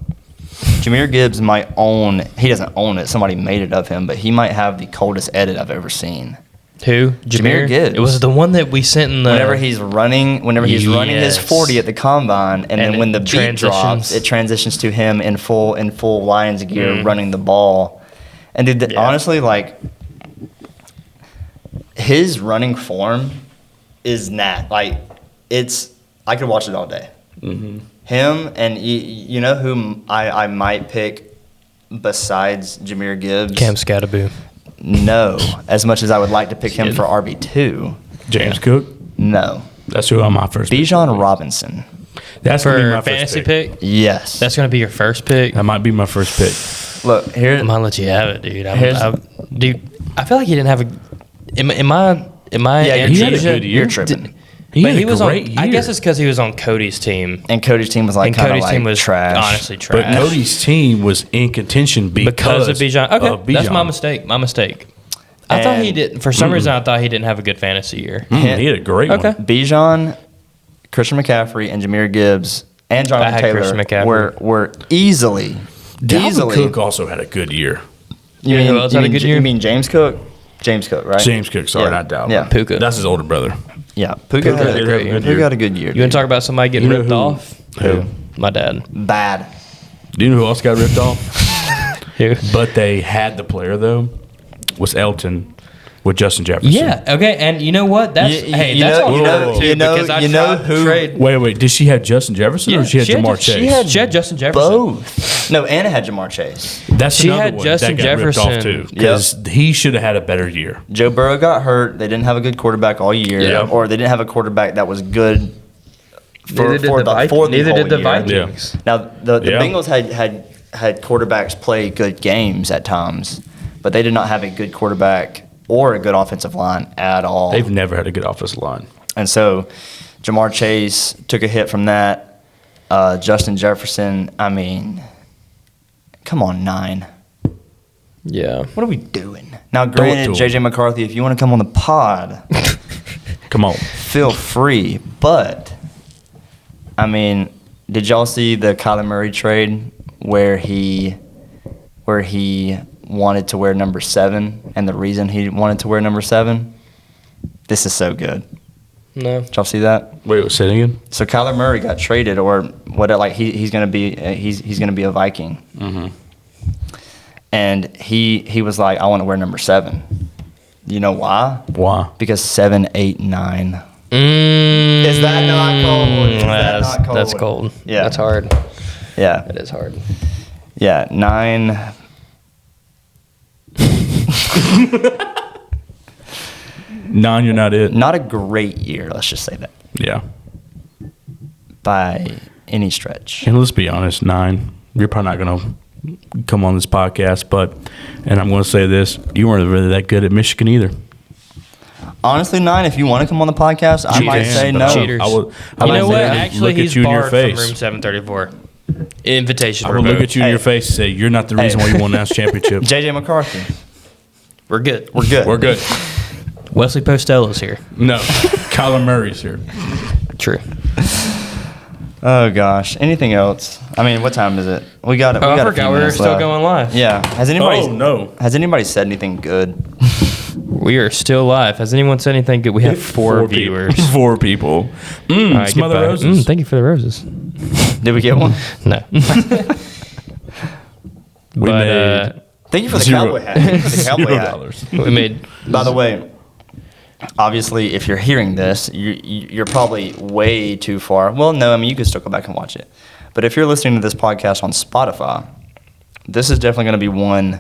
Jahmyr Gibbs might own. He doesn't own it. Somebody made it of him, but he might have the coldest edit I've ever seen. Who? Jahmyr Gibbs. It was the one that we sent in the. Whenever he's running his Yes. 40 at the combine, and then it when the beat transitions. drops, it transitions to him in full Lions gear running the ball. And dude, honestly, like his running form is like it's. I could watch it all day. Him and you know who I might pick besides Jahmyr Gibbs. Cam Scatterboo. No, as much as I would like to pick him for RB2. James Cook. No. That's who on my first pick. Bijan Robinson. That's gonna be For my fantasy first pick. pick, Yes. that's going to be your first pick. That might be my first pick. Look here. I'm gonna let you have it, dude. Here's- Dude, I feel like he didn't have a. Am I? Yeah, he had a amnesia? good year. You're tripping. He But had he a was on. great year. I guess it's because he was on Cody's team, And Cody's team was like and kind of Cody's like team was trash. honestly But trash. Cody's team was in contention because of Bijan. Okay, of that's my Bijan. mistake. My mistake. I thought he And- did. For some reason, I thought he didn't have a good fantasy year. He had a great Okay. one. Bijan, Christian McCaffrey, and Jahmyr Gibbs and I Jonathan had Taylor Christian McCaffrey. were easily. Dalvin Cook also had a good year. You know mean, who else had a good year? You mean James Cook? James Cook, right? James Cook, sorry, Yeah. not Dalvin. Yeah. Puka. That's his older brother. Yeah. Puka had had a great year. Puka had a good year. You want to talk about somebody getting You know ripped who- off? Who? My dad. Bad. Do you know who else got ripped off? Who? But they had the player though. Was Elton with Justin Jefferson? Yeah. Okay. And you know what? That's hey. That's all right, too, because I tried to trade. Wait. Did she have Justin Jefferson or she had Jamar Chase? She had Justin Jefferson. Both. No, Anna had Jamar Chase. That's She another had one Justin that got ripped off Jefferson. too because he should have had a better year. Joe Burrow got hurt. They didn't have a good quarterback all year, Yeah. or they didn't have a quarterback that was good for Neither did for the the for the Neither whole did the year. Vikings. Now the Yeah. Bengals had quarterbacks play good games at times, but they did not have a good quarterback or a good offensive line at all. They've never had a good offensive line. And so Jamar Chase took a hit from that. Justin Jefferson, I mean, come on, 9. Yeah. What are we doing? Now, Throw it granted, to him. JJ McCarthy, if you want to come on the pod, Come on. feel free. But, I mean, did y'all see the Kyler Murray trade where he wanted to wear number 7, and the reason he wanted to wear number 7? This is so good. No. Did y'all see that? Wait, say it again. So Kyler Murray got traded, or what? Like he's gonna be he's gonna be a Viking. Mm-hmm. And he was like, I want to wear number 7. You know why? Why? Because 7, 8, 9. Is that not cold? Is that not cold? That's cold. Yeah. That's hard. Yeah, That is hard. yeah, 9. 9, you're not it. Not a great year. Let's just say that Yeah. by any stretch. And let's be honest, 9, you're probably not going to come on this podcast, and I'm going to say this, you weren't really that good at Michigan either. Honestly, 9. If you want to come on the podcast, I might Cheaters. say no. Cheaters. I would You know what? say, Actually, look at he's you in your barred from face. room 734. Invitation. I would look at you in your Hey. face and say, you're not the reason why you won that championship. JJ McCarthy. We're good. We're good. We're good. Wesley Postelle is here. No. Kyler Murray's here. True. Oh gosh. Anything else? I mean, what time is it? We got it. Oh, we I got a few forgot we were minutes still left. going live. Yeah. Has anybody? Oh, no. Has anybody said anything good? We are still live. Has anyone said anything good? We have 4 people. viewers. 4 people. All right, Smother goodbye. roses. Thank you for the roses. Did we get one? No. We made Thank you for the Zero. cowboy hat. Thank you for the cowboy hat. $0. we made. By the way, obviously, if you're hearing this, you're probably way too far. Well, no, I mean, you can still go back and watch it. But if you're listening to this podcast on Spotify, this is definitely going to be one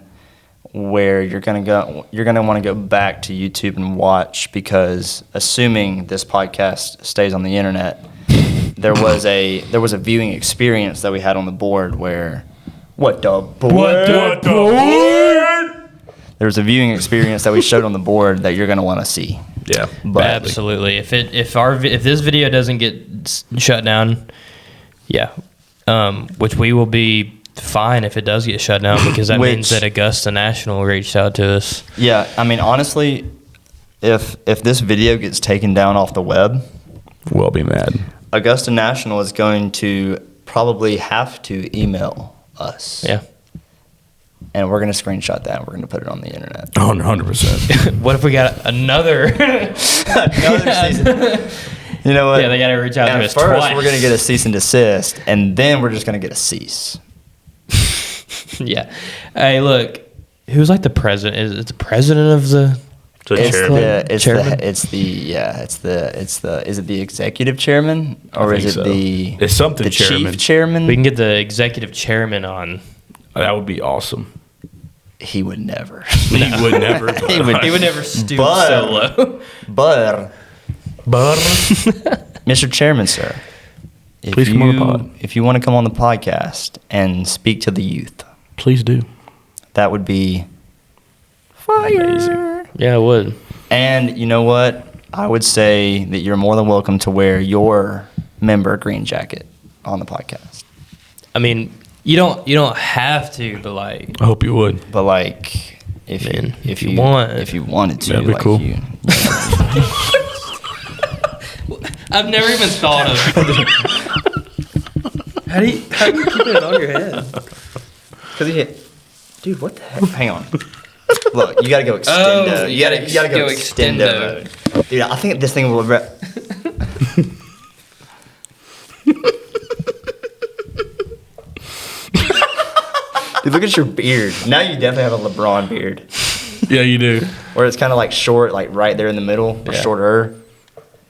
where you're going to want to go back to YouTube and watch, because assuming this podcast stays on the internet, there was a viewing experience that we had on the board where there was a viewing experience that we showed on the board that you're going to want to see. Yeah. But Absolutely. If this video doesn't get shut down, yeah, which we will be fine if it does get shut down, because that means that Augusta National reached out to us. Yeah, I mean, honestly, if this video gets taken down off the web, We'll be mad. Augusta National is going to probably have to email us. Yeah. And we're going to screenshot that and we're going to put it on the internet. 100%. What if we got another? Another season. You know what? Yeah, they got to reach out to At us first, twice. we're going to get a cease and desist, and then we're just going to get a cease. Yeah. Hey, look, who's like the president? Is it the president of the? Is it the executive chairman, or is it so. the It's something the chairman. chief chairman? We can get the executive chairman on. That would be awesome. He would never. He would never. He would never stoop But- so low. But But Mr. Chairman, sir, Please come on the pod. if you want to come on the podcast and speak to the youth, please do. that would be fire. Yeah, it would. And you know what? I would say that you're more than welcome to wear your member green jacket on the podcast. I mean, you don't have to, but like, I hope you would. But like, if you wanted to, That'd be like cool. I've never even thought of. How do you keep it on your head? Because he hit. Dude, what the heck? Hang on. Look, you gotta go extendo. Oh, you gotta go extendo extendo. mode. Dude, I think this thing will. Dude, look at your beard. Now you definitely have a LeBron beard, Yeah, you do. where it's kind of like short, like right there in the middle, or Yeah. shorter.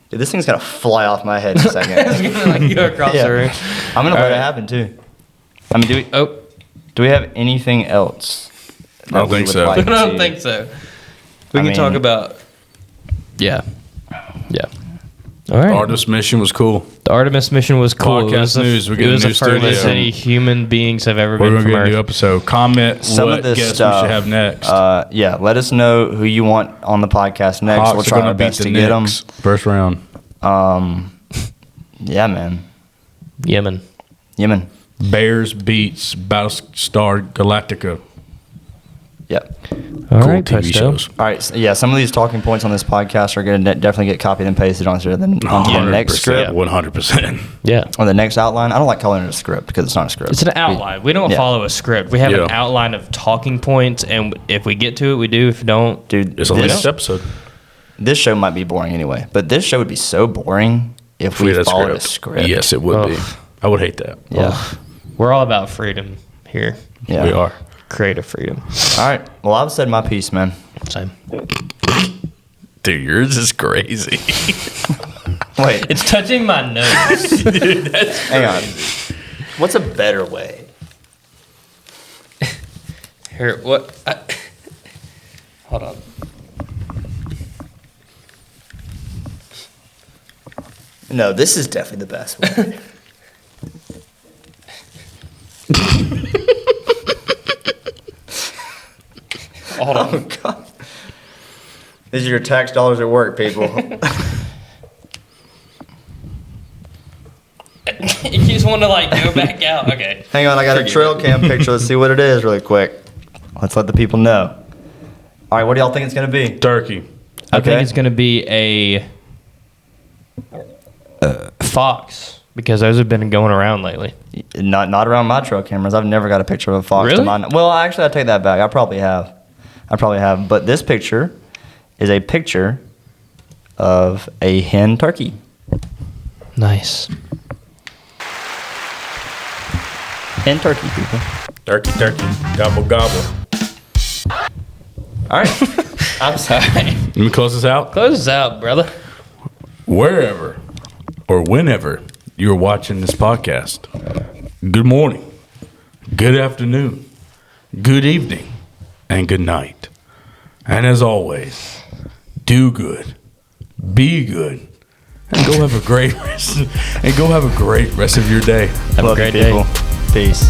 Dude, this thing's gonna fly off my head in a second. It's gonna like go across Yeah. the room. I'm gonna let Alright. it happen too. I mean, Oh, do we have anything else? I don't that we think would so. I like don't to- think so. We I can talk mean- about. Yeah. All right. Artist mission was cool. The Artemis mission was cool. Podcast news, we It get a was new the furthest studio. any human beings have ever We're been gonna from get a new Earth. episode. Comment Some what of this guests stuff we should have next. Yeah, let us know who you want on the podcast next. Hawks We'll are try gonna our beat best the to get them. Knicks first round. Yeah, man. Yemen. Yemen. Bears beats Battlestar Galactica. Yep. All Cool right, TV Postelle. shows. All right. So yeah, some of these talking points on this podcast are going to definitely get copied and pasted onto the next script 100%. Yeah. or the next outline. I don't like calling it a script because it's not a script. It's an outline. We don't Yeah. follow a script. We have an Yeah. outline of talking points, and if we get to it, we do. If we don't, Dude, It's on the this, next episode. this show might be boring anyway, but this show would be so boring if we had a followed a script. Yes, it would be. Ugh. I would hate that. Yeah. we're all about freedom here. Yeah. We are. Creative freedom. All right. Well, I've said my piece, man. Same. Dude, yours is crazy. Wait. It's touching my nose. Hang on. What's a better way? Here, what? Hold on. No, this is definitely the best way. Hold on. Oh, God. These are your tax dollars at work, people. You just want to like go back out. Okay. Hang on, I got a Forget trail it. cam picture. Let's see what it is really quick. Let's let the people know. All right, what do y'all think it's going to be? Turkey. I Okay. think it's going to be a fox because those have been going around lately. Not around my trail cameras. I've never got a picture of a fox. To Really? mine. Well, actually, I take that back. I probably have. But this picture is a picture of a hen turkey. Nice. And turkey, people. Turkey, gobble, gobble. All right. I'm sorry. Let me close this out. Close this out, brother. Wherever or whenever you're watching this podcast, good morning, good afternoon, good evening, and good night. And as always, do good, be good, and go have a great rest. And go have a great rest of your day. Have a Love you, great day. people. Peace.